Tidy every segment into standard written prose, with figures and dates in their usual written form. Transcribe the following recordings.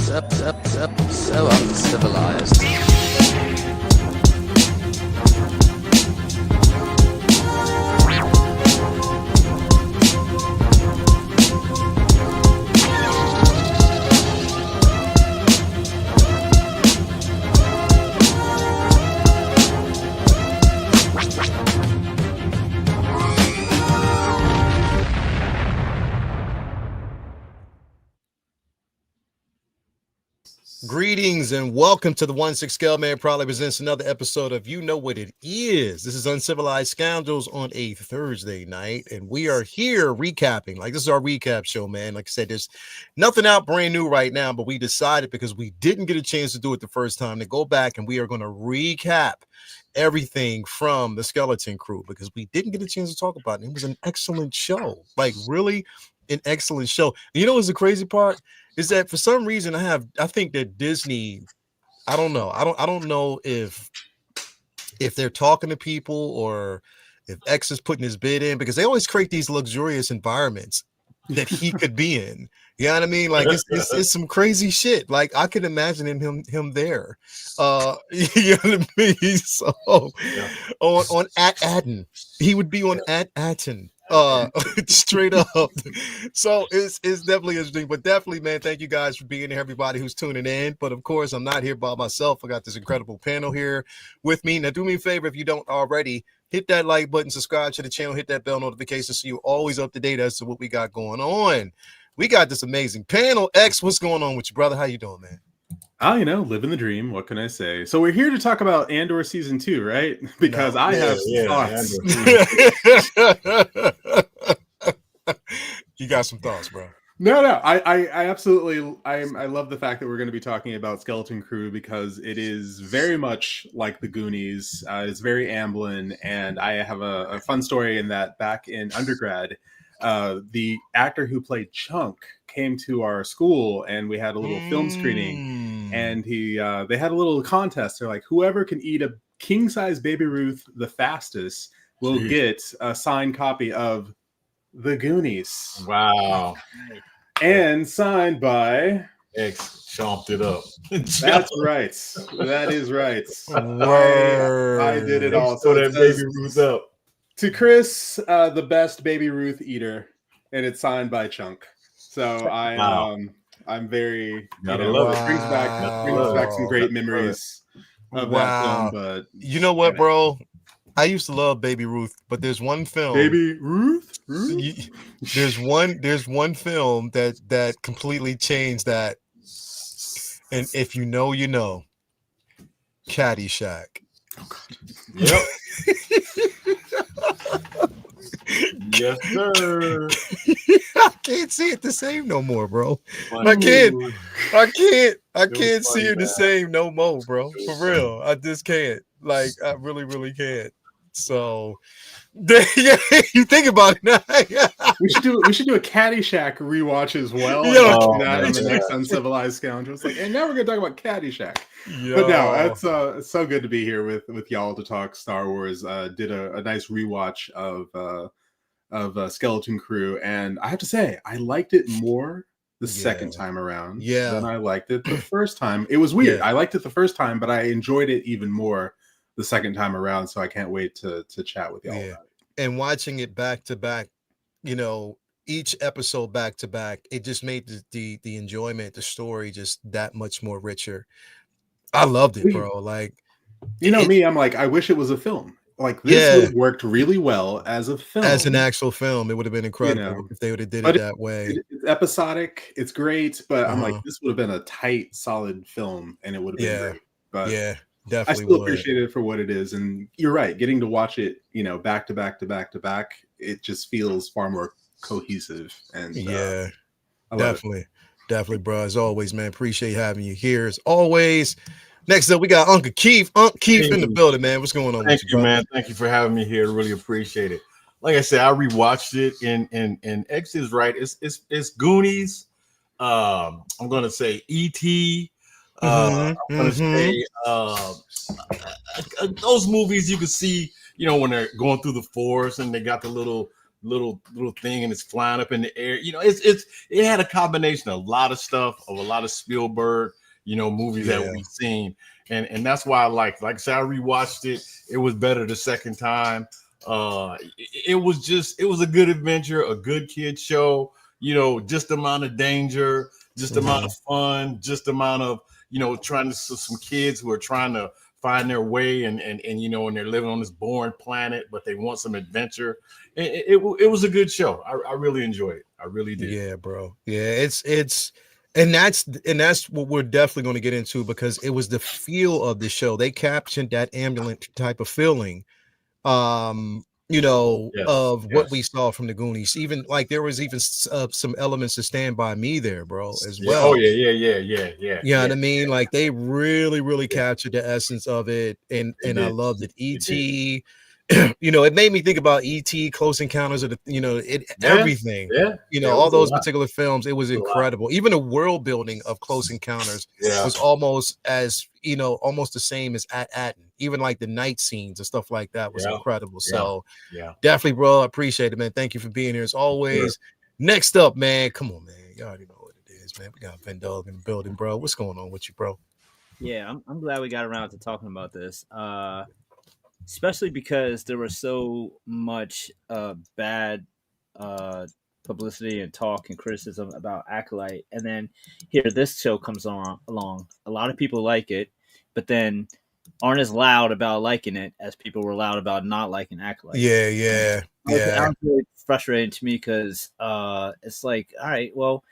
So uncivilized. Greetings and welcome to the 1/6 Scale Man proudly presents another episode of You Know What It Is. This is Uncivilized Scoundrels on a Thursday night, and we are here recapping. This is our recap show, man. Like I said, there's nothing out brand new right now, but we decided because we didn't get a chance to do it the first time to go back and we are going to recap everything from the Skeleton Crew because we didn't get a chance to talk about it. It was an excellent show, really an excellent show. And you know what's the crazy part? Is that for some reason I think that Disney, I don't know if they're talking to people or if X is putting his bid in, because they always create these luxurious environments that he could be in. You know what I mean? It's some crazy shit. Like I could imagine him there. You know what I mean? So yeah. on Atten, he would be on Atten. Straight up. So it's definitely interesting, but definitely, man, thank you guys for being here, everybody who's tuning in. But of course, I'm not here by myself. I got this incredible panel here with me. Now do me a favor, if you don't already, hit that like button, subscribe to the channel, hit that bell notification so you're always up to date as to what we got going on. We got this amazing panel. X, what's going on with you, brother? How you doing, man? Living the dream. What can I say? So we're here to talk about Andor season 2, right? Because I have thoughts. You got some thoughts, bro? No. I absolutely. I love the fact that we're going to be talking about Skeleton Crew because it is very much like the Goonies. It's very Amblin, and I have a fun story in that back in undergrad, the actor who played Chunk came to our school and we had a little film screening, and they had a little contest. They're like, whoever can eat a king-size Baby Ruth the fastest will get a signed copy of The Goonies. Wow. And signed by X chomped it up. That's right. That is right. I did it all. So that Baby Ruth up. To Chris, the best Baby Ruth eater, and it's signed by Chunk. So I'm very, it brings back some great memories of that film. But you know what, bro? I used to love Baby Ruth, but there's one film. Baby Ruth? There's one film that completely changed that. And if you know, you know. Caddyshack. Oh, God. Yep. Yes, sir. I can't see it the same no more, bro. I can't see it the same no more, bro. For real. I just can't. I really, really can't. So you think about it now. we should do a Caddyshack rewatch as well. On the next Uncivilized Scoundrels. And now we're gonna talk about Caddyshack. Yo. But no, it's so good to be here with y'all to talk Star Wars. Did a nice rewatch of Skeleton Crew, and I have to say I liked it more the second time around than I liked it the first time. It was weird. I liked it the first time, but I enjoyed it even more the second time around, so I can't wait to chat with y'all about it. And watching it back to back, each episode back to back, it just made the enjoyment, the story just that much more richer. I loved it, bro. Me, I'm like, I wish it was a film. This would have worked really well as a film. As an actual film, it would have been incredible if they would have did it that way. It's episodic, it's great, but I'm like, this would have been a tight, solid film, and it would have been great. But definitely. I still appreciate it for what it is, and you're right. Getting to watch it, back to back to back to back, it just feels far more cohesive. And definitely, bro. As always, man, appreciate having you here as always. Next up, we got Uncle Keith. Uncle Keith in the building, man. What's going on? Thank you, man. Thank you for having me here. Really appreciate it. Like I said, I rewatched it, and X is right. It's Goonies. I'm gonna say E.T. I'm gonna say those movies you can see, when they're going through the forest and they got the little little thing and it's flying up in the air. You know, it had a combination of a lot of stuff, of a lot of Spielberg, you know, movies that we've seen. And that's why I like I said, I rewatched it. It was better the second time. It was a good adventure, a good kid show, you know, just amount of danger, just amount of fun, just amount of, you know, trying to some kids who are trying to find their way and you know, and they're living on this boring planet, but they want some adventure. It was a good show. I really enjoyed it. I really did. Yeah, bro. Yeah, it's and that's what we're definitely going to get into, because it was the feel of the show. They captured that ambulant type of feeling, you know, of what we saw from the Goonies. Even like there was even some elements to Stand By Me there, bro, as well. Oh yeah. You know what I mean? Like they really captured the essence of it, and I loved it. E.T. You know, it made me think about E.T., Close Encounters of the, you know, everything. You know, all those particular films, it was incredible. Even the world building of Close Encounters was almost as, you know, almost the same as at Atten. Even like the night scenes and stuff like that was incredible. So definitely, bro, I appreciate it, man. Thank you for being here as always. Next up, man, come on, man. You already know what it is, man. We got Van Dog in the building, bro. What's going on with you, bro? Yeah, I'm glad we got around to talking about this. Especially because there was so much bad publicity and talk and criticism about Acolyte, and then here this show comes along. A lot of people like it, but then aren't as loud about liking it as people were loud about not liking Acolyte. Yeah. That was really frustrating to me, because it's like, all right, well,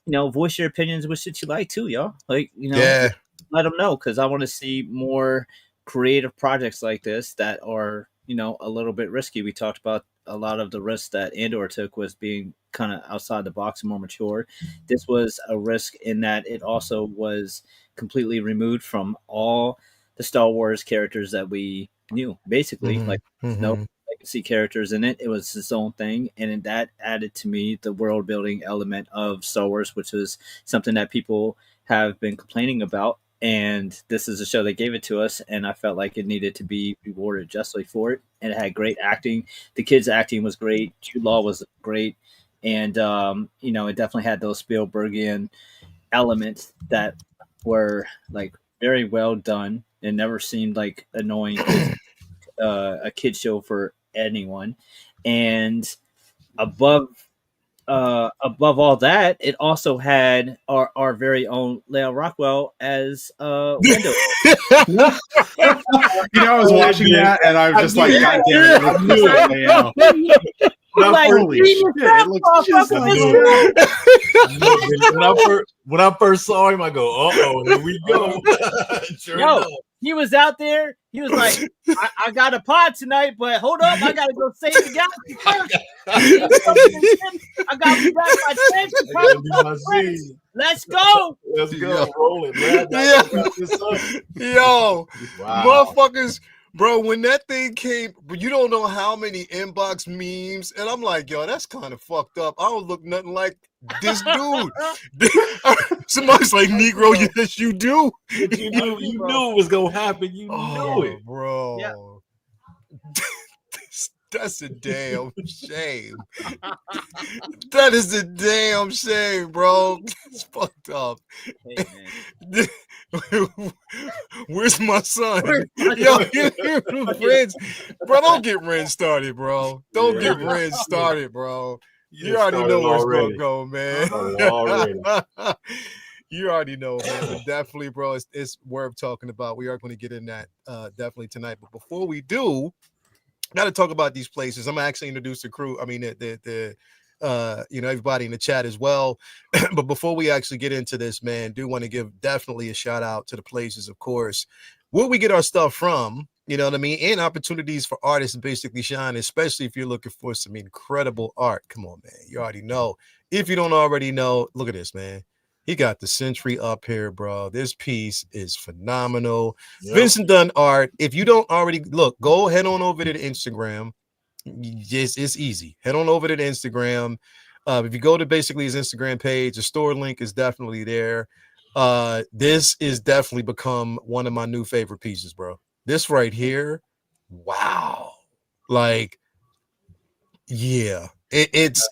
you know, voice your opinions with shit you like too, y'all. Like, you know, let them know, because I want to see more creative projects like this that are, you know, a little bit risky. We talked about a lot of the risks that Andor took was being kind of outside the box and more mature. This was a risk in that it also was completely removed from all the Star Wars characters that we knew, basically. Like no legacy characters in it. It was its own thing, and that added to me the world building element of Star Wars, which was something that people have been complaining about. And this is a show that gave it to us, and I felt like it needed to be rewarded justly for it. And it had great acting. The kids' acting was great. Jude Law was great, and you know, it definitely had those Spielbergian elements that were like very well done and never seemed like annoying. A kid show for anyone, and above all that, it also had our very own Leah Rockwell as Wendell. You know, I was watching that and I was just like, God damn it, it looks like Leah. Like, holy shit, it looks just like when I first saw him, I go, here we go. He was out there. He was like, I got a pod tonight, but hold up, I gotta go save the galaxy first. I gotta be back by 10. Let's go. Let's go. Roll it, man. Yo, motherfuckers. Bro, when that thing came, you don't know how many inbox memes, and I'm like, yo, that's kind of fucked up. I don't look nothing like this dude. Somebody's like, Negro, yes, you do. You knew it was gonna happen. You knew it, bro. Yeah. That's a damn shame. That is a damn shame, bro. It's fucked up. Hey, where's my son? Yo, Renz. Bro, don't get Renz started, bro. Don't get Renz started, bro. You already know where it's going to go, man. You already know, man. But definitely, bro, it's worth talking about. We are going to get in that definitely tonight. But before we do, got to talk about these places. I'm gonna actually introduce the crew. I mean, the you know, everybody in the chat as well. But before we actually get into this, man, do want to give definitely a shout out to the places, of course, where we get our stuff from. You know what I mean? And opportunities for artists to basically shine, especially if you're looking for some incredible art. Come on, man. You already know. If you don't already know, look at this, man. He got the Century up here, bro. This piece is phenomenal. Yep. Vincent Dunn art. If you don't already look, go head on over to the Instagram. It's easy. Head on over to the Instagram. If you go to basically his Instagram page, the store link is definitely there. This is definitely become one of my new favorite pieces, bro. This right here. Wow. Like, yeah. It's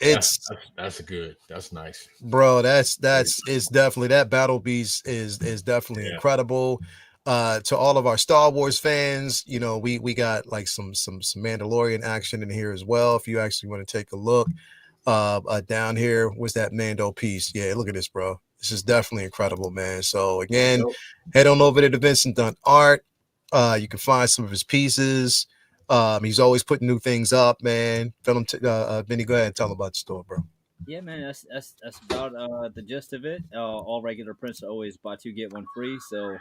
that's good. That's nice, bro. That's it's definitely that battle beast is definitely yeah. incredible. To all of our Star Wars fans, you know, we got like some Mandalorian action in here as well. If you actually want to take a look, down here was that Mando piece. Yeah, look at this, bro. This is definitely incredible, man. So again, Yep. head on over to Vincent Dunn Art. You can find some of his pieces. He's always putting new things up, man. Benny, go ahead and tell him about the store, bro. Yeah, man, that's about the gist of it. All regular prints are always buy two get one free, so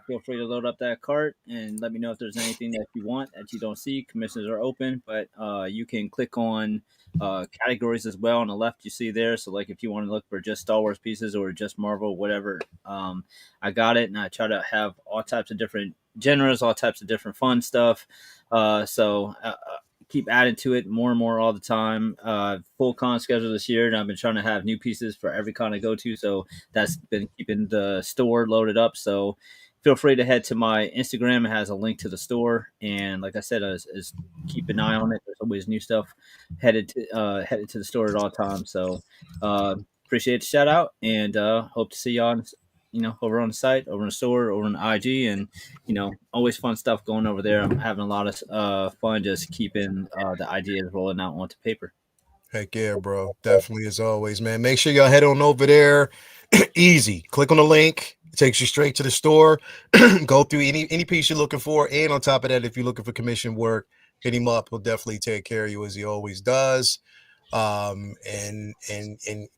feel free to load up that cart and let me know if there's anything that you want that you don't see. Commissions are open, but you can click on categories as well on the left. You see there, so like if you want to look for just Star Wars pieces or just Marvel, whatever, I got it, and I try to have all types of different genres, all types of different fun stuff. Keep adding to it more and more all the time. Full con schedule this year, and I've been trying to have new pieces for every con I go to. So that's been keeping the store loaded up. So feel free to head to my Instagram. It has a link to the store, and like I said, is keep an eye on it. There's always new stuff headed to the store at all times. So appreciate the shout out, and hope to see you on over on the site, over in the store, over on the IG, and always fun stuff going over there. I'm having a lot of fun just keeping the ideas rolling out onto paper. Heck yeah, bro. Definitely as always, man. Make sure y'all head on over there. Easy. Click on the link. It takes you straight to the store. Go through any piece you're looking for. And on top of that, if you're looking for commission work, hit him up. He'll definitely take care of you as he always does. And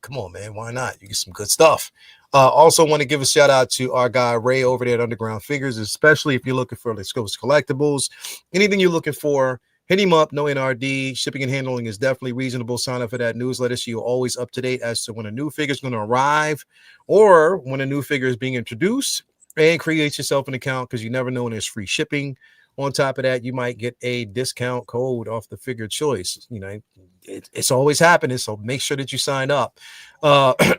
come on, man. Why not? You get some good stuff. Also want to give a shout out to our guy Ray over there at Underground Figures, especially if you're looking for exclusive collectibles. Anything you're looking for, hit him up. No NRD. Shipping and handling is definitely reasonable. Sign up for that newsletter so you're always up to date as to when a new figure is going to arrive or when a new figure is being introduced. And create yourself an account because you never know when there's free shipping. On top of that, you might get a discount code off the figure choice. It's always happening, so make sure that you sign up.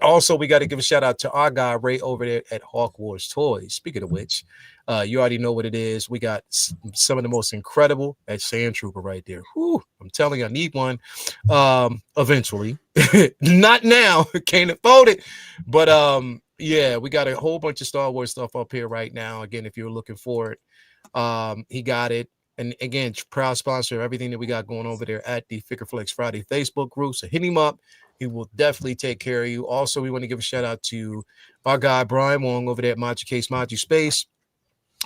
Also, we got to give a shout out to our guy Ray over there at Hawk Wars Toys. Speaking of which, you already know what it is. We got some of the most incredible at Sand Trooper right there. Whew, I'm telling you, I need one eventually. Not now, can't afford it, but yeah, we got a whole bunch of Star Wars stuff up here right now. Again, if you're looking for it, he got it. And again, proud sponsor of everything that we got going over there at the Figure Flex Friday Facebook group. So hit him up. He will definitely take care of you. Also, we want to give a shout out to our guy Brian Wong over there at Maji Case Maji Space.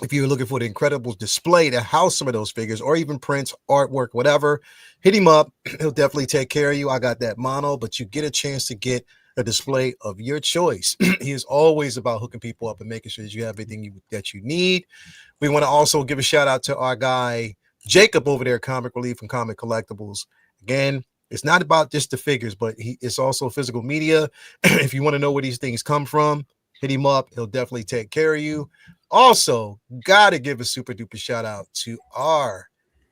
If you're looking for the incredible display to house some of those figures or even prints, artwork, whatever, hit him up. He'll definitely take care of you. I got that mono, but you get a chance to get a display of your choice. He is always about hooking people up and making sure that you have everything that you need. We want to also give a shout out to our guy Jacob over there, Comic Relief and Comic Collectibles. Again, it's not about just the figures, but it's also physical media. If you want to know where these things come from, hit him up. He'll definitely take care of you. Also, got to give a super duper shout out to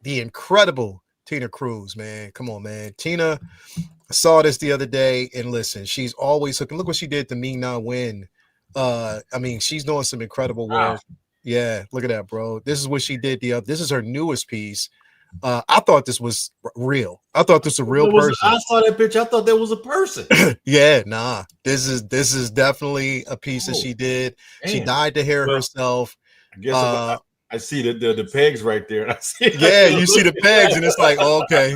the incredible Tina Cruz, man. Come on, man. Tina, I saw this the other day, and listen, she's always hooking. Look what she did to Me Now Win. I mean, she's doing some incredible work. Wow. Yeah, look at that, bro. This is what she did this is her newest piece. I thought this was real. I thought this was a real person. I saw that picture. I thought that was a person. Yeah, nah. This is definitely a piece that she did. Man. She dyed the hair herself. I guess I see the pegs right there. And I see you see the pegs, and it's like, okay,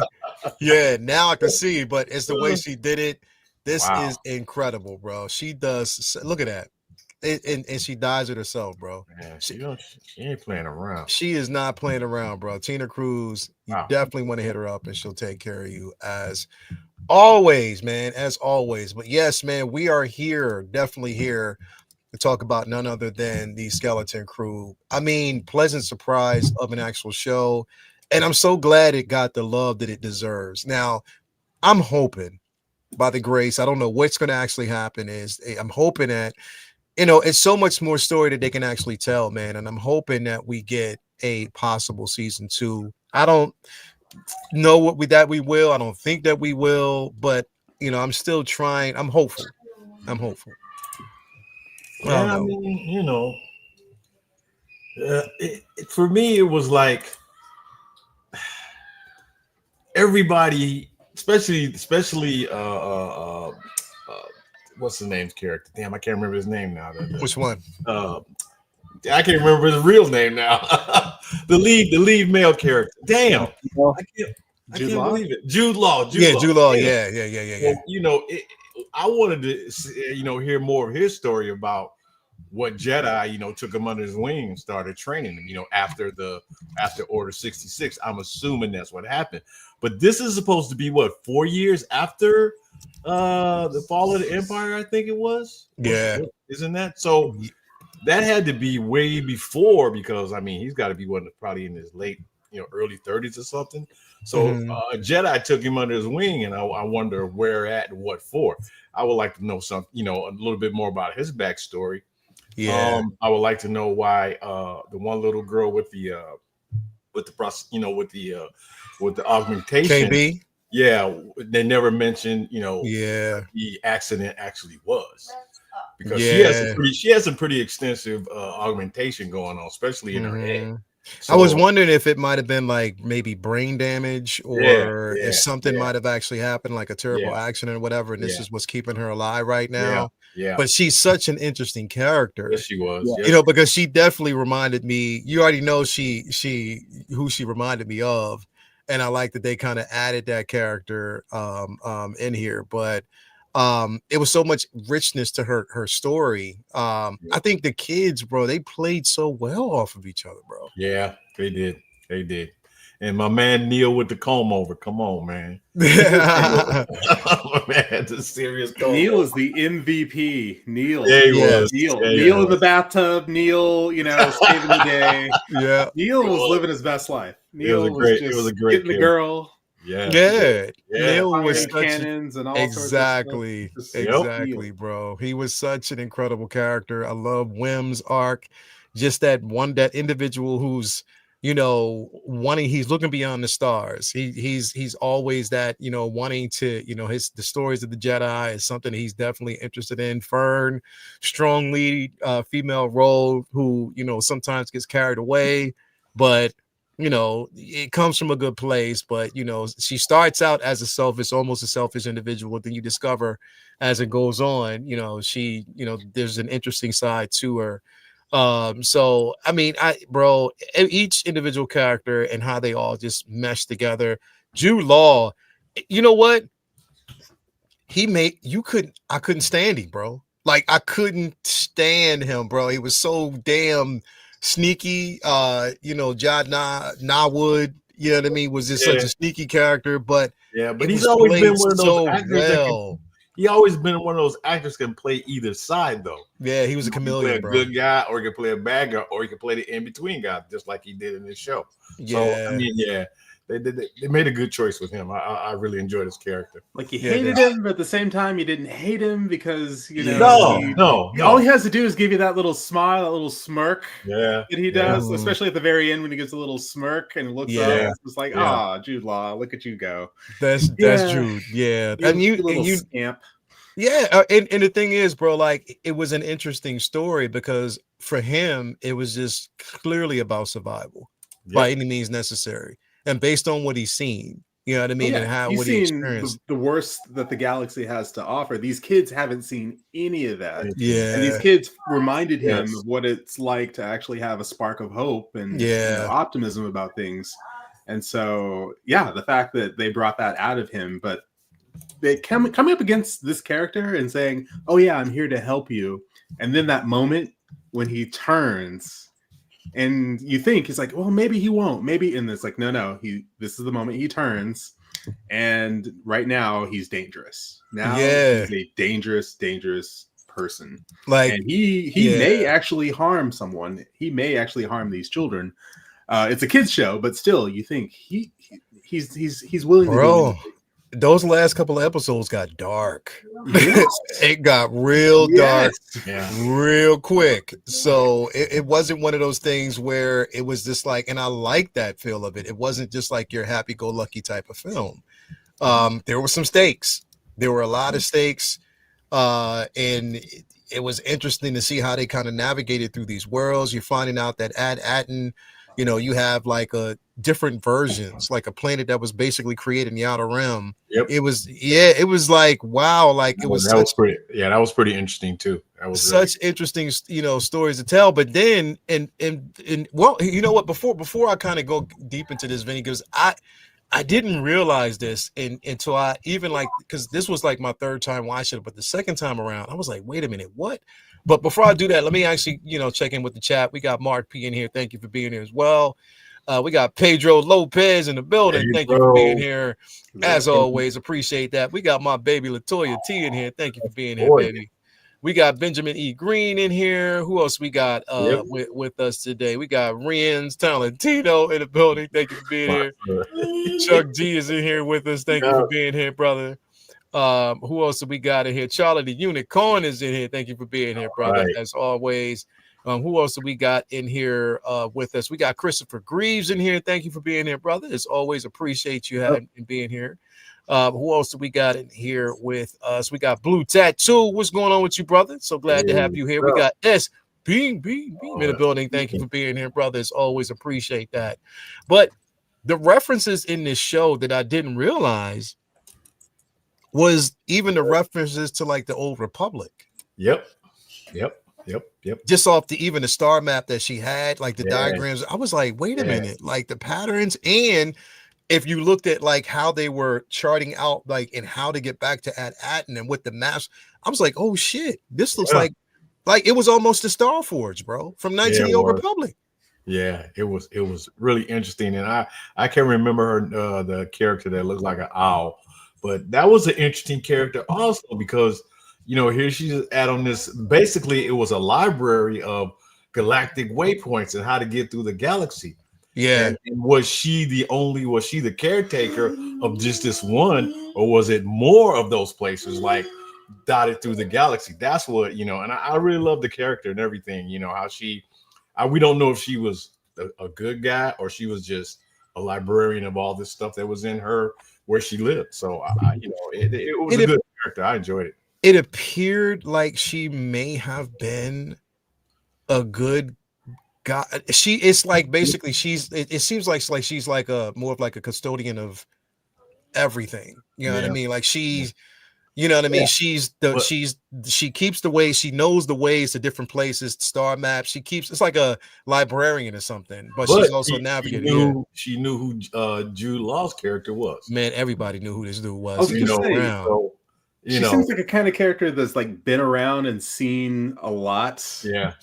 yeah. Now I can see, but it's the way she did it. This is incredible, bro. She does. Look at that. And she dyes it herself, bro. Man, she ain't playing around. She is not playing around, bro. Tina Cruz, you definitely want to hit her up, and she'll take care of you as always, man. As always. But yes, man, we are here, definitely here to talk about none other than the Skeleton Crew. I mean, pleasant surprise of an actual show, and I'm so glad it got the love that it deserves. Now, I'm hoping, by the grace, I don't know what's going to actually happen. I'm hoping that. It's so much more story that they can actually tell, man. And I'm hoping that we get a possible season 2. I don't know we will. I don't think that we will, but I'm still trying. I'm hopeful. Yeah, I mean, for me, it was like everybody especially what's his name's character? Damn, I can't remember his name now. Which one? I can't remember his real name now. the lead male character. Damn, I can't believe it. Jude Law. Jude Law. Yeah. Yeah. Well, I wanted to, hear more of his story about what Jedi, took him under his wing and started training him, after Order 66. I'm assuming that's what happened. But this is supposed to be what, 4 years after the fall of the Empire, I think it was. Yeah. Isn't that so? That had to be way before, because he's got to be probably in his late, early 30s or something. So Jedi took him under his wing, and I wonder where at and what for. I would like to know a little bit more about his backstory. Yeah. I would like to know why the one little girl with the augmentation. KB. Yeah, they never mentioned, the accident actually was, because Yeah. she has some pretty extensive augmentation going on, especially in her head. So, I was wondering if it might have been like maybe brain damage, or if something might have actually happened, like a terrible accident or whatever, and this is what's keeping her alive right now. Yeah. But she's such an interesting character. Yes, she was. Because she definitely reminded me. You already know who she reminded me of, and I like that they kind of added that character in here. But it was so much richness to her story. I think the kids, bro, they played so well off of each other, bro. Yeah, they did. And my man Neil with the comb over. Come on, man. Man, it's a serious comb. Neil is the MVP. Neil. Yeah, he was. Neil in the bathtub. Neil, saving the day. Yeah. Neil was living his best life. Neil it was a great getting the girl. Yeah. Neil was such cannons and all exactly, sorts of stuff. exactly, bro. He was such an incredible character. I love Wim's arc. Just that individual who's he's looking beyond the stars. He's always that, wanting to, the stories of the Jedi is something he's definitely interested in. Fern, strong lead female role who, sometimes gets carried away, but it comes from a good place. But she starts out as almost a selfish individual. Then you discover as it goes on, she, there's an interesting side to her. So each individual character and how they all just mesh together. Jude Law, you know what? I couldn't stand him, bro. Like, I couldn't stand him, bro. He was so damn sneaky. Jad Nawood, you know what I mean, was just such a sneaky character, but he's always been one of those actors he always been one of those actors can play either side, though. Yeah, he was a chameleon, bro. Good guy, or he can play a bad guy, or he can play the in-between guy, just like he did in this show. Yeah. So, they made a good choice with him. I really enjoyed his character. Like, you hated him, but at the same time, you didn't hate him because, No. All he has to do is give you that little smile, that little smirk that he does, especially at the very end when he gives a little smirk and looks up. It's like, Jude Law, look at you go. That's Jude. Yeah. And you scamp. Yeah. And the thing is, bro, like, it was an interesting story because for him, it was just clearly about survival by any means necessary. And based on what he's seen, you know what I mean? And what he experienced. The worst that the galaxy has to offer. These kids haven't seen any of that. Yeah. And these kids reminded him of what it's like to actually have a spark of hope and optimism about things. And so, the fact that they brought that out of him, but they coming up against this character and saying, "Oh yeah, I'm here to help you." And then that moment when he turns, and you think he's like, well, maybe he won't. Maybe, and it's like, no. This is the moment he turns, and right now he's dangerous. Now he's a dangerous person. Like, and he may actually harm someone. He may actually harm these children. It's a kids show, but still, you think he's willing to do anything. Those last couple of episodes got dark. It got real dark real quick. So it wasn't one of those things where it was just like, and I like that feel of it. It wasn't just like your happy-go-lucky type of film. There were some stakes. There were a lot of stakes. And it was interesting to see how they kind of navigated through these worlds. You're finding out that Ad Atten you know, you have like a different versions, like a planet that was basically created in the outer realm. Yep. It was like, wow, like it was that such was pretty. Yeah, that was pretty interesting too. That was really such interesting, you know, stories to tell. But then, and well, you know what? Before I kind of go deep into this, Vinny, because I didn't realize this until I even like, because this was like my third time watching it, but the second time around, I was like, wait a minute, what? But before I do that, let me actually, you know, check in with the chat. We got Mark P in here. Thank you for being here as well. We got Pedro Lopez in the building. Thank you for being here. As always, appreciate that. We got my baby Latoya T in here. Thank you for being here, baby. We got Benjamin E. Green in here. Who else we got with us today? We got Rians Talentino in the building. Thank you for being here. Chuck G is in here with us. Thank you for being here, brother. Who else do we got in here? Charlie the Unicorn is in here. Thank you for being here, brother, as always. Who else do we got in here with us? We got Christopher Greaves in here. Thank you for being here, brother. As always, appreciate you having being here. Who else do we got in here with us? We got Blue Tattoo. What's going on with you, brother? So glad to have you here. We got S. Beam in the building. Thank you for being here, brother. As always, appreciate that. But the references in this show that I didn't realize was even the references to like the old Republic. Yep. Just off even the star map that she had, like the diagrams. I was like, wait a minute, like the patterns. And if you looked at like how they were charting out, like, and how to get back to Aten and with the maps, I was like, oh shit, this looks like it was almost a Star Forge, bro, from 19 Old Republic. Yeah, it was really interesting. And I can't remember her the character that looked like an owl, but that was an interesting character also because, you know, here she's at on this, basically it was a library of galactic waypoints and how to get through the galaxy. Yeah. And was she the caretaker of just this one, or was it more of those places like dotted through the galaxy? That's what, you know, and I really love the character and everything, you know, how we don't know if she was a good guy or she was just a librarian of all this stuff that was in her where she lived. So you know, it was a good character. I enjoyed it. It appeared like she may have been a good guy. It's like basically it seems like she's like a more of like a custodian of everything. You know what I mean? Like she's, you know what I mean? She keeps the way, she knows the ways to different places, star maps. It's like a librarian or something, but she's also navigating. She knew who Jude Law's character was. Man, everybody knew who this dude was. I was gonna say, she seems like a kind of character that's like been around and seen a lot. Yeah.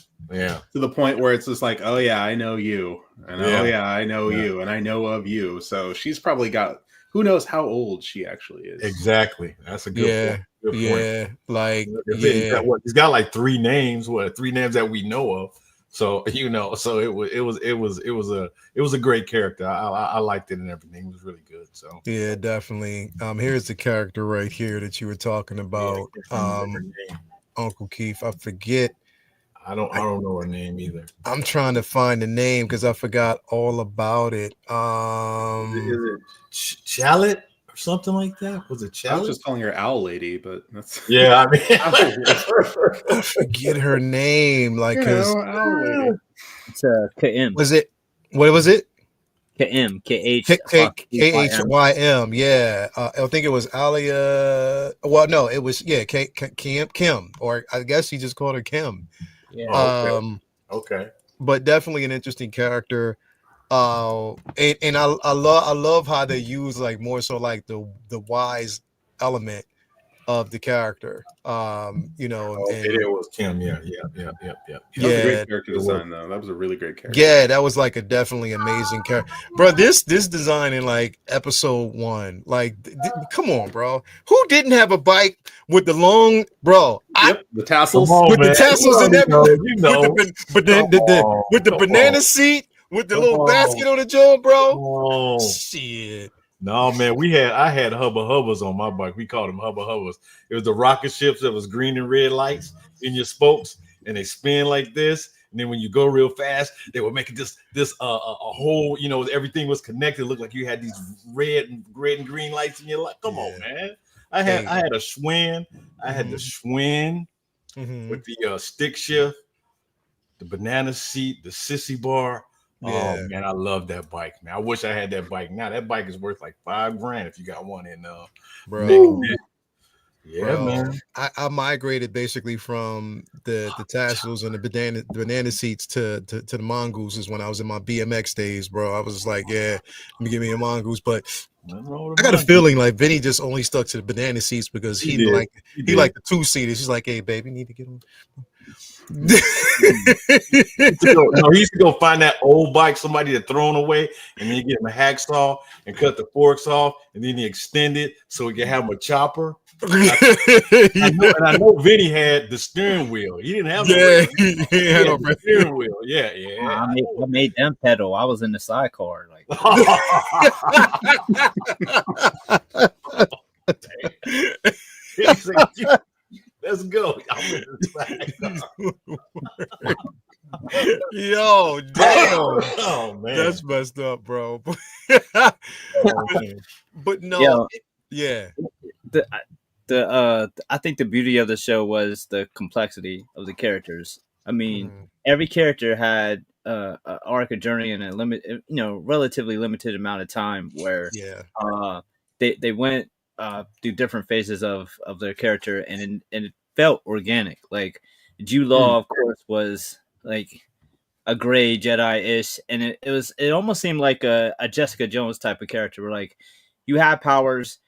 To the point where it's just like, oh yeah, I know you, and oh yeah, I know you, and I know of you. So she's probably got, who knows how old she actually is. Exactly. That's a good point. Good point. Like he's got like three names that we know of. So, you know, so it was a great character. I liked it and everything. It was really good. So yeah, definitely. Here's the character right here that you were talking about. Uncle Keith. I forget. I don't know her name either. I'm trying to find the name because I forgot all about it. Is it Chalet or something like that? Was it Chalet? I was just calling her Owl Lady, but that's I mean, I forget her name. Like, because it's KM. Was it? What was it? KM. KHYM. Yeah, I think it was Alia. Well, no, it was Kim, or I guess he just called her Kim. Yeah. Okay. But definitely an interesting character. And I love how they use like more so like the wise element of the character. You know, it was Kim. Yeah. That was a great character design, though. That was a really great character. Yeah, that was like a definitely amazing character, bro. This design in like episode 1, like, come on, bro. Who didn't have a bike with the long, bro? The tassels, the tassels and everything. With the banana seat, with the little basket on the jaw, bro. Shit. No, man, I had Hubba Hubbas on my bike. We called them Hubba Hubbas. It was the rocket ships that was green and red lights in your spokes, and they spin like this. And then when you go real fast, they were making this a whole, you know, everything was connected. It looked like you had these red and green lights in your life. Come on, man. I had a Schwinn. I had the Schwinn with the stick shift, the banana seat, the sissy bar. Oh Yeah, man, I love that bike, man. I wish I had that bike. Now that bike is worth like $5,000 if you got one in mid bro. condition. Yeah, Bro, man. I migrated basically from the tassels and the banana seats to the mongooses when I was in my BMX days, bro. I was just like, yeah, let me give me a mongoose. But Nothing wrong with I got a mine. feeling like Vinny just only stuck to the banana seats because He he did. like He he did. liked the two-seaters. He's like, hey, baby, need to get on. He used to go find that old bike somebody had thrown away, and then you get him a hacksaw and cut the forks off, and then he extend it so he can have him a chopper. I know Vinny had the steering wheel. He didn't have no Yeah, regular. he He had had no the steering wheel. Yeah. I made them pedal. I was in the sidecar. Like, He's like, let's go. I'm in the sidecar. Yo, damn. Oh man, That's messed up, bro. But no, Yo. yeah. I think the beauty of the show was the complexity of the characters. I mean, Mhm. every character had a arc, a journey, and relatively limited amount of time where Yeah. they went through different phases of their character, and it felt organic. Like Jude Law, of course, was like a gray Jedi-ish, and it almost seemed like a Jessica Jones type of character, where like you have powers,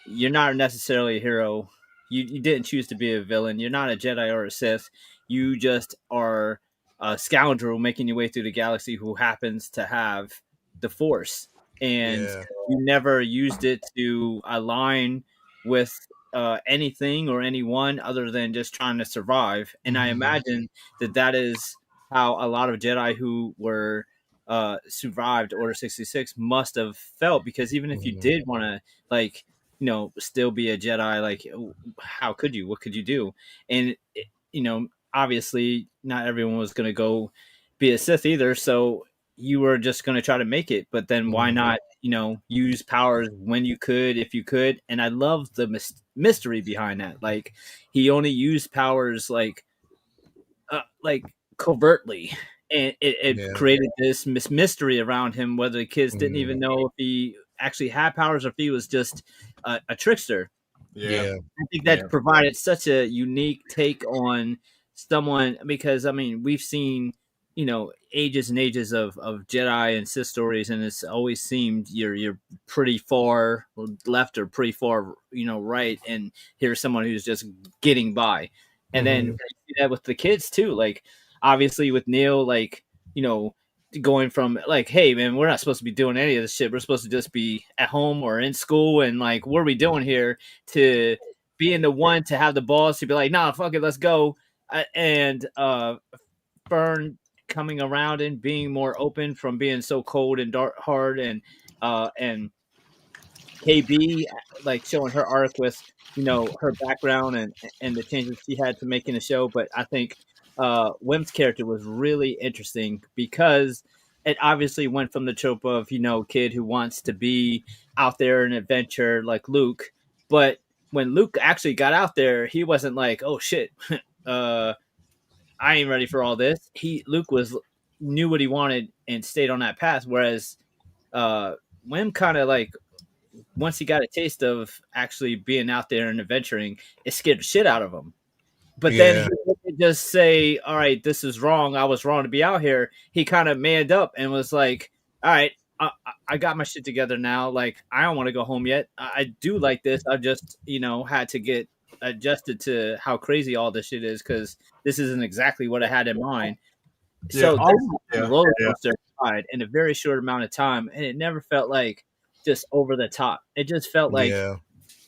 you're not necessarily a hero, you didn't choose to be a villain, you're not a Jedi or a Sith, you just are a scoundrel making your way through the galaxy who happens to have the Force, and Yeah. you never used it to align with anything or anyone other than just trying to survive. And I Mhm. imagine that is how a lot of Jedi who were survived Order 66 must have felt, because even if you Mhm. did want to, like, still be a Jedi, like, how could you? What could you do? And obviously, not everyone was going to go be a Sith either. So you were just going to try to make it. But then why Mhm. not, use powers when you could, if you could? And I love the mystery behind that. Like, he only used powers like covertly, and it Yeah. created this mystery around him, whether the kids didn't Mhm. even know if he actually had powers or if he was just a trickster. yeah, I think that provided such a unique take on someone, because I mean, we've seen, ages and ages of Jedi and Sith stories, and it's always seemed you're pretty far left or pretty far, right, and here's someone who's just getting by. And then Mhm. you see that with the kids too. Like, obviously with Neil, like, going from like, hey man, we're not supposed to be doing any of this shit. We're supposed to just be at home or in school, and like, what are we doing here? To being the one to have the balls to be like, nah, fuck it, let's go. And Fern coming around and being more open from being so cold and dark, hard, and KB like showing her arc with her background and the changes she had to make in the show. But I think Wim's character was really interesting because it obviously went from the trope of kid who wants to be out there and adventure like Luke, but when Luke actually got out there, he wasn't like, oh shit, I ain't ready for all this. Luke was knew what he wanted and stayed on that path, whereas Wim kind of like, once he got a taste of actually being out there and adventuring, it scared the shit out of him. But then Yeah. he didn't just say, all right, this is wrong. I was wrong to be out here. He kind of manned up and was like, all right, I got my shit together now. Like, I don't want to go home yet. I do like this. I just, had to get adjusted to how crazy all this shit is, because this isn't exactly what I had in mind. Yeah. So this is a roller Yeah. coaster ride in a very short amount of time, and it never felt like just over the top. It just felt like Yeah.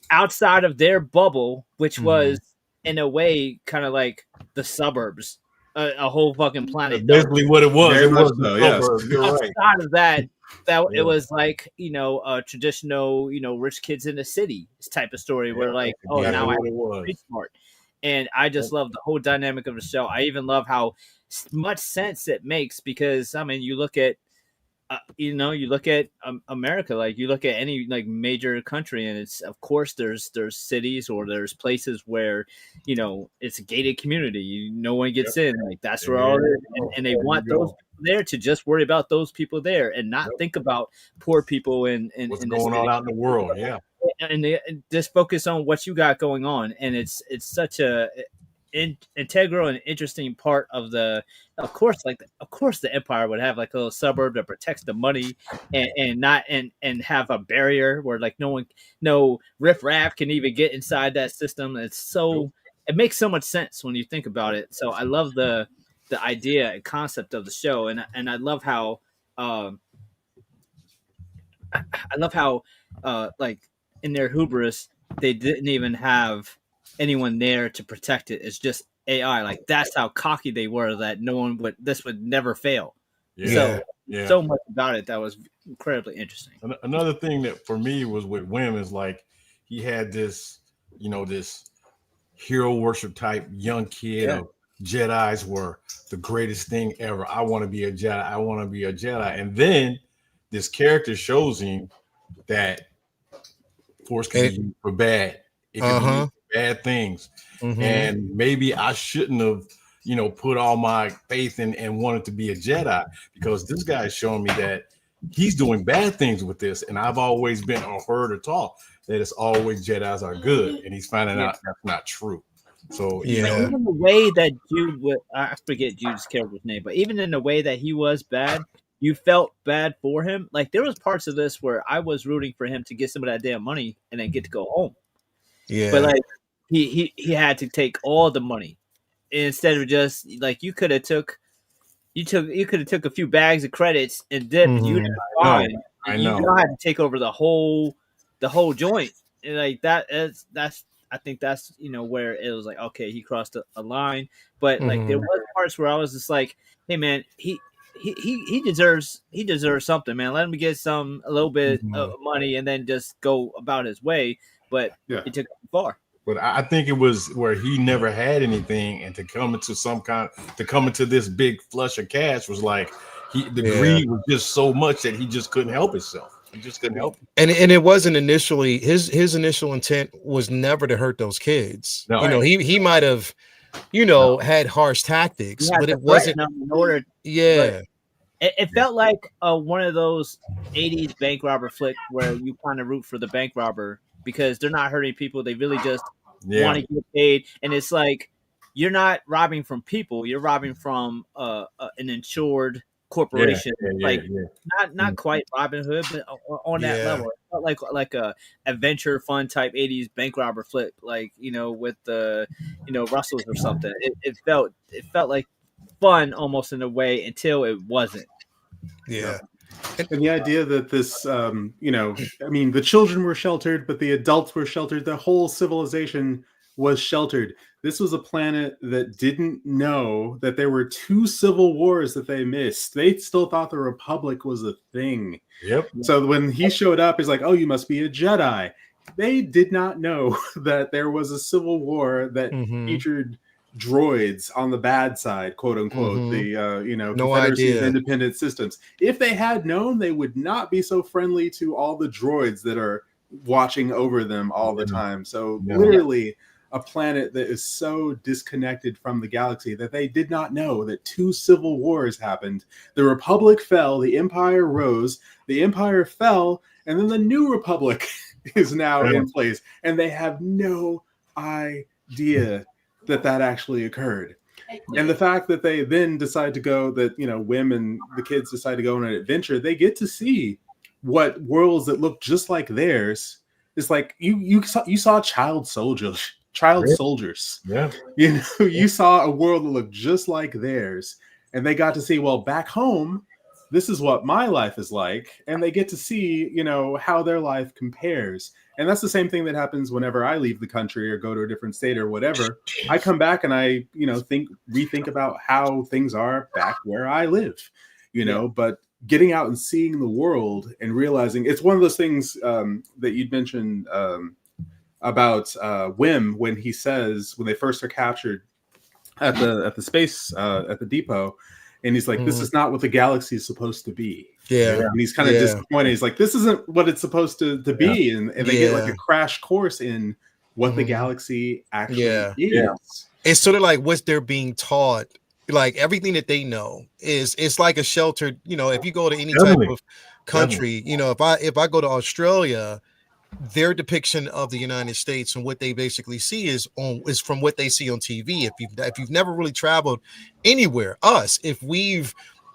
outside of their bubble, which Mhm. was in a way kind of like the suburbs, a whole fucking planet. Basically, what it was. Very It was much the so, yes. suburbs. You're right. Outside of that, Yeah. it was like a traditional rich kids in the city type of story, where like, oh, Exactly now I have what it to was. be smart. And I just love the whole dynamic of the show. I even love how much sense it makes, because I mean, you look at you know, you look at America, like you look at any like major country, and it's of course there's cities or there's places where, you know, it's a gated community. No one gets in. Like that's where all and they want those people there to just worry about those people there and not think about poor people in What's in the going on city. out in the world? Yeah. And they just focus on what you got going on, and it's such a integral and interesting part of the. Of course, of course, the empire would have like a little suburb that protects the money, and not and have a barrier where like no riffraff can even get inside that system. It's so it makes so much sense when you think about it. So I love the idea and concept of the show, and I love how like in their hubris they didn't even have anyone there to protect it. It's just AI. Like that's how cocky they were that this would never fail. Yeah. So much about it that was incredibly interesting. Another thing that for me was with Wim is like he had this, you know, this hero worship type young kid of Jedis were the greatest thing ever. I want to be a Jedi. I want to be a Jedi. And then this character shows him that Force can be used for bad. It can be used for bad things. And maybe I shouldn't have, you know, put all my faith in and wanted to be a Jedi, because this guy is showing me that he's doing bad things with this. And I've always been heard or taught that it's always Jedis are good. And he's finding out that's not true. So even the way that Jude would, I forget Jude's character's name, but even in the way that he was bad, you felt bad for him. Like there was parts of this where I was rooting for him to get some of that damn money and then get to go home. Yeah. But like he had to take all the money instead of just like you could have took a few bags of credits and dipped. You fine. I know. You don't have to take over the whole joint. And like that's I think that's, you know, where it was like, okay, he crossed a line. But like there was parts where I was just like, hey man, he deserves something, man. Let him get a little bit of money and then just go about his way. But it took him far. But I think it was where he never had anything, and to come into this big flush of cash was like the greed was just so much that he just couldn't help himself. He just couldn't help it. And it wasn't initially his initial intent was never to hurt those kids. No, you know, he might have, you know, had harsh tactics, but it wasn't. It felt like one of those 80s bank robber flicks where you kind of root for the bank robber because they're not hurting people. They really just want to get paid. And it's like, you're not robbing from people. You're robbing from an insured corporation. Not quite Robin Hood, but on that level. It felt like a adventure fun type 80s bank robber flip, like, you know, with the, you know, Russells or something. It felt like fun almost in a way until it wasn't. And the idea that this, you know, I mean, the children were sheltered, but the adults were sheltered. The whole civilization was sheltered. This was a planet that didn't know that there were 2 civil wars that they missed. They still thought the Republic was a thing. So when he showed up, he's like, oh, you must be a Jedi. They did not know that there was a civil war that featured droids on the bad side, quote unquote, the you know, Confederacy of Independent Systems. If they had known, they would not be so friendly to all the droids that are watching over them all the time. So literally a planet that is so disconnected from the galaxy that they did not know that 2 civil wars happened. The Republic fell, the Empire rose, the Empire fell, and then the new Republic is now in place, and they have no idea that actually occurred. And the fact that they then decide to go, that, you know, Wim and the kids decide to go on an adventure, they get to see what worlds that look just like theirs. It's like you saw child soldiers. You know, you saw a world that looked just like theirs, and they got to see, well, back home, this is what my life is like, and they get to see, you know, how their life compares. And that's the same thing that happens whenever I leave the country or go to a different state or whatever. I come back and I, you know, rethink about how things are back where I live, you know, but getting out and seeing the world and realizing it's one of those things that you'd mentioned about Wim, when he says, when they first are captured at the space, at the depot, and he's like, "This is not what the galaxy is supposed to be." Yeah. And he's kind of disappointed. He's like, "This isn't what it's supposed to be," and they get like a crash course in what the galaxy actually is. Yeah. It's sort of like what they're being taught. Like everything that they know it's like a sheltered, if you go to any type of country, if I go to Australia, their depiction of the United States and what they basically see is from what they see on TV. If you've never really traveled anywhere, if we've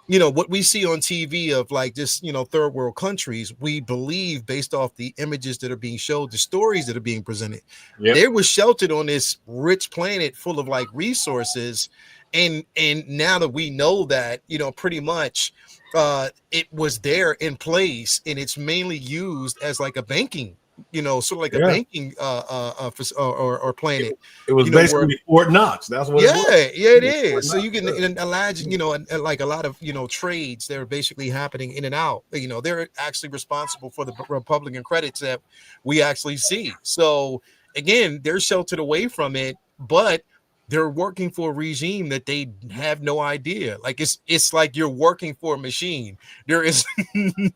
what we see on TV of like just third world countries, we believe based off the images that are being showed, the stories that are being presented. They were sheltered on this rich planet full of like resources, and now that we know that, pretty much it was there in place, and it's mainly used as like a banking, sort of like a banking or planet. It was basically Fort Knox. That's what it was. It is. So you can imagine, like a lot of trades that are basically happening in and out. They're actually responsible for the Republican credits that we actually see. So again, they're sheltered away from it, but they're working for a regime that they have no idea. Like it's like you're working for a machine. There is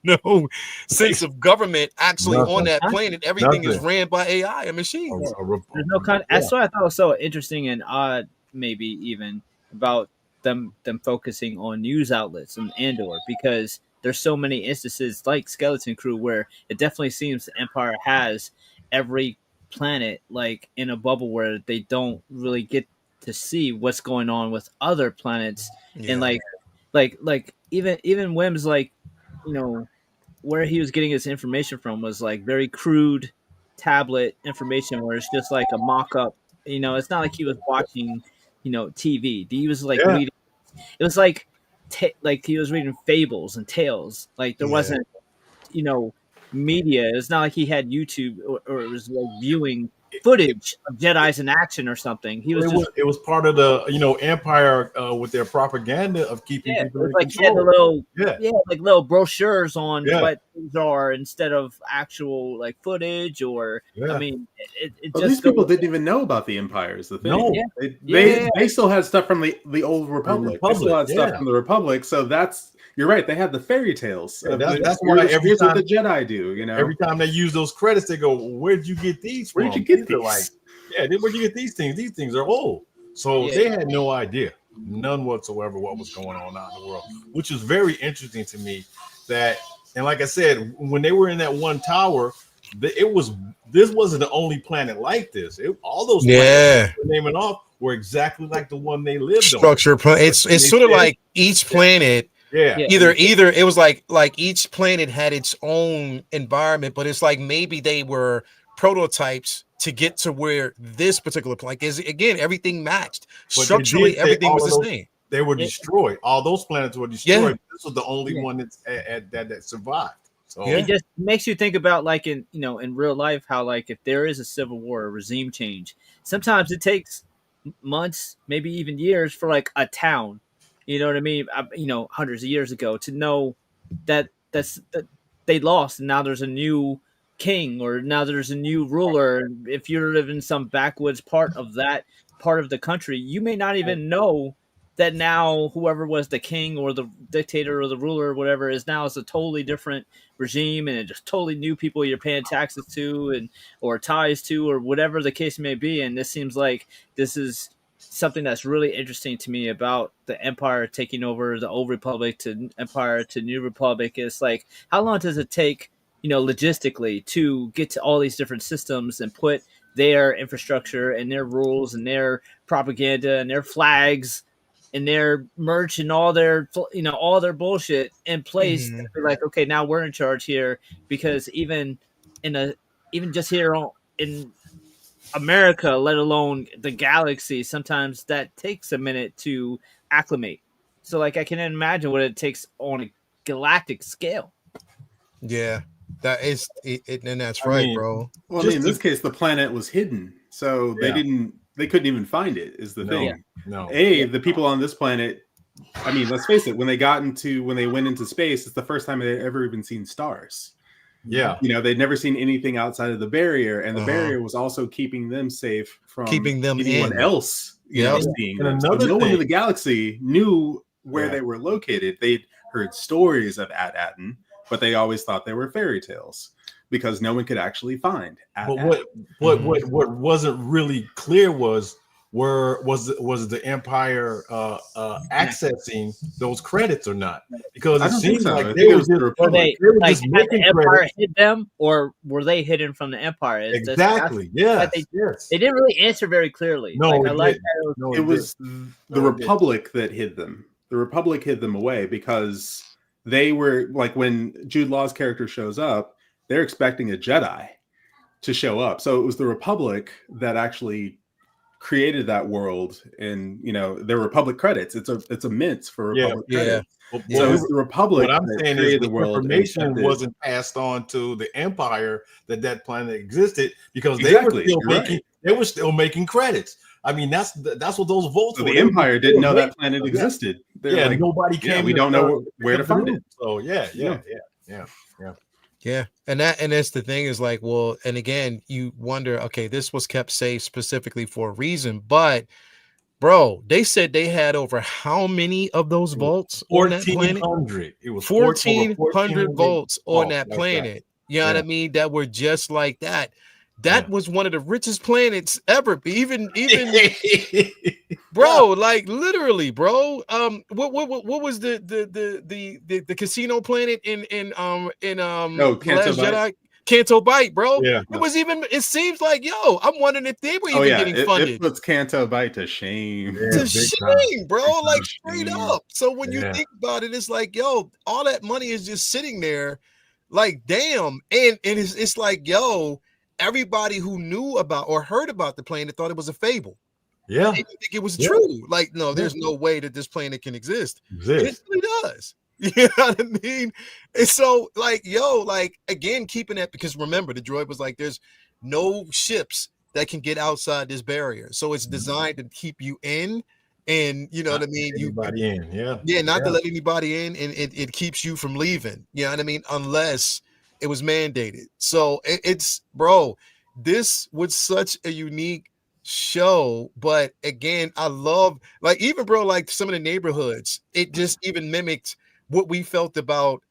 no sense of government actually on that planet. Everything is ran by AI and machines. There's no kind. That's what I thought was so interesting and odd, maybe even about them focusing on news outlets and Andor, because there's so many instances like Skeleton Crew where it definitely seems the Empire has every planet like in a bubble where they don't really get to see what's going on with other planets. And like even Wim's like, where he was getting his information from was like very crude tablet information where it's just like a mock-up. It's not like he was watching TV. He was like reading. It was like like he was reading fables and tales. Like there wasn't media. It's not like he had YouTube or it was like viewing footage of Jedis in action or something. It was part of the Empire with their propaganda of keeping people in like control. He had like little brochures on what things are instead of actual like footage or I mean it just these people didn't even know about the Empire is the thing. No. They still had stuff from the old Republic. They still had stuff from the Republic, so you're right. They had the fairy tales. That's why every time what the Jedi do, every time they use those credits, they go, "Where'd you get these from? Where'd you get these?" Like, where'd you get these things? These things are old." So they had no idea, none whatsoever, what was going on out in the world, which is very interesting to me. And like I said, when they were in that one tower, this wasn't the only planet like this. All those planets they were naming off were exactly like the one they lived on. It's sort of like each planet. Either it was like each planet had its own environment, but it's like maybe they were prototypes to get to where this particular planet is. Again, everything matched structurally. Everything was the same. They were destroyed. All those planets were destroyed. This was the only one that survived. So it just makes you think about like in real life how like if there is a civil war or regime change, sometimes it takes months, maybe even years for like a town. You know what I mean? Hundreds of years ago, to know that they lost, and now there's a new king, or now there's a new ruler. If you live in some backwoods part of the country, you may not even know that now whoever was the king or the dictator or the ruler or whatever is now is a totally different regime, and it just totally new people you're paying taxes to or ties to or whatever the case may be. And this seems like this is something that's really interesting to me about the Empire taking over the old Republic to Empire to New Republic. Is like, how long does it take, logistically to get to all these different systems and put their infrastructure and their rules and their propaganda and their flags and their merch and all their bullshit in place. Mm-hmm. They're like, okay, now we're in charge here, because even just here in America, let alone the galaxy, sometimes that takes a minute to acclimate. So like I can imagine what it takes on a galactic scale. Yeah, that is it, and that's right, bro. Well, in this case, the planet was hidden, so they couldn't even find it. Is the thing? The people on this planet. I mean, let's face it. When they went into space, it's the first time they'd ever even seen stars. Yeah, they'd never seen anything outside of the barrier, and the barrier was also keeping them safe from keeping them anyone else. Yeah, seeing them. So no one in the galaxy knew where they were located, they'd heard stories of At-Aten, but they always thought they were fairy tales because no one could actually find At-Aten. But what wasn't really clear was the Empire accessing those credits or not? Because it seems like they were just had the Empire hit them, or were they hidden from the Empire? Exactly. Yes. They didn't really answer very clearly. No, it was the Republic that hid them. The Republic hid them away because they were like, when Jude Law's character shows up, they're expecting a Jedi to show up. So it was the Republic that actually created that world, and their Republic credits. It's a mint for Republic credits. So it's the Republic. What I'm saying is the information wasn't passed on to the Empire that planet existed because they were still making credits. I mean, that's what those votes were. The Empire didn't know that planet existed. Yeah, nobody came. We don't know where to find it. So yeah. Yeah, and that's the thing is like, well, and again, you wonder, okay, this was kept safe specifically for a reason, but bro, they said they had over how many of those vaults on that planet? 1,400. It was 1,400 vaults on that planet. You know what I mean? That were just like that. That was one of the richest planets ever. Even bro, like literally, bro. What was the casino planet in Canto Bight. Canto Bight, bro. Yeah. It seems like, yo, I'm wondering if they were even getting funded. It puts Canto Bight to shame. To shame, bro. Like straight up. So when you think about it, it's like, yo, all that money is just sitting there, like damn. And it's like, yo, everybody who knew about or heard about the planet thought it was a fable. Yeah. They didn't think it was true. Like, no, there's no way that this planet can exist. It really does. You know what I mean? And so, like, yo, like, again, keeping that, because remember, the droid was like, there's no ships that can get outside this barrier. So it's designed to keep you in. And you know what I mean? Anybody in, not to let anybody in, and it keeps you from leaving. You know what I mean? Unless it was mandated. So it's, bro, this was such a unique show. But again, I love, like, even, bro, like some of the neighborhoods, it just even mimicked what we felt about,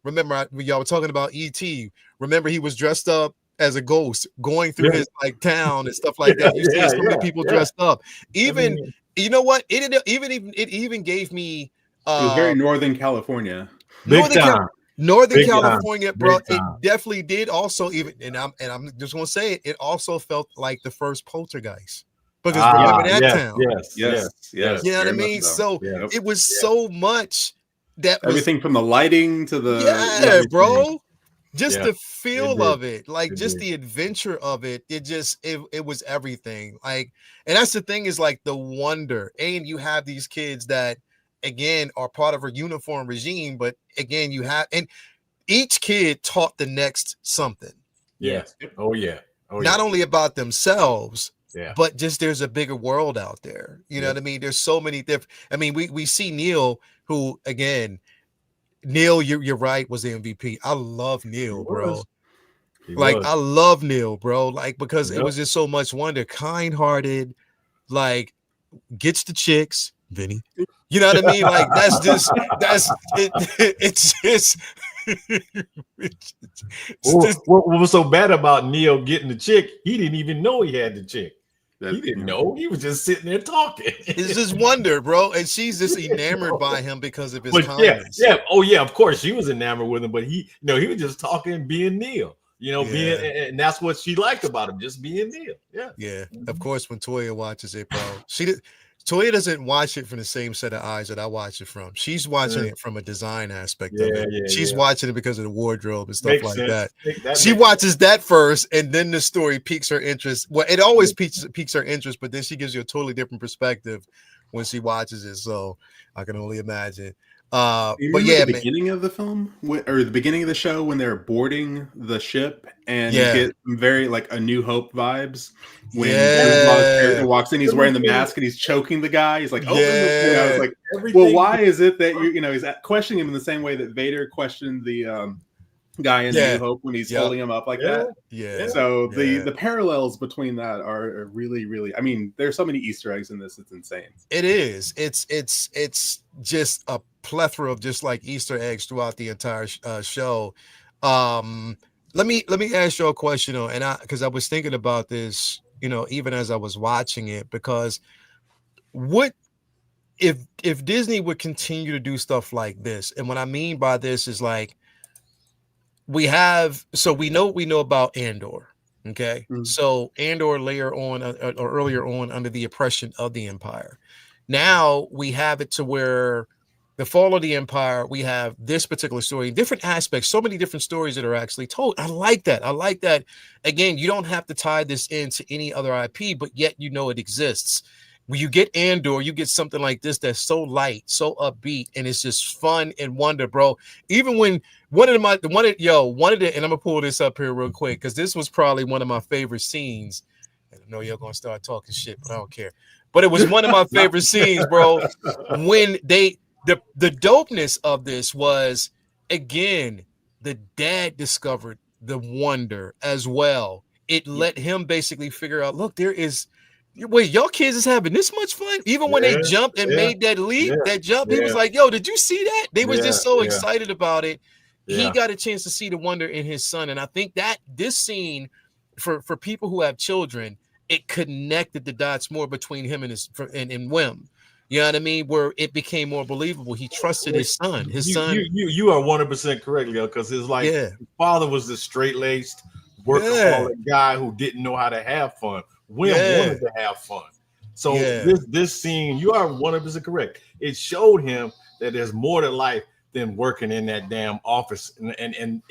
remember y'all were talking about E.T. Remember, he was dressed up as a ghost going through his like town and stuff like that. You see so many people dressed up. Even, you know what? It even gave me it was very Northern California. Northern California, bro. It definitely did also even, and I'm just gonna say it, it also felt like the first Poltergeist. Because remember that town. Yes. You know what I mean? So it was so much that everything from the lighting to the bro. Just the feel of it, like just the adventure of it. It was everything. Like, and that's the thing is like the wonder. And you have these kids that again are part of a uniform regime, but again, you have, and each kid taught the next something. Not only about themselves, but just there's a bigger world out there. You know what I mean? There's so many different. I mean, we see Neil, who again, Neil, you're right, was the MVP. I love Neil, bro. I love Neil, bro. Like, because it was just so much wonder, kind-hearted, like gets the chicks, Vinny. You know what I mean? Like it's just what was so bad about Neil getting the chick? He didn't even know he had the chick. He didn't know. He was just sitting there talking. It's just wonder, bro. And she's just enamored by him because of his kindness. Oh yeah, of course she was enamored with him, but he was just talking, being Neil. Being, and that's what she liked about him, just being Neil. Yeah. Of course, when Toya watches it, bro, Toya doesn't watch it from the same set of eyes that I watch it from. She's watching it from a design aspect of it. She's watching it because of the wardrobe and stuff like that. She watches that first, and then the story piques her interest. Well, it always piques her interest, but then she gives you a totally different perspective when she watches it. So I can only imagine. But the beginning of the film, or the beginning of the show, when they're boarding the ship, and you get very like A New Hope vibes. When character walks in, he's wearing the mask and he's choking the guy. He's like, "Open the." I was like, "Well, why is it that he's questioning him in the same way that Vader questioned the guy in New Hope when he's holding him up like that. Yeah. So the parallels between that are really, really. I mean, there's so many Easter eggs in this. It's insane. It is. It's just a plethora of just like Easter eggs throughout the entire show. Let me ask you a question, and because I was thinking about this, even as I was watching it, because what if Disney would continue to do stuff like this? And what I mean by this is like we know what we know about Andor. Okay, so Andor later on or earlier on under the oppression of the Empire. Now we have it to where the fall of the Empire, we have this particular story, different aspects, so many different stories that are actually told. I like that. Again, you don't have to tie this into any other IP, but yet it exists. When you get Andor, you get something like this that's so light, so upbeat, and it's just fun and wonder, bro. Even when one of the, and I'm gonna pull this up here real quick because this was probably one of my favorite scenes. I know you're gonna start talking shit, but I don't care. But it was one of my favorite scenes, bro. When the dopeness of this was, again, the dad discovered the wonder as well. It let him basically figure out, look, wait, y'all kids is having this much fun? Even when they jumped and made that leap, that jump, he was like, yo, did you see that? They was just so excited about it. He got a chance to see the wonder in his son. And I think that this scene, for people who have children, it connected the dots more between him and and Wim. You know what I mean? Where it became more believable. He trusted his son. You are 100% correct, Leo, because his his father was the straight-laced, workaholic guy who didn't know how to have fun. Wim wanted to have fun. So this scene, you are 100% correct. It showed him that there's more to life than working in that damn office and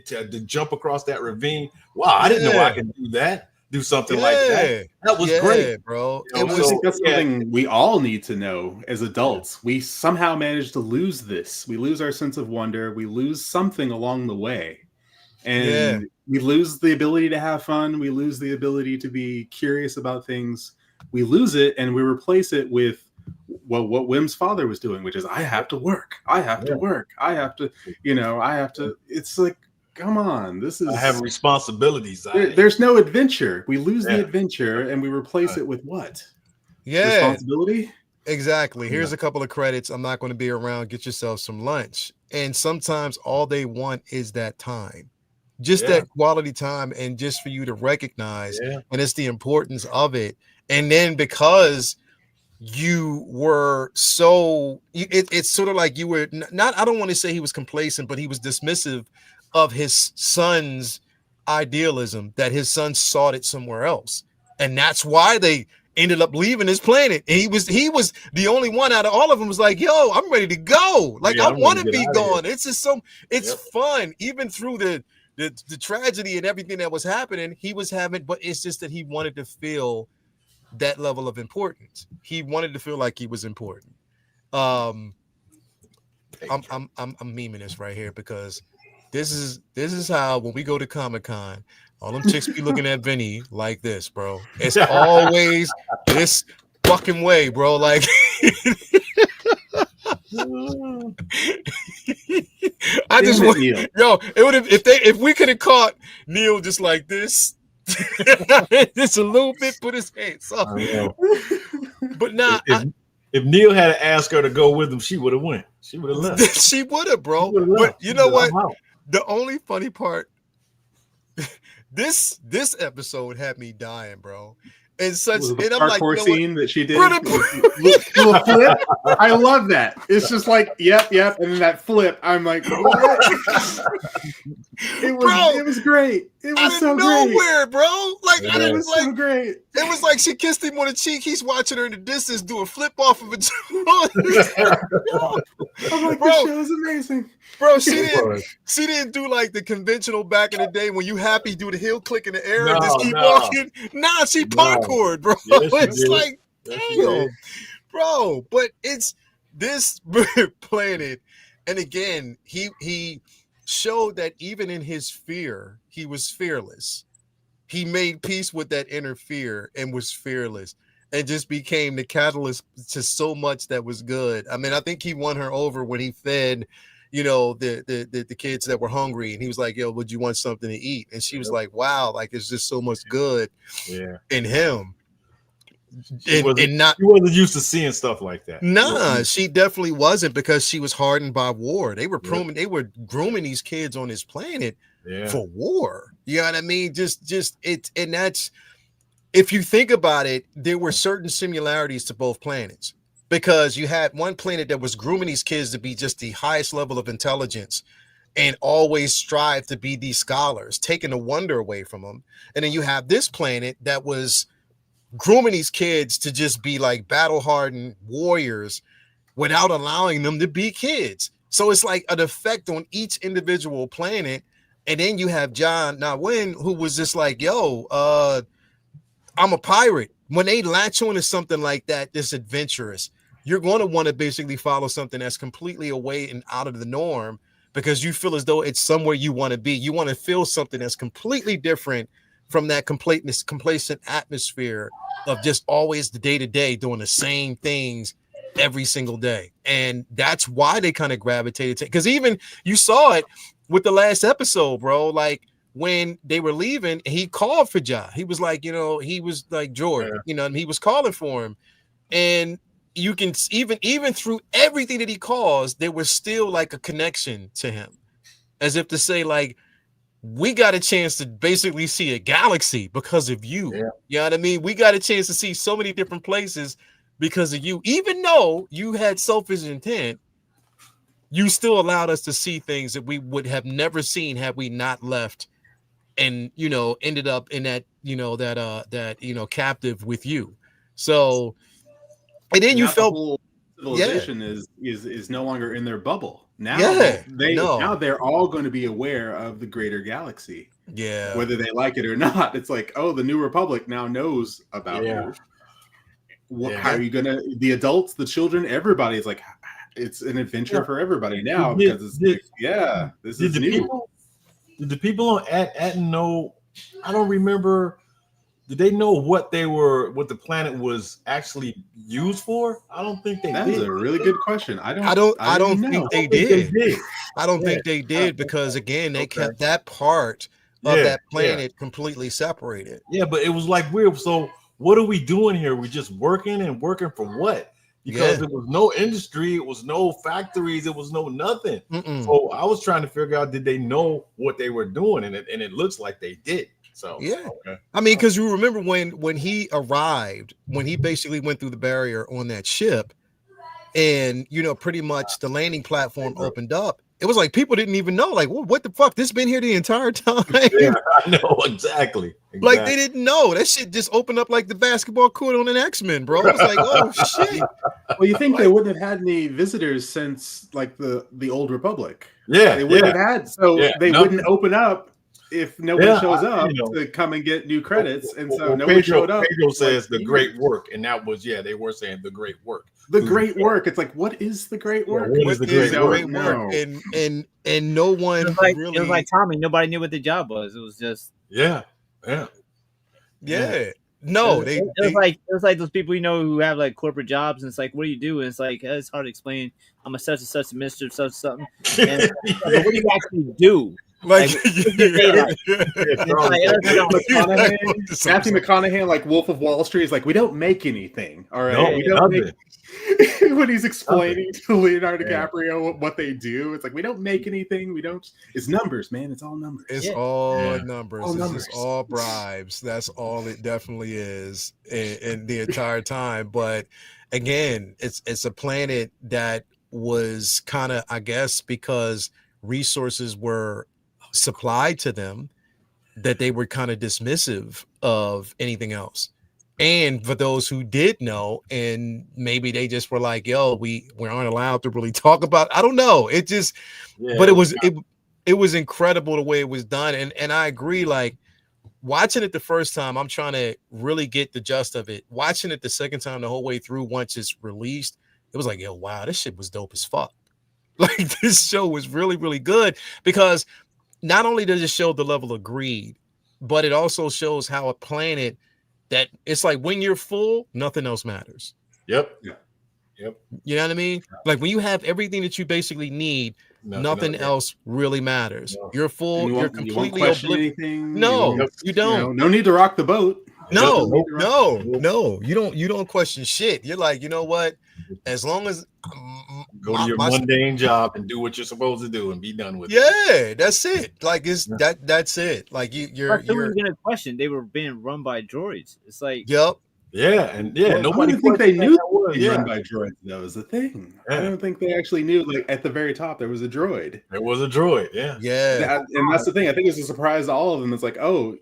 to jump across that ravine. Wow, I didn't know I could do that. Do something like that. That was great, bro. I think that's something we all need to know as adults. We somehow managed to lose this. We lose our sense of wonder. We lose something along the way. And we lose the ability to have fun. We lose the ability to be curious about things. We lose it and we replace it with what Wim's father was doing, which is I have to work. I have to work. I have to, it's like, come on, I have responsibilities. There's no adventure. We lose the adventure and we replace it with what? Responsibility? Exactly. Here's a couple of credits. I'm not going to be around. Get yourself some lunch. And sometimes all they want is that time. Just that quality time and just for you to recognize and it's the importance of it. And then because you were it's sort of like you were not, I don't want to say he was complacent, but he was dismissive of his son's idealism, that his son sought it somewhere else. And that's why they ended up leaving his planet. And he was the only one out of all of them was like, yo, I'm ready to go. Like, I want to be gone. It's just it's fun. Even through the tragedy and everything that was happening, he was having, but it's just that he wanted to feel that level of importance. He wanted to feel like he was important. I'm memeing this right here because this is how when we go to Comic-Con, all them chicks be looking at Vinny like this, bro. It's always this fucking way, bro. Like I just want it would have if we could have caught Neil just like this. Just a little bit, put his hands up. But now if Neil had to ask her to go with him, she would have went. She would have left. She would have, bro. But you know what? The only funny part, this episode had me dying, bro. And I'm like, scene that she did. Little flip. I love that. It's just like, yep, and then that flip. I'm like, what? It was great. It was so nowhere, great, bro. Like, it was so great. It was like she kissed him on the cheek. He's watching her in the distance do a flip off of a I'm like, this show is amazing. Bro, she didn't do like the conventional back in the day when you happy do the heel click in the air and just keep walking. Nah, she parkoured, bro. It's like, damn, bro. But it's this planet. And again, he showed that even in his fear, he was fearless. He made peace with that inner fear and was fearless and just became the catalyst to so much that was good. I mean, I think he won her over when he fed the kids that were hungry, and he was like, yo, would you want something to eat? And she was like, wow, like there's just so much good in him. She not wasn't used to seeing stuff like that. Nah, she definitely wasn't, because she was hardened by war. They were grooming these kids on this planet for war. You know what I mean? And that's, if you think about it, there were certain similarities to both planets, because you had one planet that was grooming these kids to be just the highest level of intelligence and always strive to be these scholars, taking the wonder away from them. And then you have this planet that was grooming these kids to just be like battle-hardened warriors without allowing them to be kids. So it's like an effect on each individual planet. And then you have John Nawin, who was just like, yo, I'm a pirate. When they latch on to something like that, this adventurous, you're going to want to basically follow something that's completely away and out of the norm, because you feel as though it's somewhere you want to be. You want to feel something that's completely different from that complacent atmosphere of just always the day-to-day doing the same things every single day. And that's why they kind of gravitated to, because even you saw it with the last episode, bro. Like when they were leaving, he called for Ja. He was like, he was like George, and he was calling for him. And you can even through everything that he caused, there was still like a connection to him, as if to say, like, we got a chance to basically see a galaxy because of you. You know what I mean? We got a chance to see so many different places because of you. Even though you had selfish intent, you still allowed us to see things that we would have never seen had we not left and, ended up in that, that captive with you. So, and then you felt the whole civilization is no longer in their bubble. Now now they're all going to be aware of the greater galaxy. Yeah. Whether they like it or not. It's like, oh, the New Republic now knows about you. How are you gonna, the adults, the children, everybody's like, it's an adventure for everybody now, because this is new. Did the people on Atten know? I don't remember. Did they know what the planet was actually used for? I don't think they did. That's a really good question. I don't think they did. I don't think they did, because again, they kept that part of that planet completely separated. Yeah, but it was like weird. So what are we doing here? We're just working for what? Because there was no industry, it was no factories, it was no nothing. So I was trying to figure out, did they know what they were doing? And it looks like they did. So I mean, because you remember when he arrived, when he basically went through the barrier on that ship, and pretty much the landing platform opened up. It was like people didn't even know, like, what the fuck? This been here the entire time. Yeah, I know exactly. Like they didn't know. That shit just opened up like the basketball court on an X-Men, bro. It was like, oh shit. Well, you think they wouldn't have had any visitors since like the old Republic? Yeah, they wouldn't have had. So they wouldn't open up if nobody shows up to come and get new credits. And so nobody showed up. Pedro says the great work, and that was they were saying the great work. The great work. It's like, what is the great work? What is the great work? And no one really. It was like Tommy. Nobody knew what the job was. It was just No, it was like those people who have like corporate jobs, and it's like, what do you do? And it's like, it's hard to explain. I'm a such and such administrator, such something. And but what do you actually do? Matthew McConaughey, like Wolf of Wall Street, is like, we don't make anything. All right, we don't make. When he's explaining to Leonardo DiCaprio what they do, it's like, we don't make anything. We don't. It's numbers, man. It's all numbers. It's all numbers. It's all bribes. That's all it definitely is in the entire time. But again, it's a planet that was kind of, I guess, because resources were supplied to them, that they were kind of dismissive of anything else. And for those who did know, and maybe they just were like, yo, we aren't allowed to really talk about, I don't know. It just, but it was incredible the way it was done. And I agree, like watching it the first time, I'm trying to really get the gist of it. Watching it the second time, the whole way through, once it's released, it was like, yo, wow, this shit was dope as fuck. Like this show was really, really good, because not only does it show the level of greed, but it also shows how a planet that it's like when you're full, nothing else matters. Yep. You know what I mean? Like when you have everything that you basically need, Nothing else really matters. No. You're full. You're You won't completely question oblivious. anything. No, you don't. No need to rock the boat. No, Nope. no. You don't question shit. You're like, you know what? As long as Go to your mundane job and do what you're supposed to do and be done with it. Yeah, that's it. Like that's it. Like you're gonna question. They were being run by droids. It's like yep. Yeah, nobody think they knew was run by droids. That was the thing. Yeah. I don't think they actually knew. Like at the very top, there was a droid. There was a droid. Yeah. And that's the thing. I think it's a surprise to all of them. It's like, oh,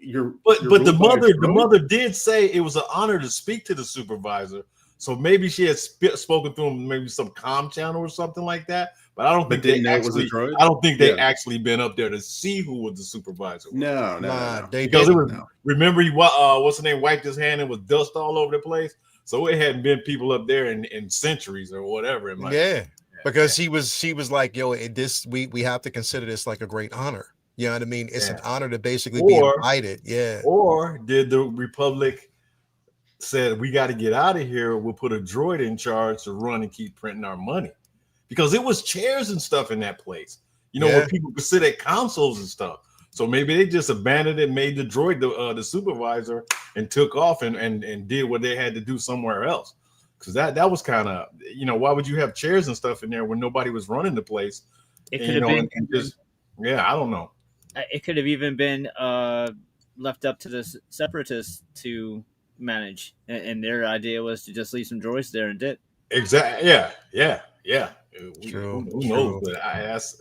But the mother did say it was an honor to speak to the supervisor. So maybe she had spoken through him, maybe some comm channel or something like that. But I don't think they actually. It was a droid? I don't think they actually been up there to see who was the supervisor. No. Because it was. Remember, what's the name? Wiped his hand and was dust all over the place. So it hadn't been people up there in centuries or whatever. Because she was like, yo, we have to consider this like a great honor. You know what I mean? It's an honor to basically be invited. Yeah. Or did the Republic said we got to get out of here? We'll put a droid in charge to run and keep printing our money. Because it was chairs and stuff in that place, where people could sit at consoles and stuff. So maybe they just abandoned it, made the droid the supervisor, and took off and did what they had to do somewhere else. Because that was kind of, why would you have chairs and stuff in there when nobody was running the place? It could have been. I don't know. It could have even been left up to the separatists to manage, and their idea was to just leave some droids there and did. Exactly. Yeah. Who knows? But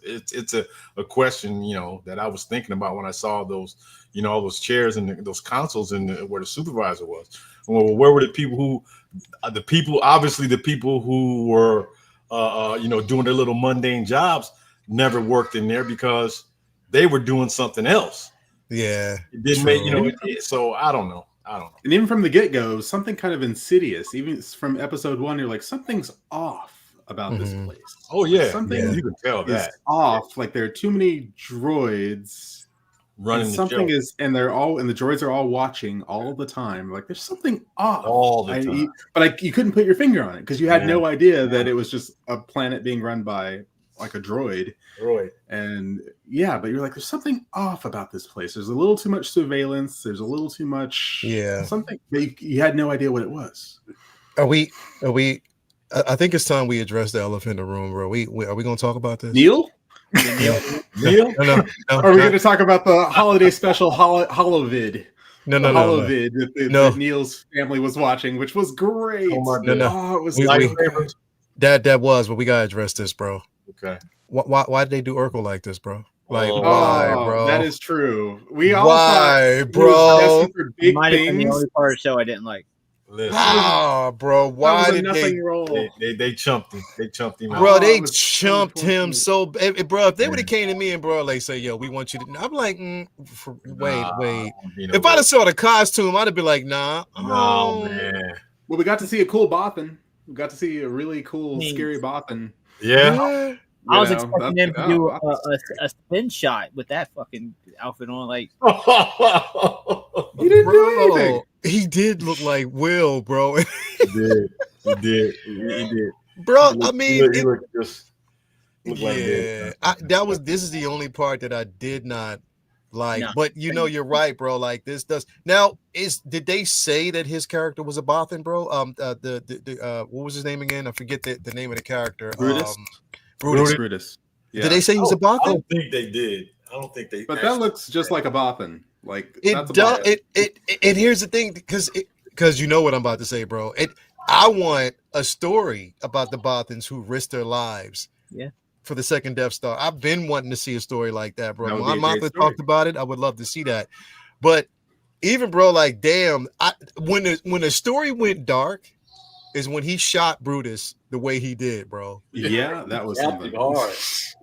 it's a question, that I was thinking about when I saw those, all those chairs and those consoles and where the supervisor was. Well, where were the people who were, doing their little mundane jobs never worked in there because they were doing something else. Yeah. It didn't make, so I don't know. And even from the get-go, something kind of insidious. Even from episode 1, you're like, something's off about this place. Oh yeah, something you can tell that off. Like there are too many droids running. Something is, and the droids are all watching all the time. Like there's something off all the time. But you couldn't put your finger on it because you had no idea that it was just a planet being run by like a droid. And but you're like, there's something off about this place. There's a little too much surveillance. There's a little too much something. You had no idea what it was. Are we? I think it's time we address the elephant in the room, bro. Are we going to talk about this? Neil? No. Are we going to talk about the holiday special holovid? No. Holovid that Neil's family was watching, which was great. No. It was that was, but we got to address this, bro. Okay. Why did they do Urkel like this, bro? Like, why, bro? That is true. We all why, thought bro? For big might have been the things. only part of the show I didn't like. Bro, why did they chumped him? They chumped him out. Bro, they chumped him so bro, if they would have came to me and bro, like say, yo, we want you to, I'm like, wait. If I'd have saw the costume, I'd have been like, nah. No, man. Well, we got to see a cool Bothan. We got to see a really cool, scary Bothan. Yeah. I was expecting them to do a spin shot with that fucking outfit on. Like, he didn't do anything. He did look like Will, bro. He did. Bro, I mean, he looked just like this is the only part that I did not like. No. But you're right, bro. Like this does now. Did they say that his character was a Bothan, bro? What was his name again? I forget the name of the character. Brutus. Yeah. Did they say he was a Bothan? I don't think they did. But that looks just like a Bothan. Like it does. And here's the thing, because you know what I'm about to say, bro. I want a story about the Bothans who risked their lives. Yeah. For the second Death Star. I've been wanting to see a story like that, bro. When Mothra talked about it, I would love to see that. But even, bro, like, damn, when the story went dark is when he shot Brutus the way he did, bro. Yeah, that was something hard.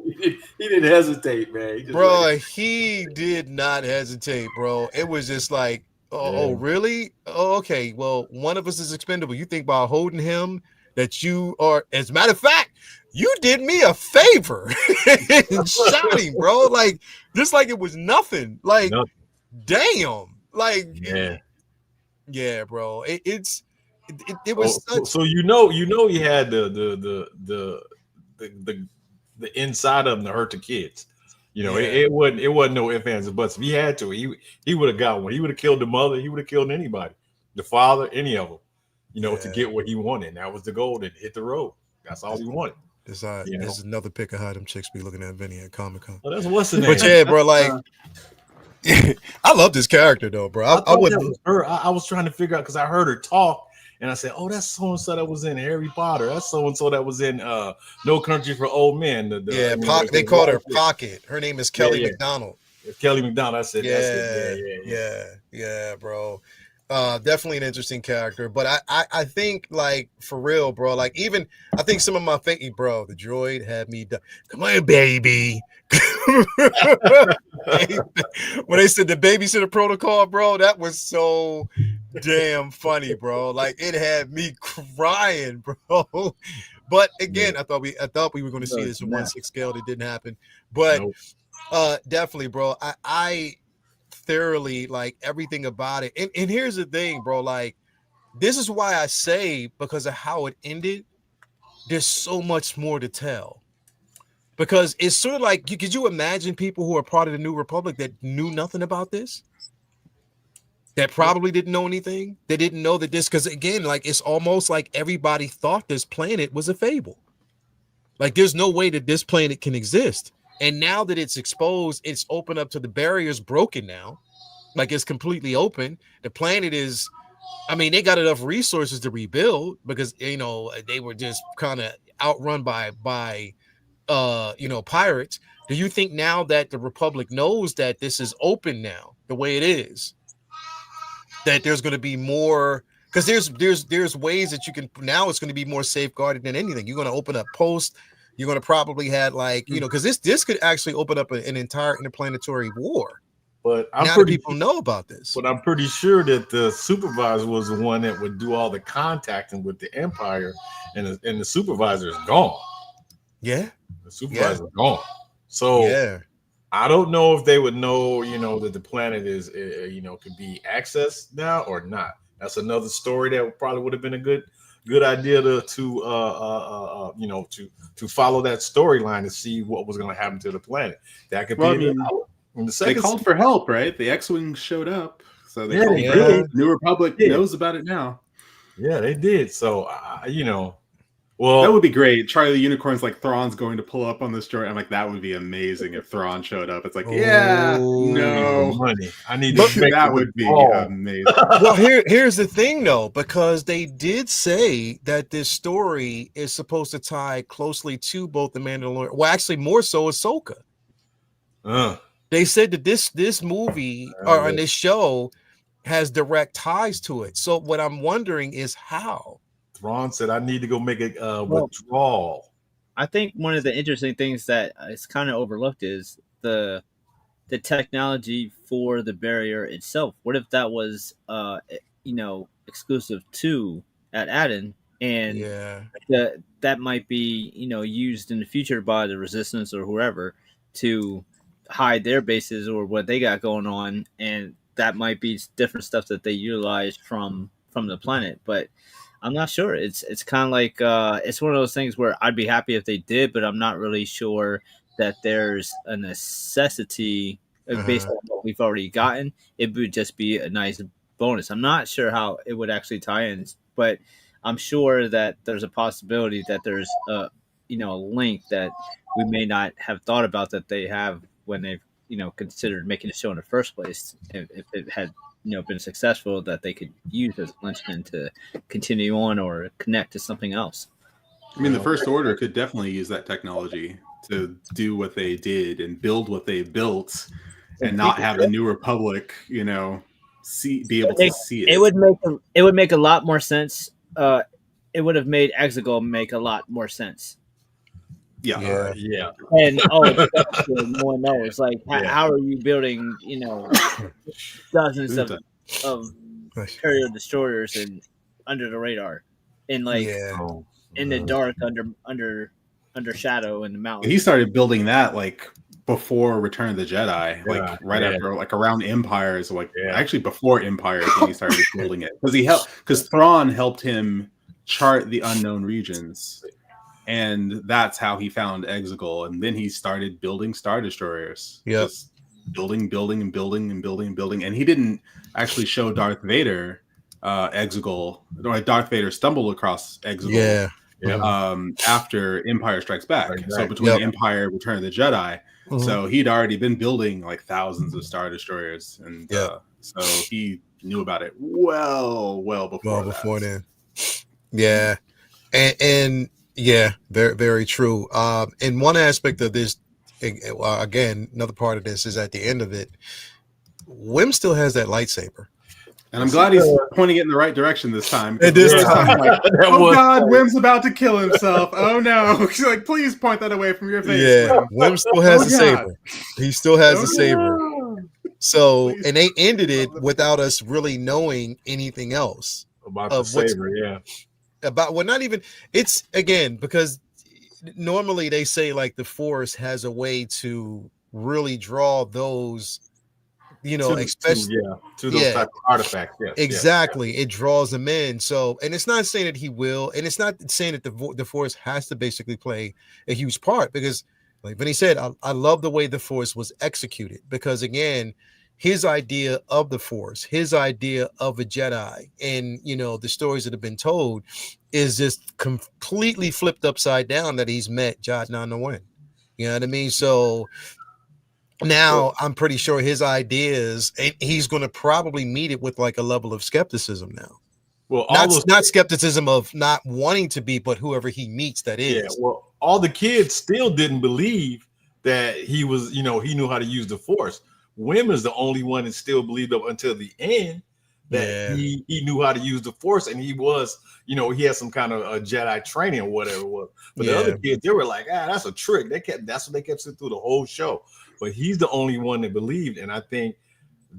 He didn't hesitate, man. He did not hesitate, bro. It was just like, oh, really? Oh, okay. Well, one of us is expendable. You think by holding him that you are, as a matter of fact, you did me a favor and shot him, bro. Like, just like it was nothing. Like, damn. Like, yeah, bro. It was so you know he had the the inside of them to hurt the kids. You know, Yeah. it wasn't no ifs, ands, and buts. If he had to, he would have got one. He would have killed the mother. He would have killed anybody, the father, any of them. You know, to get what he wanted. And that was the goal. And hit the road. That's all he wanted. This is another pick of how them chicks be looking at Vinny at Comic-Con. Oh, that's what's the name. But yeah, bro, like I love this character though, bro. I wouldn't. Was her. I was trying to figure out because I heard her talk, and I said, "Oh, that's so and so that was in Harry Potter. That's so and so that was in No Country for Old Men." They called her Pocket. Her name is Kelly McDonald. Kelly McDonald. I said, yeah, bro. Definitely an interesting character, but I think like for real, bro. Like even I think some of my favorite, bro. The droid had me done. Come on, baby. When they said the babysitter protocol, bro, that was so damn funny, bro. Like it had me crying, bro. But again, I thought we were going to see this in 1/6 scale. That didn't happen, but definitely, bro. I thoroughly like everything about it, and here's the thing, bro. Like this is why I say because of how it ended. There's so much more to tell. Because it's sort of like, could you imagine people who are part of the New Republic that knew nothing about this? That probably didn't know anything. They didn't know that this, because again, like it's almost like everybody thought this planet was a fable. Like there's no way that this planet can exist. And now that it's exposed, it's open up to the barriers broken now. Like it's completely open. The planet is, I mean, they got enough resources to rebuild because, you know, they were just kind of outrun by pirates. Do you think now that the Republic knows that this is open now the way it is, that there's going to be more, because there's ways that you can, now it's going to be more safeguarded than anything. You're going to open up posts. You're going to probably have like, you know, because this could actually open up an entire interplanetary war. But people know about this. But I'm pretty sure that the supervisor was the one that would do all the contacting with the Empire, and the supervisor is gone. Yeah. The supervisor is gone. So I don't know if they would know, you know, that the planet is, could be accessed now or not. That's another story that probably would have been a good idea to follow that storyline to see what was going to happen to the planet. That could be. They called for help, right? The X-Wing showed up, so they called for help. New Republic knows about it now. Yeah, they did. So, well, that would be great. Charlie the Unicorn's like, Thrawn's going to pull up on this droid. I'm like, that would be amazing if Thrawn showed up. It's like, no money. I need that would be amazing. Well, here's the thing though, because they did say that this story is supposed to tie closely to both the Mandalorian. Well, actually, more so Ahsoka. They said that this movie or this show has direct ties to it. So what I'm wondering is how. Thrawn said, "I need to go make a withdrawal." I think one of the interesting things that is kind of overlooked is the technology for the barrier itself. What if that was exclusive to at Aden, and that might be used in the future by the Resistance or whoever to hide their bases or what they got going on, and that might be different stuff that they utilize from the planet. But I'm not sure. It's kind of like it's one of those things where I'd be happy if they did, but I'm not really sure that there's a necessity based on what we've already gotten. It would just be a nice bonus. I'm not sure how it would actually tie in, but I'm sure that there's a possibility that there's a link that we may not have thought about that they have when they've considered making a show in the first place. If it had been successful, that they could use as a linchpin to continue on or connect to something else. I mean, the First Order could definitely use that technology to do what they did and build what they built, and not have the New Republic, be able to see it. It would make a lot more sense. It would have made Exegol make a lot more sense. Yeah. And no one knows. Like, how are you building, dozens of carrier destroyers and under the radar, and in the dark under shadow in the mountain? He started building that like before Return of the Jedi, after, like around Empires, actually before Empires when he started building it, because Thrawn helped him chart the unknown regions. and that's how he found Exegol. And then he started building Star Destroyers. Yep. Just building, and he didn't actually show Darth Vader Exegol, or Darth Vader stumbled across Exegol. After Empire Strikes Back. So between Empire, Return of the Jedi, so he'd already been building like thousands of Star Destroyers, and so he knew about it well before then. Yeah, and yeah, very very true. And one aspect of this, again, another part of this is at the end of it, Wim still has that lightsaber. And I'm glad he's pointing it in the right direction this time. At this time, like, oh God, Wim's about to kill himself. Oh no! She's like, please point that away from your face. Yeah, Wim still has the saber. He still has the saber. So, and they ended it without us really knowing anything else about the saber. About not even. It's again because normally they say like the Force has a way to really draw those. Especially to those type of artifacts. Yes, exactly. It draws them in. So, and it's not saying that he will, and it's not saying that the Force has to basically play a huge part, because, like Vinny said, I love the way the Force was executed, because again, his idea of the Force, his idea of a Jedi, and the stories that have been told, is just completely flipped upside down. That he's met Jad-Nan Nowen. You know what I mean? So. Now I'm pretty sure his ideas, and he's going to probably meet it with like a level of skepticism now. Well, not skepticism of not wanting to be, but whoever he meets that is. Yeah. Well, all the kids still didn't believe that he was, he knew how to use the Force. Wim is the only one that still believed up until the end that he knew how to use the Force, and he was, he had some kind of a Jedi training or whatever it was. But the other kids, they were like, that's a trick. That's what they kept saying through the whole show. But he's the only one that believed, and I think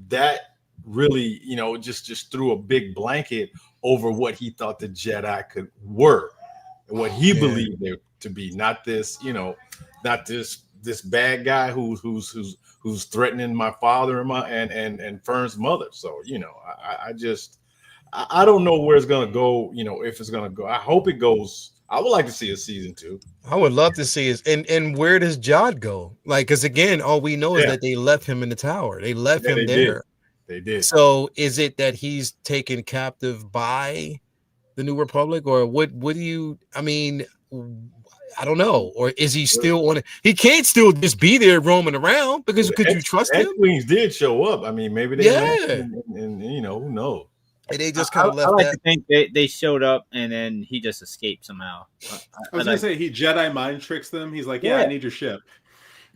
that really, just threw a big blanket over what he thought the Jedi were, and what he believed they to be. Not this, not this bad guy who's threatening my father and Fern's mother. So I don't know where it's gonna go. If it's gonna go, I hope it goes. I would like to see a season 2. I would love to see it. And where does Jod go? Like, because again, all we know is that they left him in the tower. They left him there. They did. So is it that he's taken captive by the New Republic, or what do you? I mean, I don't know. Or is he still on it? He can't still just be there roaming around, because could you trust him? X-Wings did show up. I mean, maybe they and who knows. And they just kind of left. I like to think they showed up and then he just escaped somehow. I was gonna say he Jedi mind tricks them. He's like, I need your ship.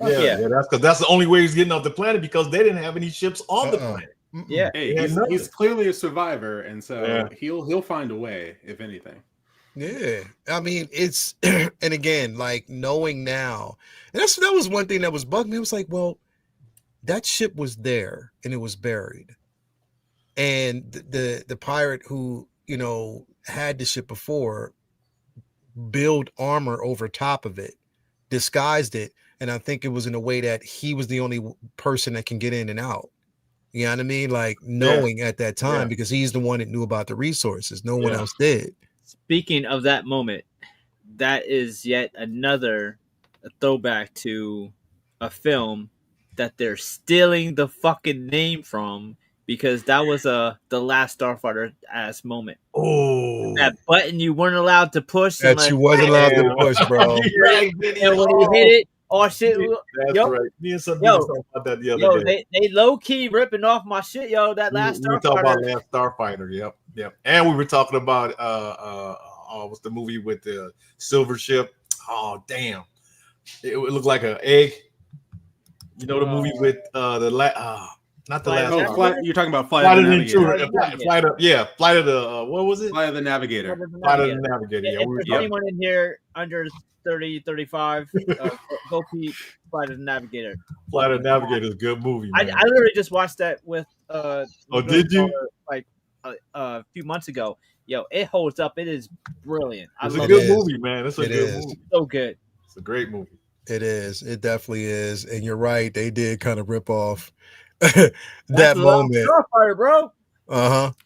Yeah, that's the only way he's getting off the planet, because they didn't have any ships on the planet. Yeah, hey, he's clearly a survivor, and so he'll find a way, if anything. Yeah, I mean, it's and again, like, knowing now, and that was one thing that was bugging me. It was like, well, that ship was there and it was buried. And the pirate who, had the ship before, built armor over top of it, disguised it. And I think it was in a way that he was the only person that can get in and out. You know what I mean? Like, knowing at that time, because he's the one that knew about the resources. No one else did. Speaking of that moment, that is yet another throwback to a film that they're stealing the fucking name from, because that was the Last Starfighter ass moment. Oh, that button you weren't allowed to push. That you wasn't allowed to push, bro. And when you hit it, oh shit! That's right. Me and some people talking about that the other day. They low key ripping off my shit, yo. That Last Starfighter. We were talking about Last Starfighter. Yep. And we were talking about what's the movie with the silver ship? Oh damn! It looked like an egg. The movie with not the last. You're talking about Flight of the Navigator. Flight of the what was it? Flight of the Navigator. Flight of the Navigator. Yeah, if there's anyone in here under 30, 35, go keep Flight of the Navigator. Flight of the Navigator is a good movie, man. I literally just watched that with did you? Like a few months ago. Yo, it holds up. It is brilliant. It's a good movie, man. It's a good movie. So good. It's a great movie. It is. It definitely is. And you're right. They did kind of rip off that moment. Starfire, bro.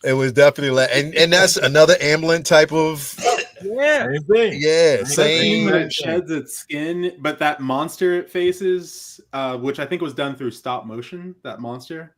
It was definitely and that's another Amblin type of Yeah. Same thing. Yeah, That same. scene when it sheds its skin, but that monster it faces, which I think was done through stop motion. That monster.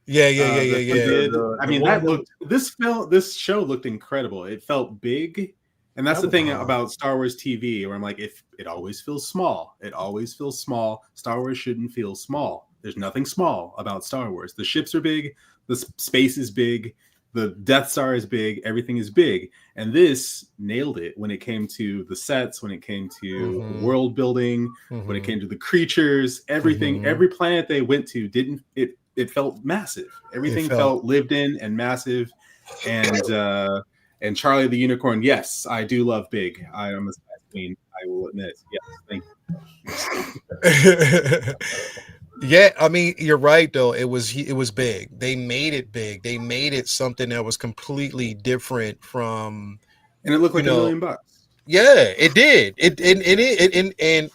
Yeah. That they did. I The mean, one that looked. This show looked incredible. It felt big, and that's That the was thing hard. about Star Wars TV, where I'm like, if it always feels small, it always feels small. Star Wars shouldn't feel small. There's nothing small about Star Wars. The ships are big. The space is big. The Death Star is big. Everything is big, and this nailed it when it came to the sets, when it came to Mhm. world building, when it came to the creatures. Everything, every planet they went to didn't it. It felt massive. Everything felt lived in and massive. And Charlie the Unicorn, yes, I do love big. I am a Spice Queen, I will admit. Yes, thank you. Yeah, I mean, you're right though. It was big. They made it big. They made it something that was completely different from, And it looked like you know, $1 million. yeah, it did.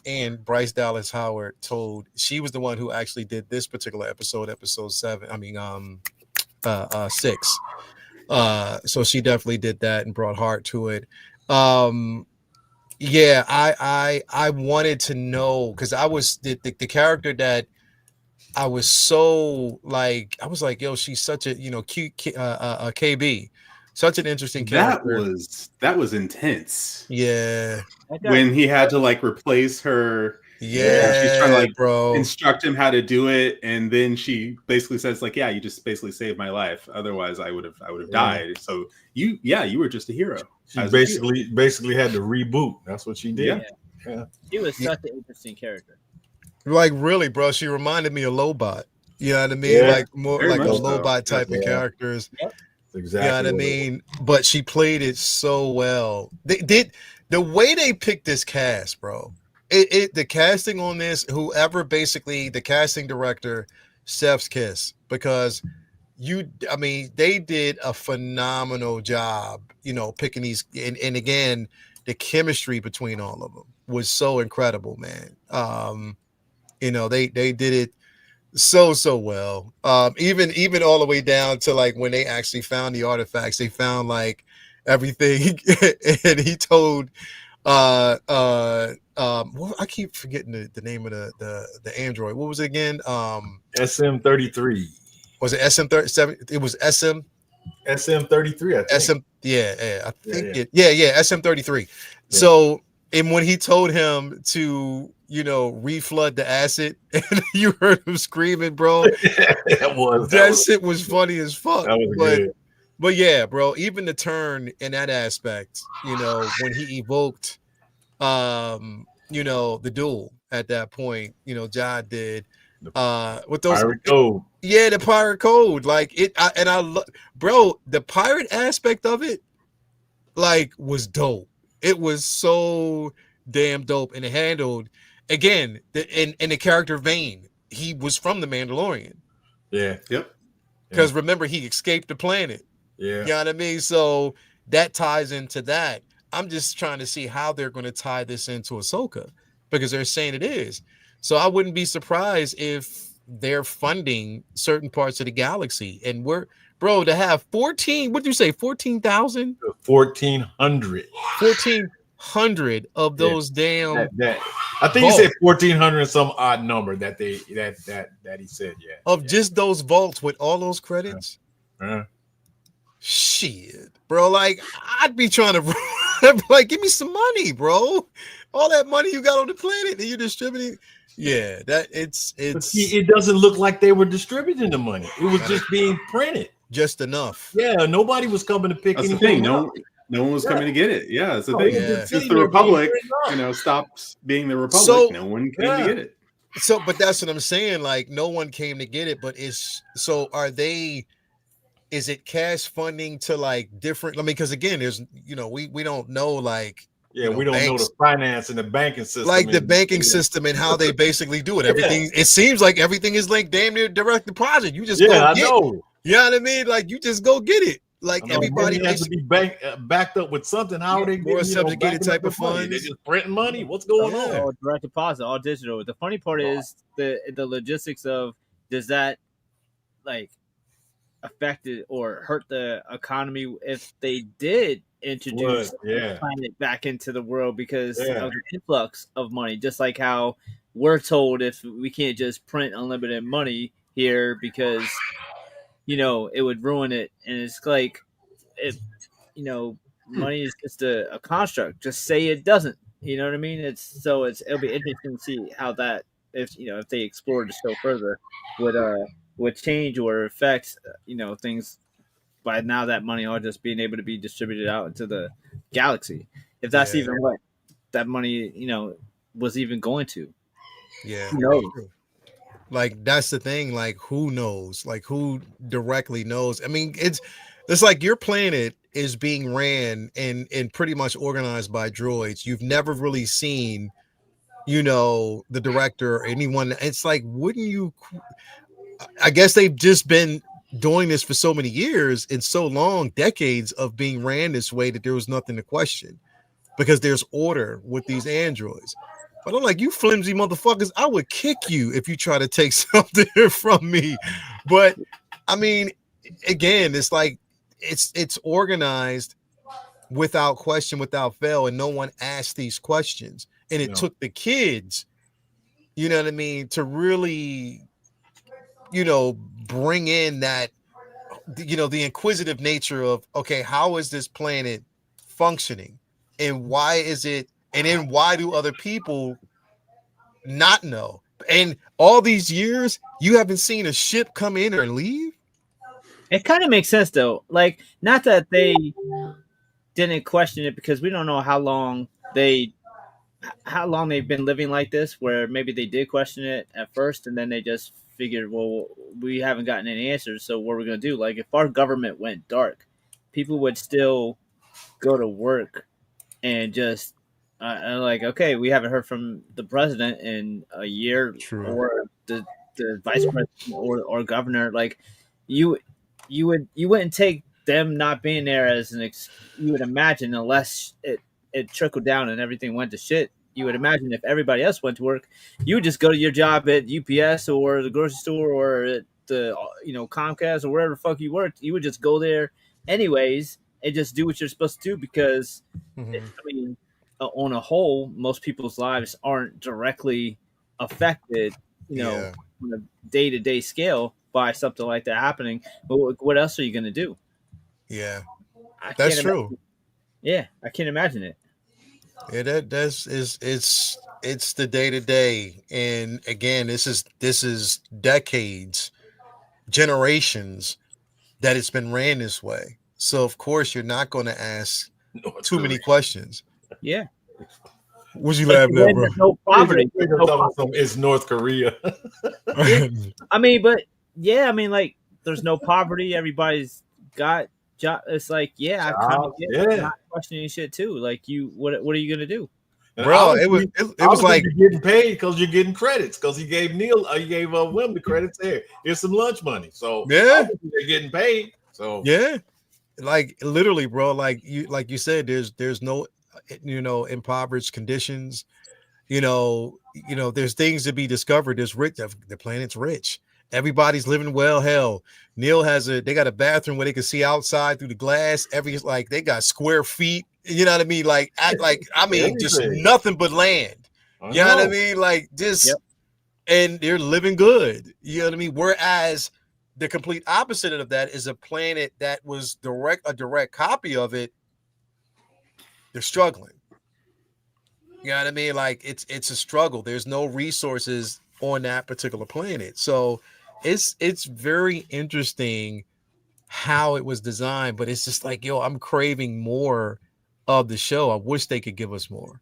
And Bryce Dallas Howard she was the one who actually did this particular episode 7. I mean, 6. So she definitely did that and brought heart to it. Yeah, I wanted to know because I was the character that I was so like, I was like, yo, she's such a cute KB, such an interesting character. That was intense. Yeah. When he had to like replace her. Yeah, she's trying to like bro. instruct him how to do it, and then she basically says like, "Yeah, you just basically saved my life. Otherwise, I would have died." So you were just a hero. She basically had to reboot. That's what she did. Yeah. She was such an interesting character. Like really, bro. She reminded me of Lobot. You know what I mean? Yeah, like more like a Lobot type of characters. Yep. Exactly. You know what I mean? But she played it so well. They did the way they picked this cast, bro. The casting on this, whoever basically the casting director, Chef's kiss, because they did a phenomenal job, picking these and again, the chemistry between all of them was so incredible, man. They did it so well. Even all the way down to like when they actually found the artifacts, they found like everything and he told well, I keep forgetting the name of the android. What was it again? SM-33. Was it SM-37? It was SM-33, I think. I think SM-33. Yeah. So, and when he told him to, reflood the acid, and you heard him screaming, bro. That shit was funny as fuck. That was good. But yeah, bro, even the turn in that aspect, when he evoked the duel at that point, John did with those pirate code. Yeah, the pirate code. Like bro, the pirate aspect of it like was dope. It was so damn dope, and it handled again in the character vein. He was from the Mandalorian. Yeah. Yep. Because remember, he escaped the planet. Yeah. You know what I mean? So that ties into that. I'm just trying to see how they're going to tie this into Ahsoka, because they're saying it is. So I wouldn't be surprised if they're funding certain parts of the galaxy. And to have 14, what did you say? 14,000? 1,400. 1,400 of those damn. I think he said 1,400, some odd number that he said. Yeah. Of just those vaults with all those credits. Shit, bro. Like I'd be trying to like, give me some money, bro. All that money you got on the planet and you're distributing. Yeah, that it's. It doesn't look like they were distributing the money. It was just being printed, just enough. Yeah, nobody was coming to pick anything. No one was coming to get it. Yeah, that's the thing. Yeah. Since the Republic, stopped being the Republic, no one came to get it. So, but that's what I'm saying. Like, no one came to get it. But are they? Is it cash funding to like different? I mean, because again, there's we don't know like. Yeah, we don't know the finance and the banking system. Like the banking system and how they basically do it. Everything, it seems like everything is like damn near direct deposit. You just I know. You know what I mean? Like you just go get it. Like everybody has to be backed up with something. How are they more subjugated type of funds? They just printing money. What's going on? All direct deposit, all digital. The funny part is the logistics of does that like affected or hurt the economy if they did introduce the planet back into the world because of the influx of money. Just like how we're told if we can't just print unlimited money here because it would ruin it, and it's like it money is just a construct. Just say it doesn't. You know what I mean? It'll be interesting to see how that if they explore the show further would change or affect things by now that money all just being able to be distributed out into the galaxy. If that's even what that money was even going to. Yeah. Who knows? Like that's the thing. Like who knows? Like who directly knows? I mean, it's like your planet is being ran and pretty much organized by droids. You've never really seen, the director or anyone. It's like, wouldn't you? I guess they've just been doing this for so many years and so long, decades of being ran this way that there was nothing to question because there's order with these androids. But I'm like, you flimsy motherfuckers, I would kick you if you try to take something from me. But I mean, again, it's like it's organized without question, without fail, and no one asked these questions. And it took the kids, you know what I mean, to really, bring in that, the inquisitive nature of, okay, how is this planet functioning? And why is it, and then why do other people not know? And all these years, you haven't seen a ship come in or leave? It kind of makes sense though. Like, not that they didn't question it because we don't know how long they've been living like this, where maybe they did question it at first and then they just figured, well, we haven't gotten any answers, so what are we going to do? Like, if our government went dark, people would still go to work and just like, okay, we haven't heard from the president in a year. True. Or the vice president or governor. Like, you wouldn't take them not being there as you would imagine, unless it trickled down and everything went to shit. You would imagine if everybody else went to work, you would just go to your job at UPS or the grocery store or at the Comcast or wherever the fuck you worked. You would just go there anyways and just do what you're supposed to do because, I mean, on a whole, most people's lives aren't directly affected, on a day-to-day scale by something like that happening. But what else are you going to do? Yeah, that's true. Yeah, I can't imagine it. Yeah, it's the day to day, and again, this is decades, generations that it's been ran this way. So of course, you're not going to ask too many questions. Yeah. What you laughing at, bro? No poverty. It's North Korea. I mean, but yeah, I mean, like, there's no poverty. Everybody's got job. It's like, I kind of get not questioning shit too. Like, what are you gonna do, bro? It was like you're getting paid because you're getting credits because he gave Wim the credits there. Here's some lunch money. So they're getting paid. So like literally, bro. Like you said, there's no impoverished conditions. There's things to be discovered. There's rich. The planet's rich. Everybody's living well. Hell, Neil they got a bathroom where they can see outside through the glass. They got square feet. You know what I mean? Just nothing but land. You know what I mean? Like, just, and they're living good. You know what I mean? Whereas the complete opposite of that is a planet that was a direct copy of it. They're struggling. You know what I mean? Like, it's a struggle. There's no resources on that particular planet. So it's very interesting how it was designed, but it's just like, I'm craving more of the show. I wish they could give us more.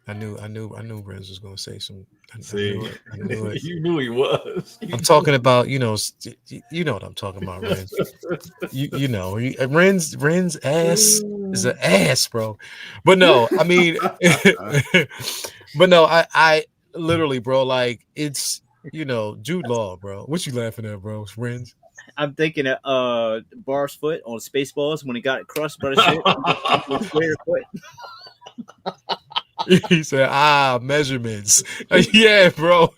I knew Renz was going to say some. I knew it. You knew he was. I'm talking about, you know what I'm talking about, Renz. Ren's ass is an ass, bro. But no, I mean, but no, I literally, bro, like, it's, Jude Law, bro. What you laughing at, bro? Renz? I'm thinking of Bar's foot on Spaceballs when he got crushed by the shit. He said, measurements. Yeah, bro.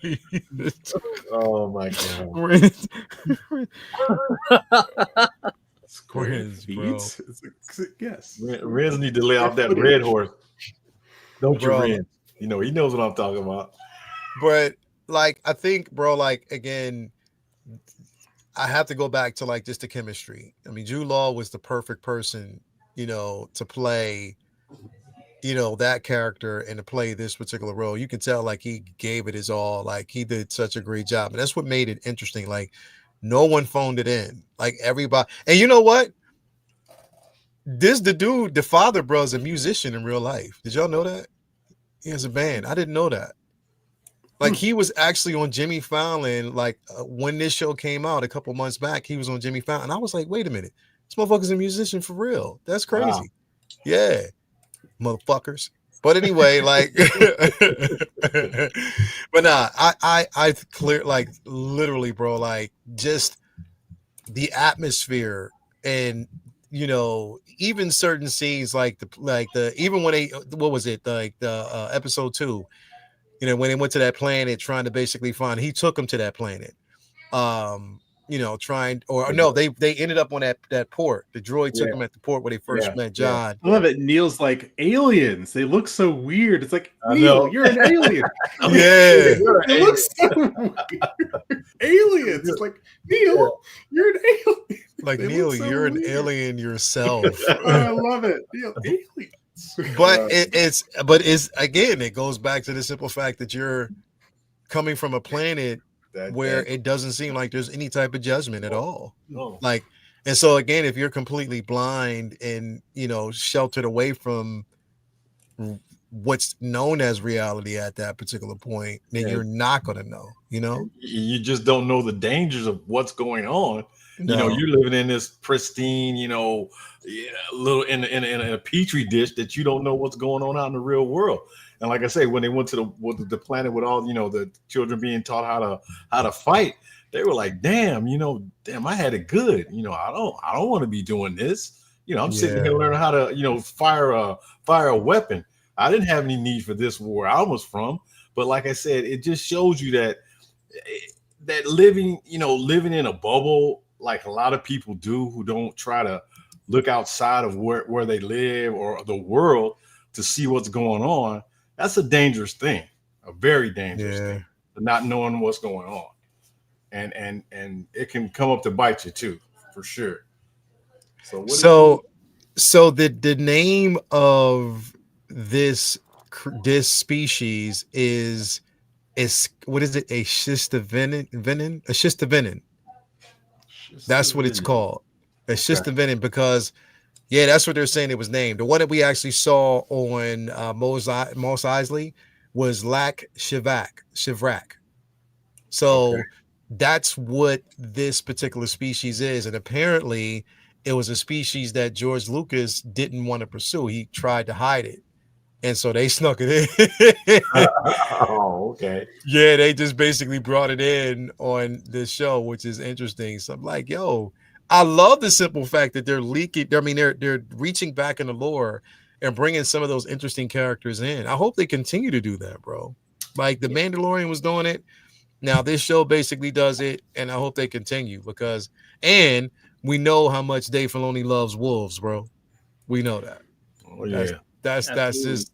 Oh my god. Square Friends, feet? bro. Yes. Renz need to lay off that red horse. Don't you, Bro. Renz? You know, he knows what I'm talking about. But like, I think, bro, like, again, I have to go back to like just the chemistry. I mean, Jude Law was the perfect person, you know, to play, you know, that character and to play this particular role. You can tell like he gave it his all. Like he did such a great job. And that's what made it interesting. Like no one phoned it in. Like everybody. And you know what? The father bro is a musician in real life. Did y'all know that? He has a band. I didn't know that. Like he was actually on Jimmy Fallon. Like when this show came out a couple months back, he was on Jimmy Fallon. And I was like, wait a minute, this motherfucker's a musician for real. That's crazy. Wow. Yeah, motherfuckers. But anyway, like, but nah, I clear like literally, bro, like just the atmosphere and you know even certain scenes like the even when they what was it like the episode 2. You know, when they went to that planet trying to basically find, he took them to that planet. You know, trying or no, they ended up on that port. The droid took them at the port where they first met John. I love it. Neil's like, aliens. They look so weird. It's like, Neil, you're an alien. Yeah. It looks so weird. Aliens. It's like, Neil, you're an alien. Like, Neil, you're an alien yourself. I love it. Neil, aliens. But it's again, it goes back to the simple fact that you're coming from a planet where it doesn't seem like there's any type of judgment at all. Like, and so again, if you're completely blind and you know sheltered away from what's known as reality at that particular point, then you're not going to know. You know, you just don't know the dangers of what's going on. No. You know, you're living in this pristine, you know, little in a petri dish that you don't know what's going on out in the real world. And like I say, when they went to the planet with all, you know, the children being taught how to fight, they were like, damn, I had it good. You know, I don't want to be doing this. You know, I'm sitting here learning how to, you know, fire a weapon. I didn't have any need for this war I was from. But like I said, it just shows you that living in a bubble, like a lot of people do who don't try to look outside of where they live or the world to see what's going on. That's a dangerous thing, a very dangerous thing, not knowing what's going on. And it can come up to bite you too, for sure. So the name of this species is what is it? A schistovenin. That's what it's called. A schistovenin because that's what they're saying it was named. The one that we actually saw on Mos Eisley was Lac Chivrac. So that's what this particular species is. And apparently it was a species that George Lucas didn't want to pursue. He tried to hide it. And so they snuck it in. Oh, okay. Yeah, they just basically brought it in on this show, which is interesting. So I'm like, yo, I love the simple fact that they're leaking. I mean, they're reaching back in the lore and bringing some of those interesting characters in. I hope they continue to do that, bro. Like the Mandalorian was doing it. Now this show basically does it, and I hope they continue and we know how much Dave Filoni loves wolves, bro. We know that. Oh yeah. That's just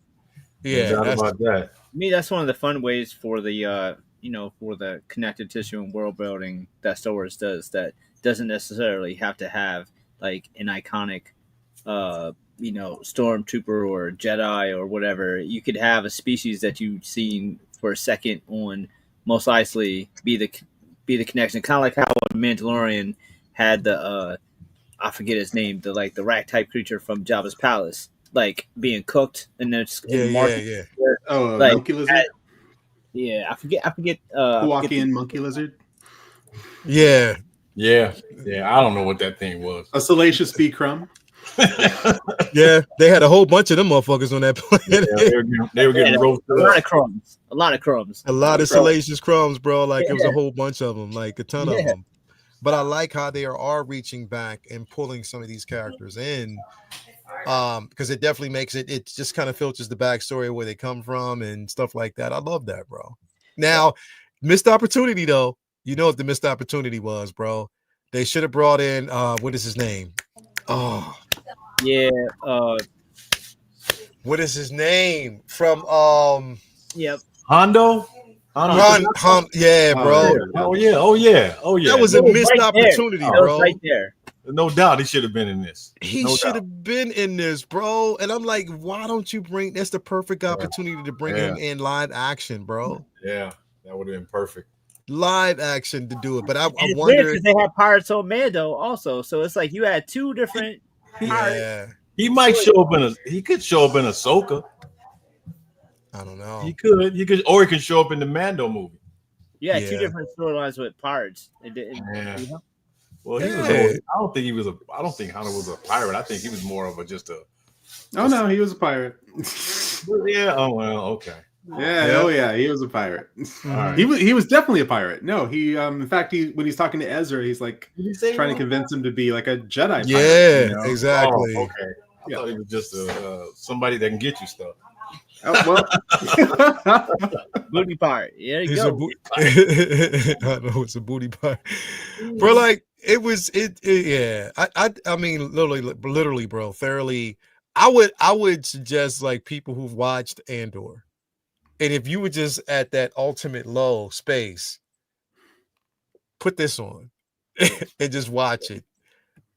about that. To me, that's one of the fun ways for the for the connected tissue and world building that Star Wars does. That doesn't necessarily have to have like an iconic, stormtrooper or Jedi or whatever. You could have a species that you've seen for a second on Mos Eisley be the connection, kind of like how Mandalorian had the I forget his name, the rat type creature from Jabba's palace. Like being cooked and it's Oh, like, monkey lizard. I forget. Kowakian monkey lizard. Yeah. I don't know what that thing was. A salacious bee crumb. Yeah, they had a whole bunch of them motherfuckers on that planet. They were getting roasted. A lot of crumbs. A lot of salacious crumbs, bro. Like it was a whole bunch of them, like a ton of them. But I like how they are reaching back and pulling some of these characters in Because it definitely makes it just kind of filters the backstory of where they come from and stuff like that. I love that, bro. Now, missed opportunity though. You know what the missed opportunity was, bro? They should have brought in what is his name? Oh, Yeah. what is his name from Yep. Hondo. yeah, bro. Yeah. That was a missed opportunity, That was bro. right there. No doubt he should have been in this. He should have been in this, bro. And I'm like, why don't you bring? That's the perfect opportunity to bring him in live action, bro. Yeah, that would have been perfect. Live action to do it, but I It's wonder because they had Pirates on Mando also, so it's like you had two different. Yeah, he might show up he could show up in Ahsoka. I don't know. He could, or he could show up in the Mando movie. Yeah, two different storylines with pirates. Well, he was. I don't think Hunter was a pirate. I think he was more of just a. Oh no, he was a pirate. Yeah. Oh well. Okay. Yeah. Oh yeah, he was a pirate. Mm-hmm. He was definitely a pirate. No, he in fact when he's talking to Ezra, he's like trying to convince him to be like a Jedi. Yeah, pirate, you know? exactly. Oh, okay. I thought he was just somebody that can get you stuff. Oh, well, booty pirate. Yeah, you go. I don't know it's a booty pirate, bro. Like it was. Yeah. I mean, literally, bro. Thoroughly. I would suggest like people who've watched Andor. And if you were just at that ultimate low space, put this on and just watch it.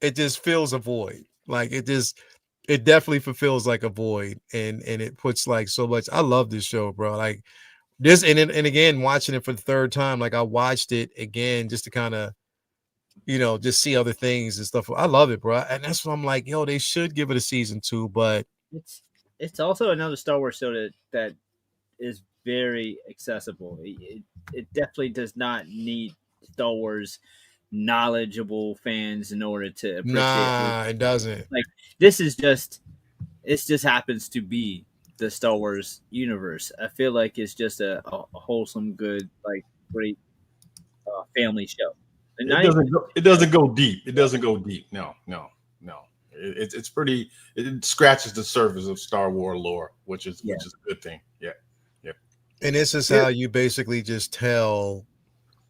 It just fills a void. Like it definitely fulfills like a void, and it puts like so much. I love this show, bro. Like this, and again, watching it for the third time, like I watched it again just to kind of, just see other things and stuff. I love it, bro. And that's what I'm like, yo, they should give it a season 2, but it's also another Star Wars show that is very accessible. It definitely does not need Star Wars knowledgeable fans in order to appreciate it doesn't. Like this is just happens to be the Star Wars universe. I feel like it's just a wholesome, good, like great family show. It doesn't go deep. It doesn't go deep. No. It's pretty. It scratches the surface of Star Wars lore, which is a good thing. Yeah. And this is how you basically just tell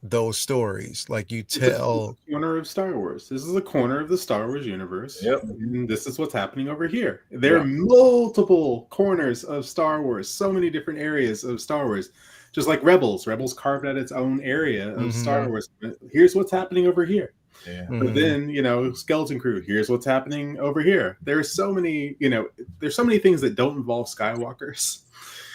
those stories. Like you tell a corner of Star Wars. This is a corner of the Star Wars universe. Yep. And this is what's happening over here. There are multiple corners of Star Wars, so many different areas of Star Wars. Just like Rebels. Rebels carved out its own area of Star Wars. Here's what's happening over here. Yeah. But then, Skeleton Crew, here's what's happening over here. There's so many, there's so many things that don't involve Skywalkers.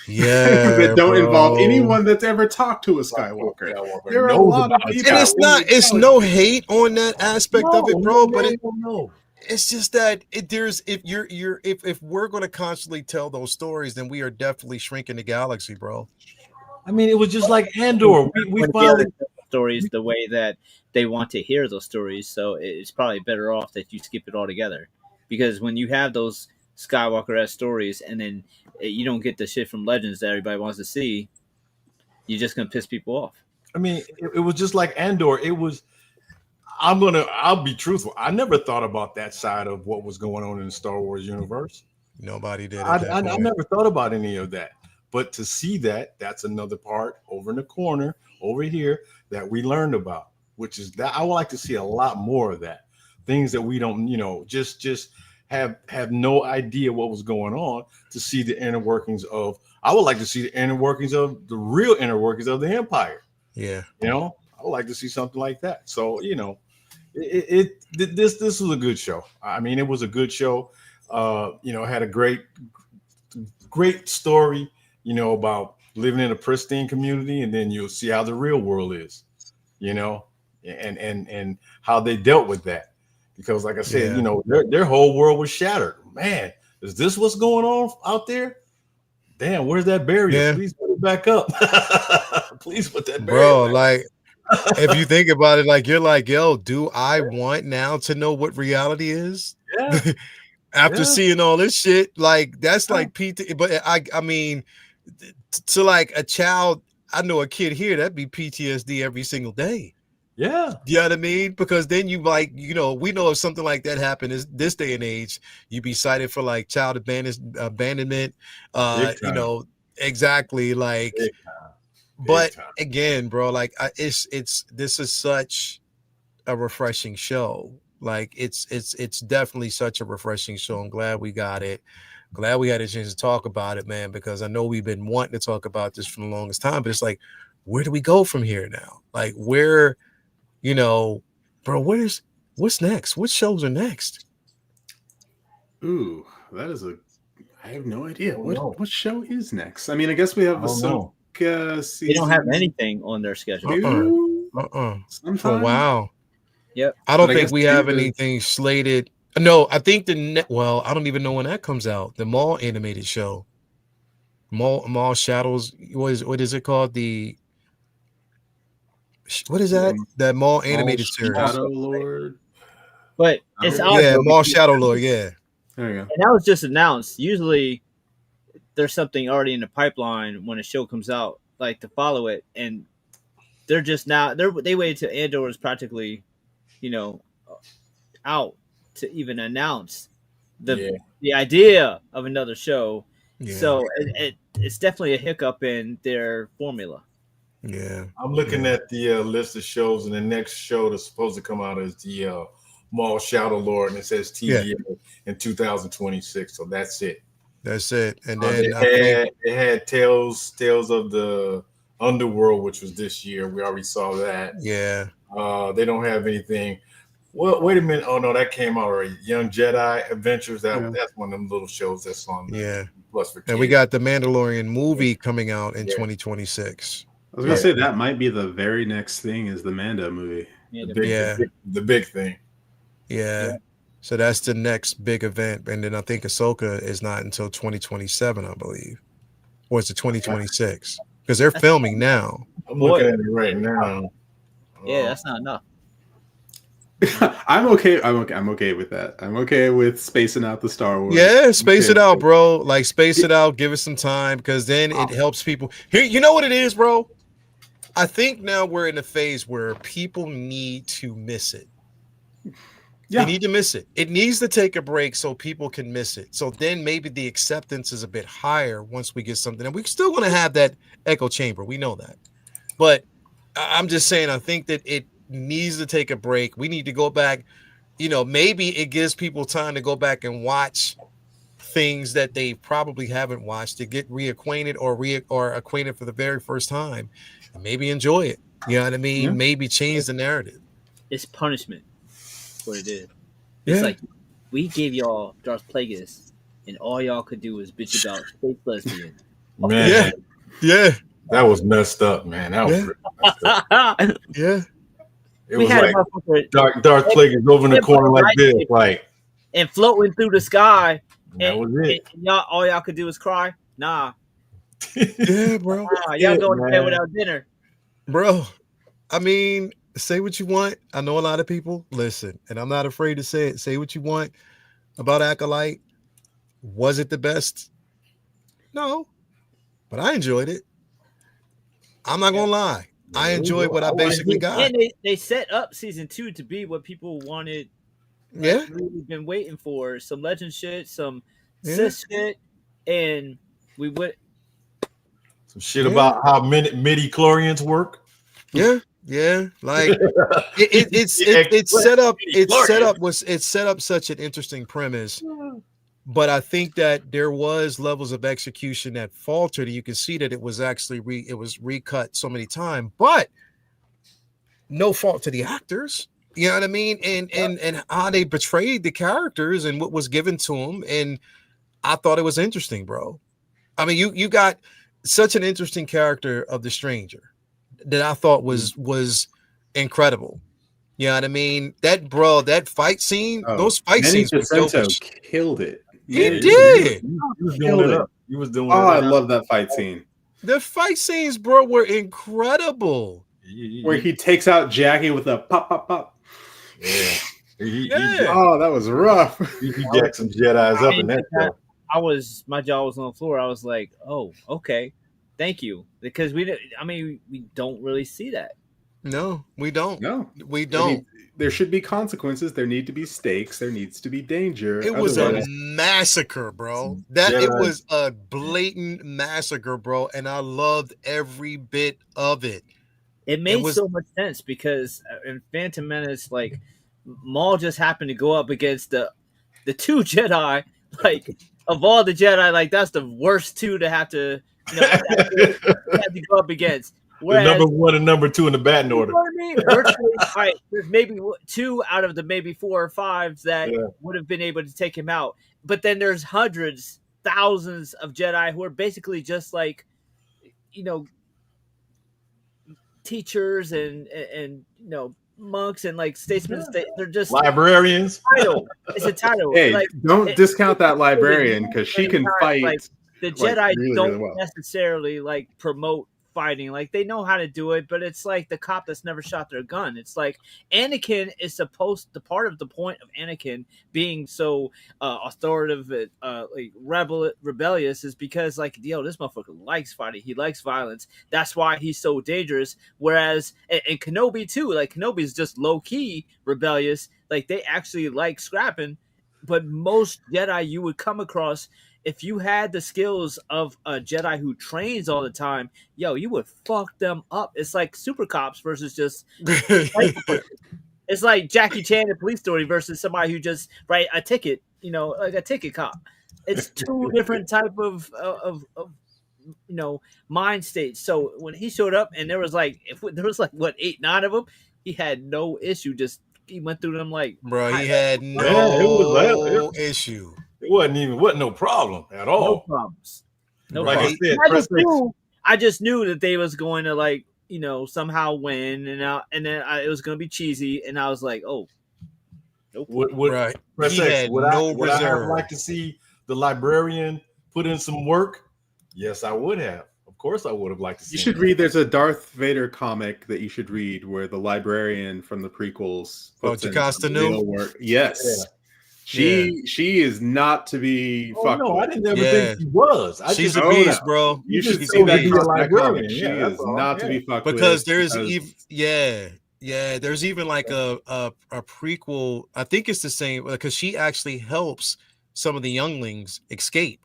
Yeah, that don't involve anyone that's ever talked to a Skywalker. There are a lot of people, and it's no hate on that aspect of it, bro. But it's just that if we're going to constantly tell those stories, then we are definitely shrinking the galaxy, bro. I mean, it was just like Andor. We finally stories the way that they want to hear those stories, so it's probably better off that you skip it altogether. Because when you have those Skywalker-esque stories, and then you don't get the shit from Legends that everybody wants to see, you're just gonna piss people off. I mean, it was just like Andor. It was. I'll be truthful. I never thought about that side of what was going on in the Star Wars universe. Nobody did. I never thought about any of that. But to see that's another part over in the corner over here that we learned about, which is that I would like to see a lot more of that. Things that we don't, just have no idea what was going on, to see the inner workings of. I would like to see the inner workings of the real inner workings of the Empire. Yeah, I would like to see something like that. So this was a good show. I mean, it was a good show. Had a great story. About living in a pristine community, and then you'll see how the real world is. And how they dealt with that. Because like I said, their whole world was shattered. Man, is this what's going on out there? Damn, where's that barrier? Yeah. Please put it back up. Please put that barrier bro, back. like if you think about it, like you're like, yo, do I want now to know what reality is? Yeah. After seeing all this shit, like that's like PT. But I mean, to like a child, I know a kid here that'd be PTSD every single day. Yeah. You know what I mean? Because then you like, you know, we know if something like that happened this day and age, you'd be cited for like child abandonment. Big You time. know, exactly. Like, Big time. Big but time. again, bro, like it's this is such a refreshing show. Like it's definitely such a refreshing show. I'm glad we got it. Glad we had a chance to talk about it, man, because I know we've been wanting to talk about this for the longest time, but it's like, where do we go from here now? Like, where, you know, bro, what's next? What shows are next? Ooh, that is I have no idea. don't know. What show is next? I mean, I guess we have I don't know. Ahsoka They don't have season anything on their schedule. 2 For sometime. a while. Yep. I don't But I think guess we have too, anything slated. No, I think well, I don't even know when that comes out. The Mall animated show. Mall Shadows. What is it called? What is that? That Mall animated series. Shadow Lord. But it's odd. Yeah, though, Mall because- Shadow Lord. Yeah. There you go. And that was just announced. Usually, there's something already in the pipeline when a show comes out, like to follow it, and they're just now they waited till Andor was practically, you know, out to even announce the idea of another show. Yeah. So it's definitely a hiccup in their formula. Yeah. I'm looking at the list of shows, and the next show that's supposed to come out is the Mall Shadow Lord, and it says TV in 2026. So that's it. That's it. And then they had Tales of the Underworld, which was this year. We already saw that. Yeah. They don't have anything. Well, wait a minute. Oh no, that came out already. Young Jedi Adventures. That's one of them little shows that's on. Plus for kids. And we got the Mandalorian movie coming out in 2026. I was gonna say that might be the very next thing is the Mando movie. The big thing. Yeah. So that's the next big event. And then I think Ahsoka is not until 2027, I believe. Or is it 2026? Because they're filming now. I'm looking at it right now. Yeah, that's not enough. I'm okay with that. I'm okay with spacing out the Star Wars. Yeah, space it out, bro. Like, space it out. Give it some time, because then it helps people. Here, you know what it is, bro? I think now we're in a phase where people need to miss it. Yeah. They need to miss it. It needs to take a break so people can miss it. So then maybe the acceptance is a bit higher once we get something. And we're still going to have that echo chamber. We know that. But I'm just saying, I think that it needs to take a break. We need to go back. You know, maybe it gives people time to go back and watch things that they probably haven't watched, to get reacquainted or acquainted for the very first time, and maybe enjoy it. You know what I mean? Yeah. Maybe change the narrative. It's punishment. That's what it is. It's like, we gave y'all Darth Plagueis, and all y'all could do was bitch about fake lesbian. Man, Yeah. that was messed up, man. That was really messed up. Yeah. It was like Darth Plagueis over in the corner like this, like, and floating through the sky. That was it. And all y'all could do was cry. Nah. Yeah, bro. Y'all going to bed without dinner. Bro, I mean, say what you want. I know a lot of people listen, and I'm not afraid to say it. Say what you want about Acolyte. Was it the best? No, but I enjoyed it. I'm not gonna lie. I enjoyed what I basically got. And they set up season 2 to be what people wanted. Yeah, we've been waiting for some legend shit, some cis shit, and we went some shit about how midi-chlorians work. Yeah, like it's set up. It's set up such an interesting premise, but I think that there was levels of execution that faltered. You can see that it was actually recut so many times, but no fault to the actors. You know what I mean? And how they betrayed the characters and what was given to them. And I thought it was interesting, bro. I mean, you got such an interesting character of the Stranger that I thought was incredible. You know what I mean? That fight scene, those fight scenes killed it. He did. He was doing it up. He was doing it up. I love that fight scene. The fight scenes, bro, were incredible. Where he takes out Jackie with a pop, pop, pop. Yeah. Oh, that was rough. He jacked some Jedis up in that stuff. My jaw was on the floor. I was like, oh, okay. Thank you. Because we don't really see that. No, we don't. No, We don't. There should be consequences. There need to be stakes. There needs to be danger. It was a Otherwise, massacre, bro. It was a blatant massacre, bro, and I loved every bit of it. It made so much sense because in Phantom Menace, like Maul just happened to go up against the two Jedi, like of all the Jedi, like that's the worst two to have to, have to go up against. Whereas, the number 1 and number 2 in the batting order. You know what I mean? Virtually, right, there's maybe 2 out of the maybe 4 or 5 that would have been able to take him out. But then there's hundreds, thousands of Jedi who are basically just like, teachers and monks and like statesmen. They're just librarians. It's a title. Hey, don't discount that librarian because she can fight. Like, the Jedi don't necessarily like promote fighting. Like they know how to do it, but it's like the cop that's never shot their gun. It's like Anakin is supposed the part of the point of Anakin being so authoritative, like rebellious is because like this motherfucker likes fighting. He likes violence. That's why he's so dangerous. Whereas and Kenobi too, like Kenobi is just low key rebellious. Like they actually like scrapping, but most Jedi you would come across, if you had the skills of a Jedi who trains all the time, you would fuck them up. It's like super cops versus just it's like Jackie Chan in Police Story versus somebody who just write a ticket, like a ticket cop. It's two different type of mind states. So when he showed up and there was like 8, 9 of them, he had no issue. Just he went through them like bro. He had no issue. It wasn't no problem at all. No problems. No like problems. I just knew that they was going to like, somehow win, and then it was going to be cheesy, and I was like, oh, nope. Right. Press X, would I have liked to see the librarian put in some work? Yes, I would have. Of course, I would have liked to see. You should read. There's a Darth Vader comic that you should read where the librarian from the prequels puts in some real work. Yes. Yeah. She is not to be fucked with. I didn't ever think she was. She's a beast, bro. You should see that librarian. She is not to be fucked with. Because there's there's even like a prequel. I think it's the same because she actually helps some of the younglings escape.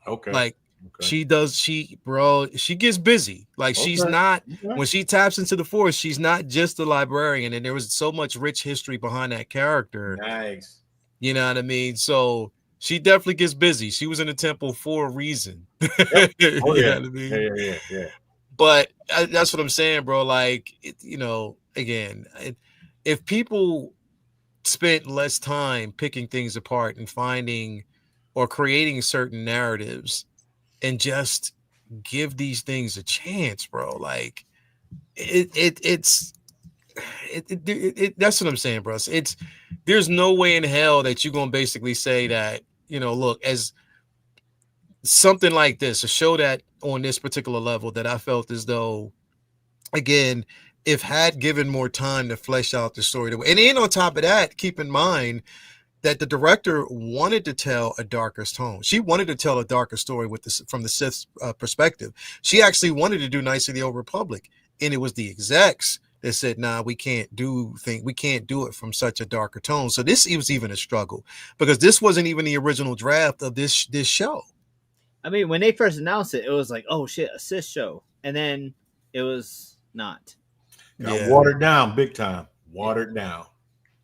Okay. Like she gets busy. Like she's not when she taps into the Force, she's not just a librarian, and there was so much rich history behind that character. Nice. You know what I mean? So she definitely gets busy. She was in the temple for a reason. Yep. Oh, you know what I mean? Yeah. But that's what I'm saying, bro. Like, again, if people spent less time picking things apart and finding or creating certain narratives and just give these things a chance, bro, like it's that's what I'm saying, bro. There's no way in hell that you're gonna basically say that, look, as something like this, a show that on this particular level that I felt as though, again, if had given more time to flesh out the story, and then on top of that, keep in mind that the director wanted to tell a darker tone. She wanted to tell a darker story from the Sith's perspective. She actually wanted to do Knights of the Old Republic, and it was the execs that said, nah, we can't do it from such a darker tone. So this was even a struggle because this wasn't even the original draft of this show. I mean, when they first announced it, it was like, oh shit, a Sith show. And then it was not. Watered down big time. Watered down.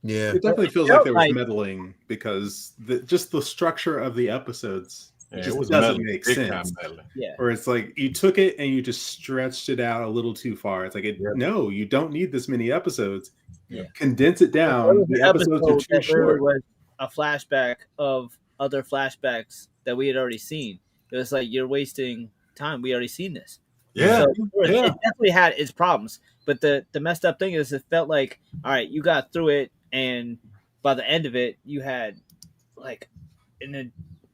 Yeah. It definitely feels like there was meddling because just the structure of the episodes just doesn't make sense. Yeah. Or it's like you took it and you just stretched it out a little too far. It's like, no, you don't need this many episodes. Yeah. Condense it down. The episodes are too short. Was a flashback of other flashbacks that we had already seen. It was like, you're wasting time. We already seen this. Yeah. So it definitely had its problems. But the messed up thing is it felt like, all right, you got through it, and by the end of it, you had like an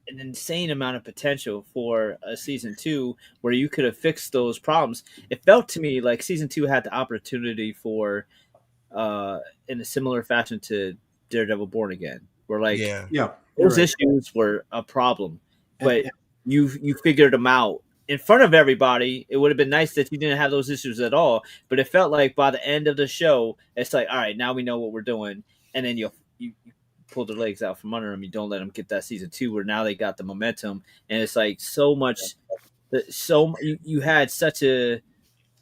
insane amount of potential for a season 2 where you could have fixed those problems. It felt to me like season 2 had the opportunity for in a similar fashion to Daredevil Born Again, where like those issues were a problem, but you figured them out in front of everybody, it would have been nice that you didn't have those issues at all. But it felt like by the end of the show, it's like, all right, now we know what we're doing, and then you pull their legs out from under them. You don't let them get that season 2 where now they got the momentum, and it's like so much. So you had such a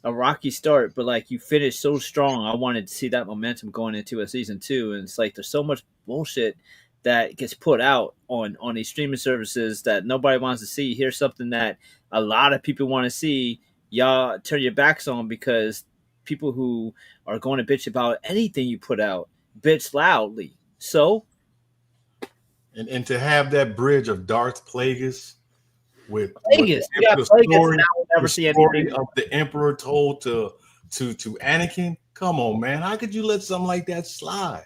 rocky start, but like you finished so strong. I wanted to see that momentum going into a season 2, and it's like there's so much bullshit that gets put out on these streaming services that nobody wants to see. Here's something that a lot of people want to see. Y'all turn your backs on because people who are going to bitch about anything you put out bitch loudly. So, and to have that bridge of Darth Plagueis with Plagueis, the story of the Emperor told to Anakin. Come on, man, how could you let something like that slide?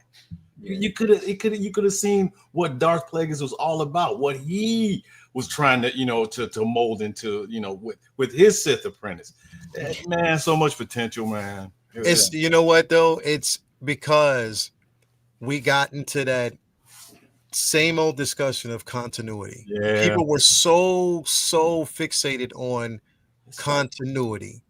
You could have seen what Darth Plagueis was all about, what he was trying to to mold into with his Sith apprentice. Man, so much potential, man. It's you know what though, it's because we got into that same old discussion of continuity. Yeah. People were so fixated on continuity.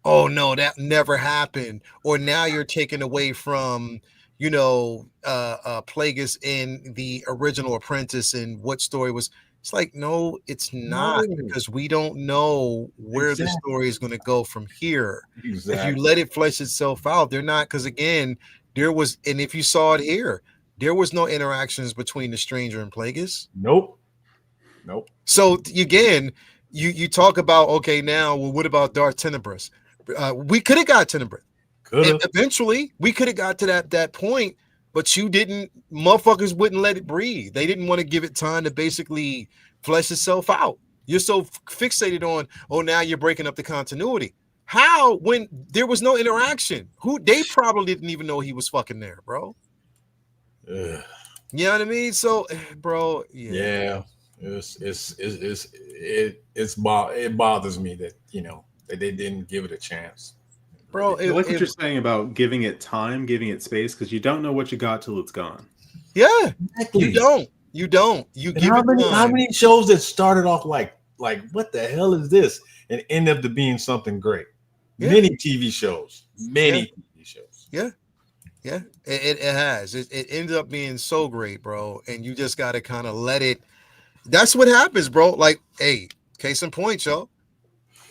Oh no, that never happened. Or now you're taking away from Plagueis in the original Apprentice and what story was. It's like, no, it's not, because we don't know where the story is going to go from here. If you let it flesh itself out, they're not, because again, there was, and if you saw it here, there was no interactions between the stranger and Plagueis. Nope. So again, you talk about, okay, now, well, what about Darth Tenebrous? We could have got Tenebrous. Eventually, we could have got to that point, but you didn't. Motherfuckers wouldn't let it breathe. They didn't want to give it time to basically flesh itself out. You're so fixated on, oh, now you're breaking up the continuity. How, when there was no interaction? They probably didn't even know he was fucking there, bro. You know what I mean? So, bro, yeah. It bothers me that that they didn't give it a chance. Bro, I like what you're saying about giving it time, giving it space, because you don't know what you got till it's gone. Yeah, exactly. You don't. You give it time. How many shows that started off like what the hell is this, and end up to being something great? Yeah. Many TV shows. TV shows. Yeah. It has. It ended up being so great, bro. And you just got to kind of let it. That's what happens, bro. Like, hey, case in point, y'all.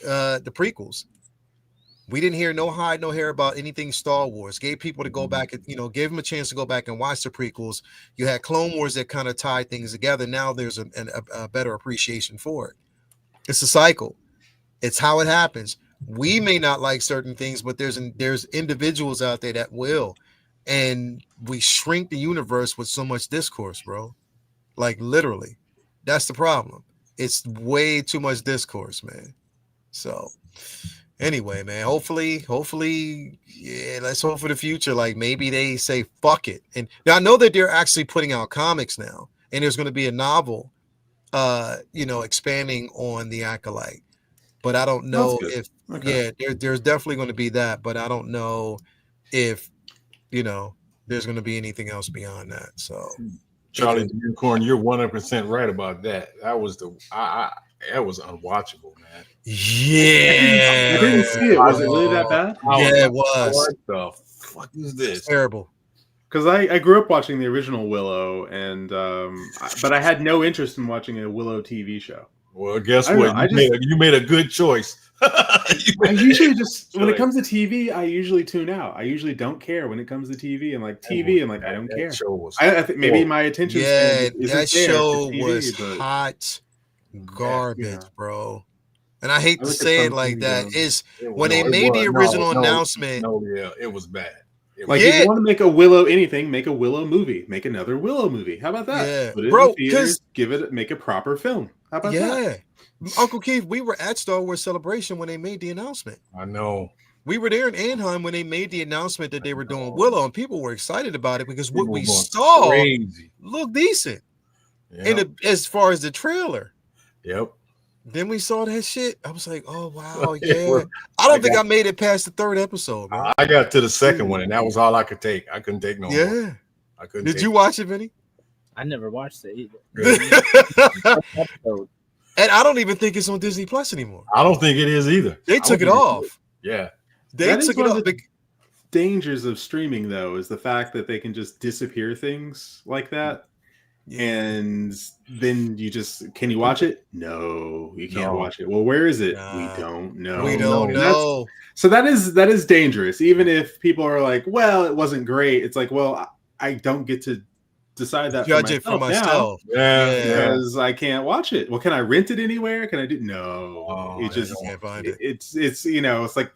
The prequels. We didn't hear no hide, no hair about anything Star Wars. Gave people to go back and, gave them a chance to go back and watch the prequels. You had Clone Wars that kind of tied things together. Now there's a better appreciation for it. It's a cycle. It's how it happens. We may not like certain things, but there's individuals out there that will. And we shrink the universe with so much discourse, bro. Like, literally. That's the problem. It's way too much discourse, man. So anyway, man, hopefully, yeah, let's hope for the future. Like, maybe they say fuck it. And now I know that they're actually putting out comics now, and there's going to be a novel expanding on the Acolyte. But I don't know if there's definitely going to be that, but I don't know if there's going to be anything else beyond that. So Charlie the Unicorn, you're 100% right about that. That was that was unwatchable, man. Yeah, I didn't see it. Was it really that bad? Yeah, it was. What the fuck is this? It's terrible. Because I grew up watching the original Willow, and but I had no interest in watching a Willow TV show. Well, guess what? You made a good choice. I usually when it comes to TV, I usually tune out. I usually don't care when it comes to TV. I'm like, I don't care. I think maybe my attention span isn't that show TV, was hot garbage, bro. And I hate to say it like that. When they made the original announcement. It was bad. If you want to make a Willow anything, make a Willow movie. Make another Willow movie. How about that? Yeah, put it in theaters, make a proper film. How about that? Uncle Keith, we were at Star Wars Celebration when they made the announcement. I know. We were there in Anaheim when they made the announcement that they were doing Willow, and people were excited about it because what we saw looked decent. Yep. As far as the trailer. Yep. Then we saw that shit. I was like, oh, wow, yeah. I don't think I made it past the third episode, man. I got to the second one, and that was all I could take. I couldn't take no more. I couldn't. Did you watch it, Vinny? I never watched it either. And I don't even think it's on Disney Plus anymore. I don't think it is either. They took it off. Yeah. They took it off. Dangers of streaming, though, is the fact that they can just disappear things like that. Yeah. And then can you watch it? No, you can't watch it. Well, where is it? We don't know. We don't know. So that is dangerous. Even if people are like, well, it wasn't great. It's like, well, I don't get to decide that judge it for myself. Because I can't watch it. Well, can I rent it anywhere? Can I do? No, you can't find it. It's it's like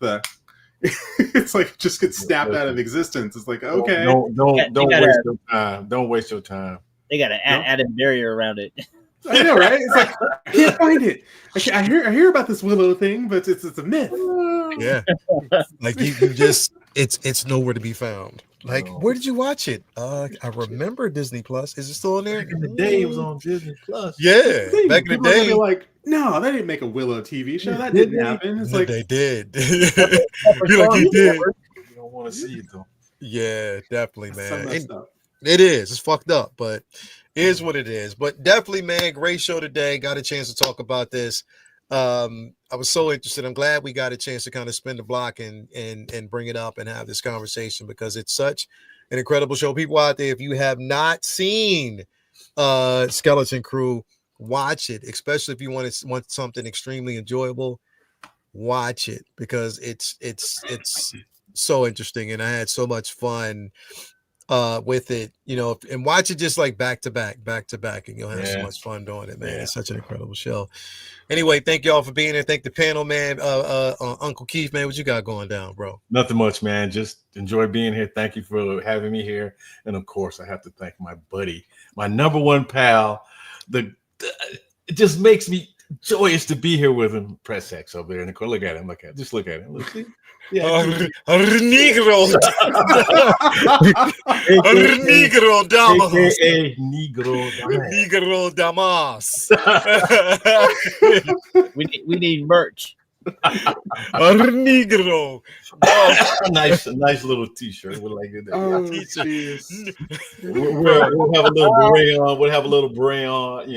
it's like it just gets snapped out of existence. It's like, okay, don't waste your time. Don't waste your time. They got an added barrier around it. I know, right? It's like I can't find it. I hear about this Willow thing, but it's a myth. Yeah, like you just it's nowhere to be found. Like, where did you watch it? I remember Disney Plus. Is it still on there? Back in the day, it was on Disney Plus. Yeah, back in the day. Like, no, they didn't make a Willow TV show. That didn't happen. It's like they did. You're like, you did. You don't want to see it though. Yeah, definitely, man. It is. It's fucked up, but it is what it is. But definitely, man, great show today. Got a chance to talk about this. I was so interested. I'm glad we got a chance to kind of spin the block and bring it up and have this conversation because it's such an incredible show. People out there, if you have not seen Skeleton Crew, watch it, especially if you want something extremely enjoyable. Watch it because it's so interesting, and I had so much fun with it, and watch it just like back to back, and you'll have so much fun doing it, man. It's such an incredible show. Anyway, thank y'all for being here. Thank the panel, man. Uncle Keith, man, what you got going down, bro? Nothing much, man. Just enjoy being here. Thank you for having me here, and of course, I have to thank my buddy, my number one pal. It just makes me joyous to be here with him. Press X over there in the corner. Look at him. Just look at him. Look, see? Yeah, Negro. Negro Damas. Negro Damas. We need merch. Negro. Nice little t-shirt. We'll like it. Oh, we'll have a little beret on. We'll have a little beret on,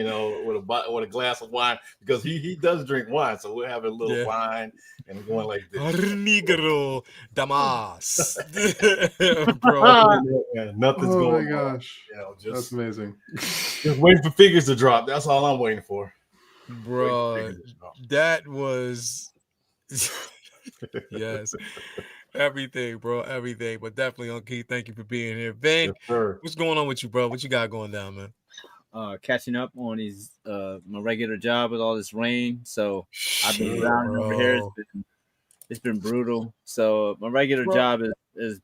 with a glass of wine because he does drink wine, so we'll have a little wine and going like this. Negro Damas. Bro, nothing's going on. Oh my gosh, that's amazing. Just waiting for figures to drop. That's all I'm waiting for. Bro, that was yes, everything, bro, everything. But definitely, on Keith, thank you for being here. Ben, what's going on with you, bro? What you got going down, man? Catching up on my regular job with all this rain. So I've been drowning over here. It's been brutal. So my regular job is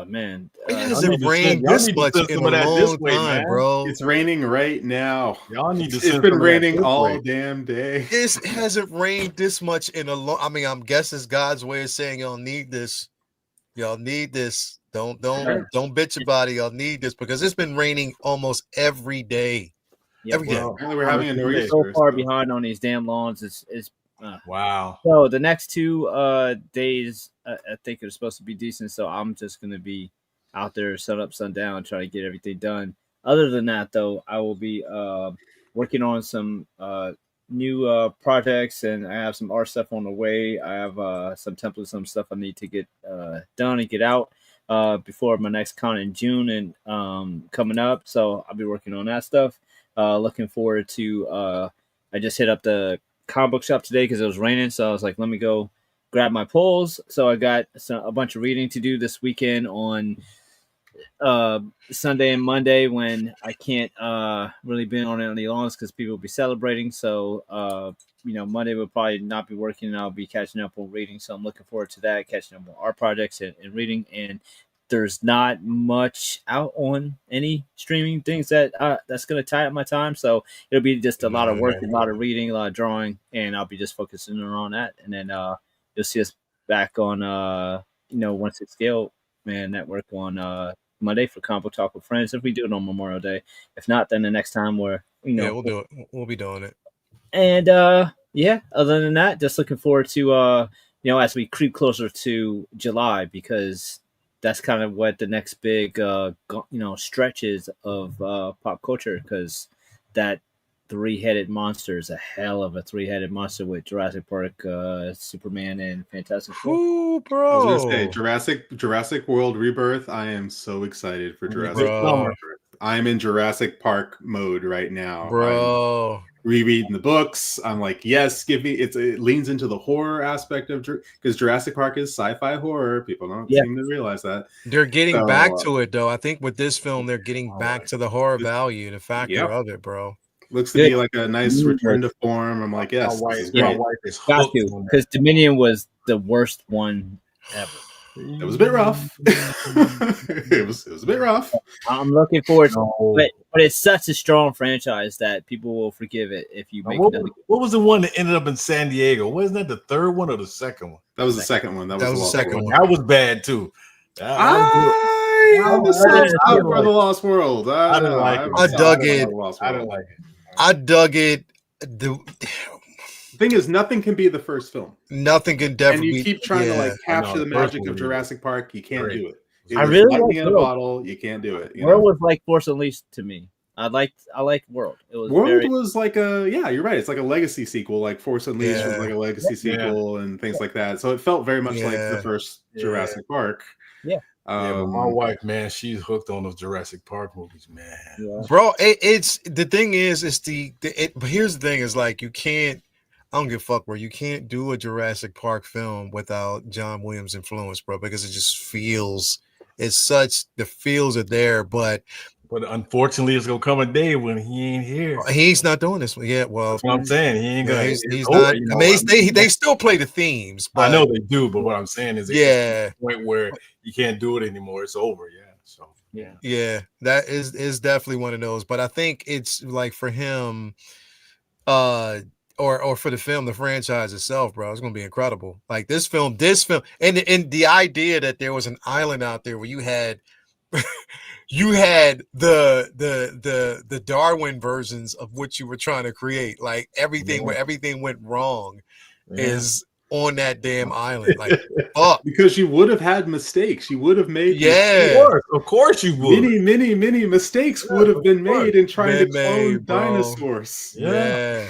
man. It hasn't rained this much in a long time, bro. It's raining right now. Y'all need to. It's been raining all damn day. It hasn't rained this much in a long. I mean, I'm guessing it's God's way of saying y'all need this. Y'all need this. Don't bitch about it. Y'all need this because it's been raining almost every day. Yeah, every day. We're having a nor'easter. So far behind on these damn lawns. It's wow. So the next 2 days, I think are supposed to be decent. So I'm just gonna be out there sun up, sun down, trying to get everything done. Other than that, though, I will be working on some new projects, and I have some art stuff on the way. I have some templates, some stuff I need to get done and get out before my next con in June and coming up. So I'll be working on that stuff. Looking forward to. I just hit up the comic book shop today because it was raining, so I was like, let me go grab my polls. So I got a bunch of reading to do this weekend on Sunday and Monday when I can't really be on any longs because people will be celebrating. So Monday will probably not be working, and I'll be catching up on reading. So I'm looking forward to that, catching up on art projects and reading. And there's not much out on any streaming things that's going to tie up my time. So it'll be just a lot of work, a lot of reading, a lot of drawing, and I'll be just focusing on that. And then you'll see us back on 1/6 Scale Man Network on Monday for Comic Book Talk with Friends. If we do it on Memorial Day, if not, then the next time we'll do it. We'll be doing it. And other than that, just looking forward to as we creep closer to July, because that's kind of what the next big stretch is of pop culture, because that three-headed monster is a hell of a three-headed monster with Jurassic Park, Superman, and Fantastic Four. Ooh, I was gonna say bro. Jurassic World Rebirth. I am so excited for Jurassic Bro. World Rebirth. I'm in Jurassic Park mode right now. Bro. Rereading the books. I'm like, yes, give me. It leans into the horror aspect of because Jurassic Park is sci-fi horror. People don't seem to realize that. They're getting back to it though. I think with this film, they're getting back to the horror value, the factor of it, bro. Looks to be like a nice return to form. I'm like, yes, my wife is got to, because Dominion was the worst one ever. It was a bit rough. it was a bit rough. I'm looking forward to it, but it's such a strong franchise that people will forgive it if you make another. What was the one that ended up in San Diego? Wasn't that the third one or the second one? That was the second one. That was the second one. That was bad too. I have a soft spot for the Lost World. I didn't like it. I dug it. I didn't like it. I dug it. The thing is, nothing can be the first film. Nothing can definitely. And you keep trying to like capture the magic of Jurassic Park. You can't do it. I really like like in a bottle. You can't do it. World was like Force Unleashed to me. I liked World. It was was like you're right. It's like a legacy sequel. Like Force Unleashed was like a legacy sequel and things like that. So it felt very much like the first Jurassic Park. Yeah. But my wife, man, she's hooked on those Jurassic Park movies, man. Yeah. Bro, it's the thing is, but here's the thing: is like you can't. I don't give a fuck, bro. You can't do a Jurassic Park film without John Williams' influence, bro, because it just feels. It's such the feels are there, but unfortunately, it's gonna come a day when he ain't here. He's not doing this one yet. Well, that's what I'm saying. He ain't gonna. He's not. You know, I mean, they still play the themes. But I know they do, but what I'm saying is, the point where you can't do it anymore. It's over. Yeah. So yeah, that is definitely one of those. But I think it's like for him, or for the film, the franchise itself, bro, it's gonna be incredible. Like this film, and the idea that there was an island out there where you had the Darwin versions of what you were trying to create, like everything where everything went wrong is on that damn island. Like because you would have had mistakes. You would have made of course you would. Many mistakes would have been made in trying to clone dinosaurs. Yeah.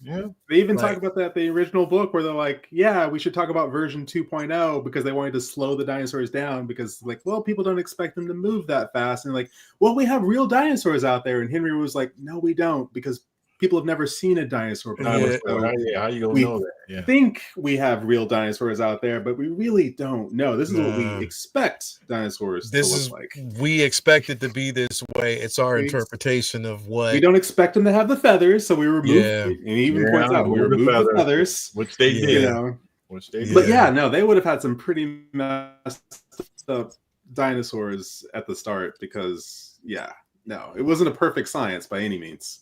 They even talk about that in the original book where they're like, we should talk about version 2.0 because they wanted to slow the dinosaurs down because people don't expect them to move that fast. And we have real dinosaurs out there. And Henry was like, no, we don't, because people have never seen a dinosaur before. How you gonna know that? We think we have real dinosaurs out there, but we really don't know. This is what we expect dinosaurs to look like. We expect it to be this way. It's our interpretation of what we don't expect them to have the feathers, so we remove. And he even points out we remove the feathers, which they did. You know, but they would have had some pretty messed up dinosaurs at the start because it wasn't a perfect science by any means.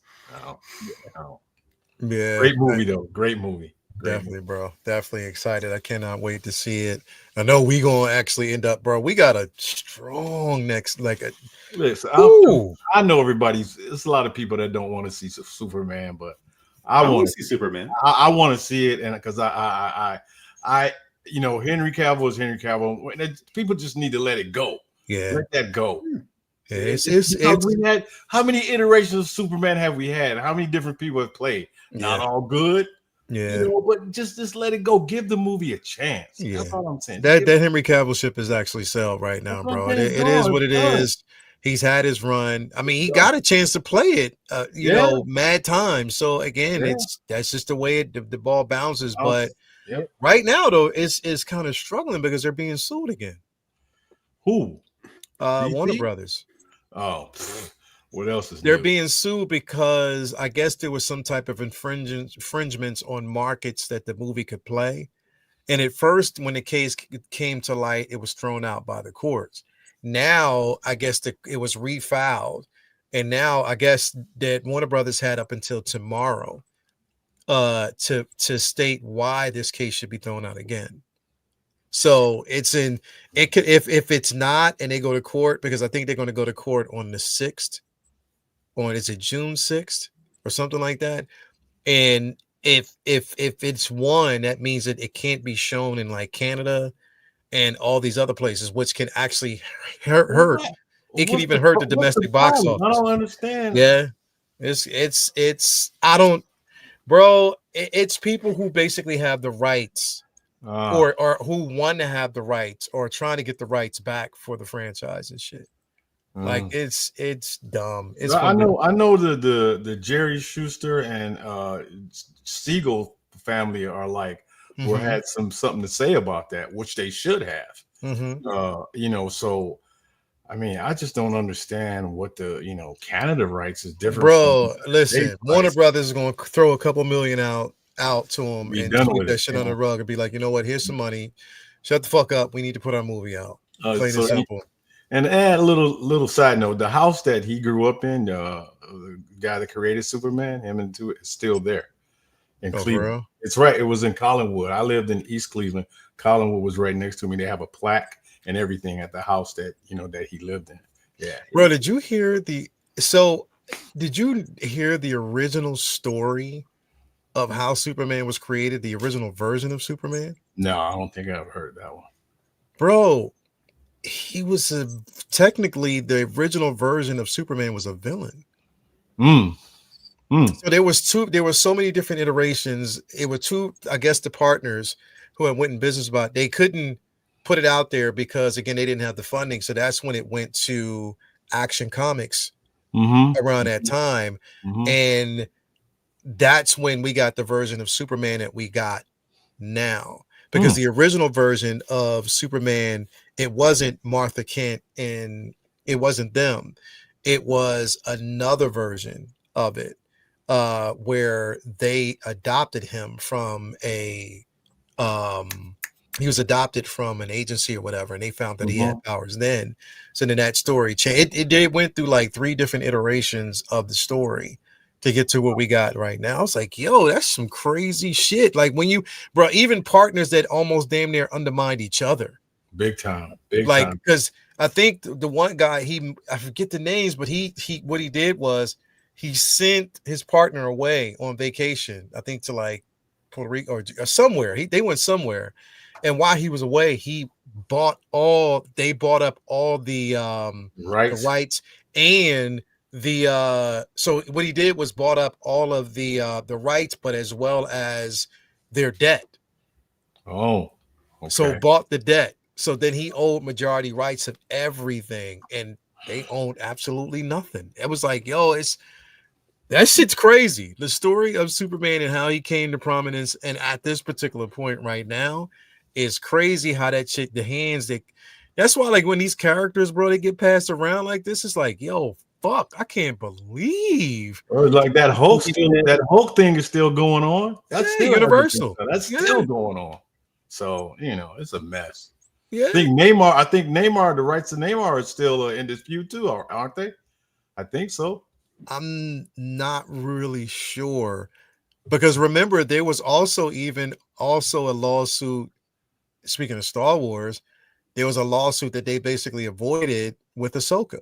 No. Yeah, great movie though. Great movie. Definitely, bro. Definitely excited. I cannot wait to see it. I know we gonna actually end up, bro. We got a strong next, Listen, I know everybody's. There's a lot of people that don't want to see Superman, but I want to see Superman. I want to see it, and because I Henry Cavill is Henry Cavill. People just need to let it go. Yeah, let that go. We had how many iterations of Superman have we had? How many different people have played? Not all good. Yeah, but just let it go. Give the movie a chance. Yeah, that's all I'm saying. That Henry Cavill ship is actually sailed right now, bro. It is what it is. He's had his run. I mean, he got a chance to play it. Mad time. So again, that's just the way the ball bounces. But right now, though, it's kind of struggling because they're being sued again. Who? Warner Brothers. Oh, what else is they're being sued because I guess there was some type of infringements on markets that the movie could play. And at first, when the case came to light, it was thrown out by the courts. Now, I guess it was refiled. And now I guess that Warner Brothers had up until tomorrow to state why this case should be thrown out again. So if it's not, and they go to court, because I think they're going to go to court on the 6th, or is it June 6th or something like that? And if it's won, that means that it can't be shown in like Canada and all these other places, which can actually hurt. It can even hurt the domestic box office. I don't understand. Yeah. It's I don't, bro. It's people who basically have the rights, or who want to have the rights, or trying to get the rights back for the franchise and shit. Like it's dumb. It's I know the Jerry Schuster and Siegel family are like, or had something to say about that, which they should have. You know, so I mean, I just don't understand what the Canada rights is different. Bro, listen, Warner Brothers is going to throw a couple million out to them and sweep that shit on the rug and be like, you know what? Here's some money. Shut the fuck up. We need to put our movie out. Plain and simple. And add a little side note: the house that he grew up in, the guy that created Superman, him and two, is still there in Cleveland. It's right. It was in Collinwood. I lived in East Cleveland. Collinwood was right next to me. They have a plaque and everything at the house that that he lived in. Yeah, bro. Did you hear the original story of how Superman was created? The original version of Superman? No, I don't think I've heard that one, bro. He was technically the original version of Superman was a villain. So there were so many different iterations. It were two, I guess, the partners who had went in business about, they couldn't put it out there because again, they didn't have the funding. So that's when it went to Action Comics around that time. And that's when we got the version of Superman that we got now. Because the original version of Superman, it wasn't Martha Kent and it wasn't them. It was another version of it where they adopted him from he was adopted from an agency or whatever, and they found that he had powers then. So then that story changed. It went through like 3 different iterations of the story to get to what we got right now. I was like, yo, that's some crazy shit. Like when even partners that almost damn near undermined each other. Big time. Because I think the one guy, I forget the names, but he what he did was he sent his partner away on vacation, I think to like Puerto Rico or somewhere. They went somewhere. And while he was away, they bought up all the rights and so what he did was bought up all of the rights, but as well as their debt. Oh, okay. So bought the debt. So then he owed majority rights of everything, and they owned absolutely nothing. It was like, yo, that shit's crazy. The story of Superman and how he came to prominence, and at this particular point right now, is crazy. How that shit, that's why like when these characters, bro, they get passed around like this, it's like, yo, fuck, I can't believe. Like that Hulk thing is still going on. That's still Universal. That's still going on. So it's a mess. Yeah. I think Neymar, the rights to Neymar are still in dispute too, aren't they? I think so. I'm not really sure because remember there was also a lawsuit. Speaking of Star Wars, there was a lawsuit that they basically avoided with Ahsoka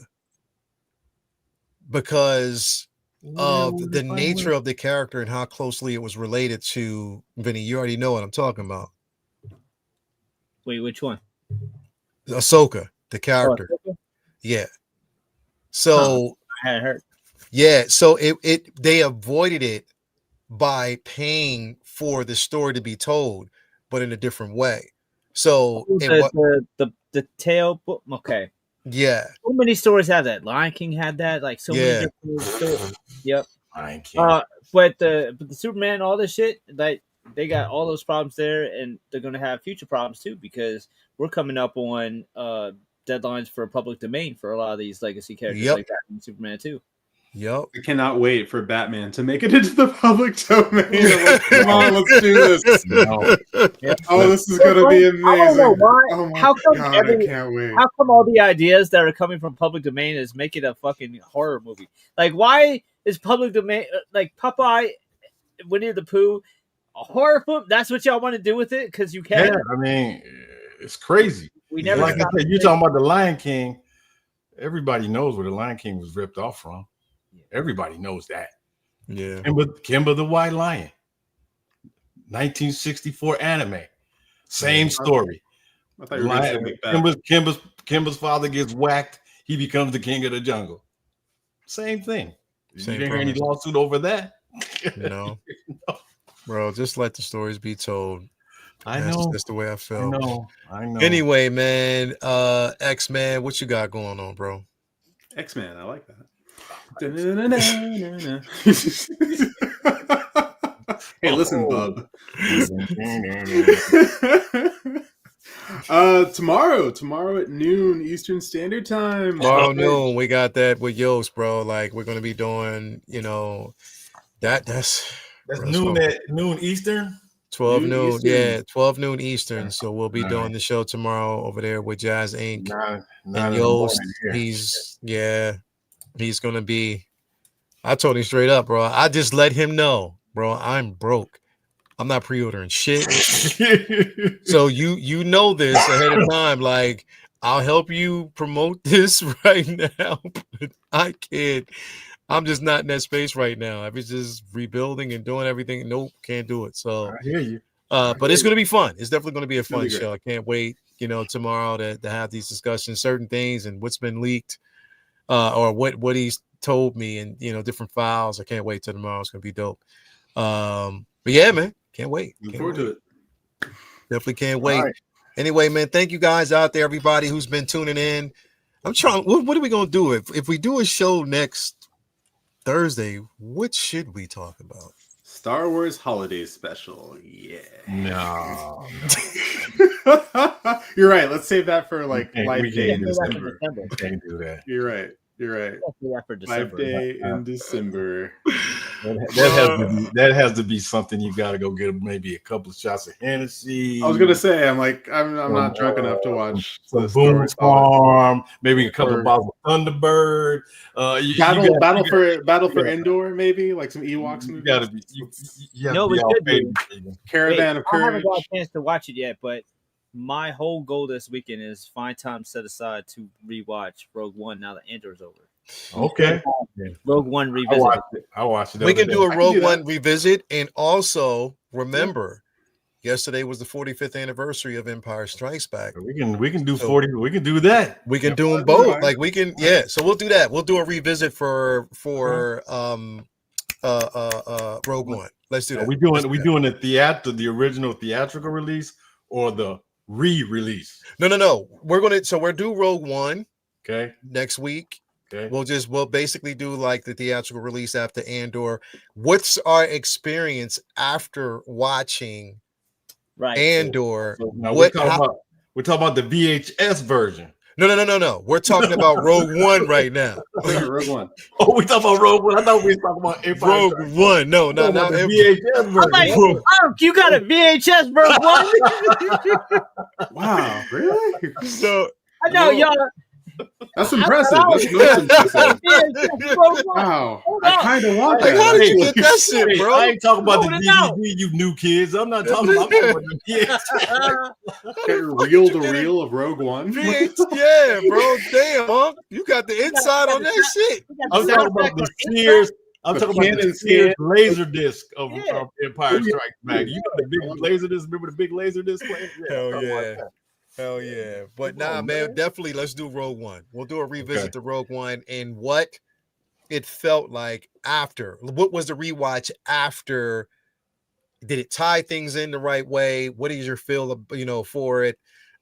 because of the nature of the character and how closely it was related to Vinny. You already know what I'm talking about. Wait, which one? Ahsoka, the character. Yeah. So I hadn't heard. Yeah, so they avoided it by paying for the story to be told, but in a different way. So the tail book. Okay. Yeah. So many stories have that. Lion King had that. Like so many different stories. Yep. Lion King. But the Superman, all this shit, like they got all those problems there, and they're gonna have future problems too because we're coming up on deadlines for public domain for a lot of these legacy characters like that in Superman 2. Yep. I cannot wait for Batman to make it into the public domain. Come on, let's do this. No. Oh, this is going to be amazing. I don't know why. Oh my how come God, I can't wait. How come all the ideas that are coming from public domain is making a fucking horror movie? Like, why is public domain, like Popeye, Winnie the Pooh, a horror film? That's what y'all want to do with it? Because you can. Yeah, I mean, it's crazy. We never. Like I said, you're talking about the Lion King. Everybody knows where the Lion King was ripped off from. Everybody knows that. Yeah. Kimba the White Lion. 1964 anime. Same story. I thought you were going to say Kimba's father gets whacked. He becomes the king of the jungle. Same thing. You didn't hear any lawsuit over that? No. Bro, just let the stories be told. That's the way I feel. I know. Anyway, man, X-Man, what you got going on, bro? X-Man, I like that. Hey, listen, bub. Tomorrow at noon Eastern Standard Time. Tomorrow noon, we got that with Yost, bro. Like, we're gonna be doing, that's noon at noon Eastern. 12 noon, yeah, 12 noon Eastern. So we'll be doing the show tomorrow over there with Jazz Inc. And Yost, he's gonna be. I told him straight up, bro. I just let him know, bro. I'm broke. I'm not pre-ordering shit. So you know this ahead of time. Like, I'll help you promote this right now, but I can't. I'm just not in that space right now. I was just rebuilding and doing everything. Nope, can't do it. So I hear you. But it's gonna be fun. It's definitely gonna be a fun show. I can't wait, tomorrow to have these discussions, certain things and what's been leaked, or what he's told me and different files. I can't wait till tomorrow. It's gonna be dope. But yeah, man. Can't wait. Look forward to it. Definitely can't wait. Right. Anyway, man, thank you guys out there, everybody who's been tuning in. I'm trying. What are we gonna do if we do a show next Thursday? What should we talk about? Star Wars Holiday Special. Yeah. No. You're right. Let's save that for Life Day in December. We can't do that. You're right. Life Day in December. That has to be something you got to go get maybe a couple of shots of Hennessy. I was gonna say, I'm not drunk enough to watch the Boom Farm, maybe a couple of bottles of Thunderbird. Battle for Endor, maybe like some Ewoks movies. You gotta be. Caravan of Courage. I haven't got a chance to watch it yet, but my whole goal this weekend is find time set aside to rewatch Rogue One now that Andor's over. Okay. Rogue One revisit. I watched it. We can do a Rogue One revisit, and also remember, yesterday was the 45th anniversary of Empire Strikes Back. We can do 40. We can do that. We can do them both. Like we can, So we'll do that. We'll do a revisit for Rogue One. Let's do that. We doing the original theatrical release or the re-release? No. We're do Rogue One. Okay. Next week. Okay. We'll basically do like the theatrical release after Andor. What's our experience after watching Andor? So now we're talking about the VHS version. No. We're talking about Rogue One right now. Rogue One. Oh, we talking about Rogue One. I thought we were talking about Empire Rogue One. No. VHS version. Like, you got a VHS Rogue One? Wow, really? So I know y'all. That's impressive. That's most impressive. Wow. I kind of want that. How did you get that shit, bro? I ain't talking about the DVD, you new kids. I'm not talking about the reel to reel of Rogue One. Yeah, bro. Damn, huh? You got the inside on that shit. I'm talking about the Sears. I'm talking about the Sears laser disc of Empire Strikes Back. You got the big laser disc. Remember the big laser disc? Hell yeah. But man, definitely let's do Rogue One. We'll do a revisit to Rogue One and what it felt like after. What was the rewatch after? Did it tie things in the right way? What is your feel of, for it?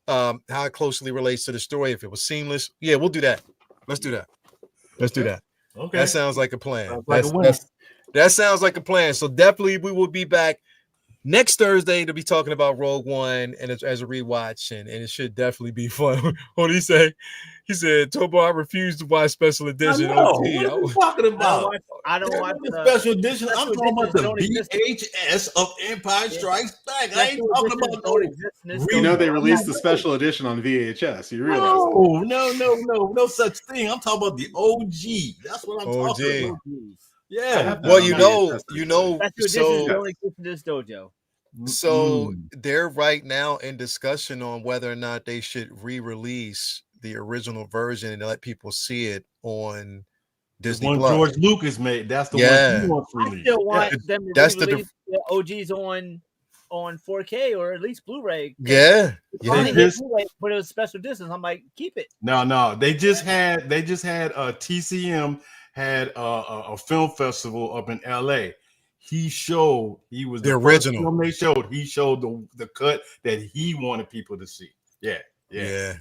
How it closely relates to the story, if it was seamless. Yeah, we'll do that. Let's do that. Okay. That sounds like a plan. That sounds like a plan. So definitely we will be back next Thursday to be talking about Rogue One and as a rewatch, and it should definitely be fun. What did he say? He said, Tobo, I refuse to watch special edition. What are you talking about? I don't watch the special edition. I'm talking about the VHS of Empire Strikes Back. I ain't talking about they released the special edition on VHS. You realize? No such thing. I'm talking about the OG. That's what I'm talking about. Yeah. Well, you know. This dojo. So they're right now in discussion on whether or not they should re-release the original version and let people see it on Disney Plus. George Lucas made. That's the one he wants to release. I still want them to re-release the OGs on 4K or at least Blu-ray. Yeah. But it was special distance. I'm like, keep it. No. They just had TCM had a film festival up in LA. He was The the original first film they showed. He showed the cut that he wanted people to see. Yeah.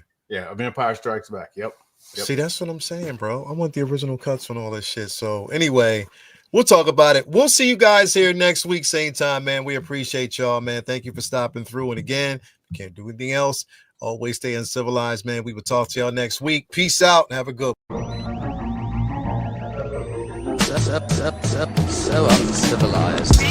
Of Empire Strikes Back. Yep. See, that's what I'm saying, bro. I want the original cuts on all this shit. So anyway, we'll talk about it. We'll see you guys here next week, same time, man. We appreciate y'all, man. Thank you for stopping through. And again, can't do anything else. Always stay uncivilized, man. We will talk to y'all next week. Peace out and have a good one. So uncivilized.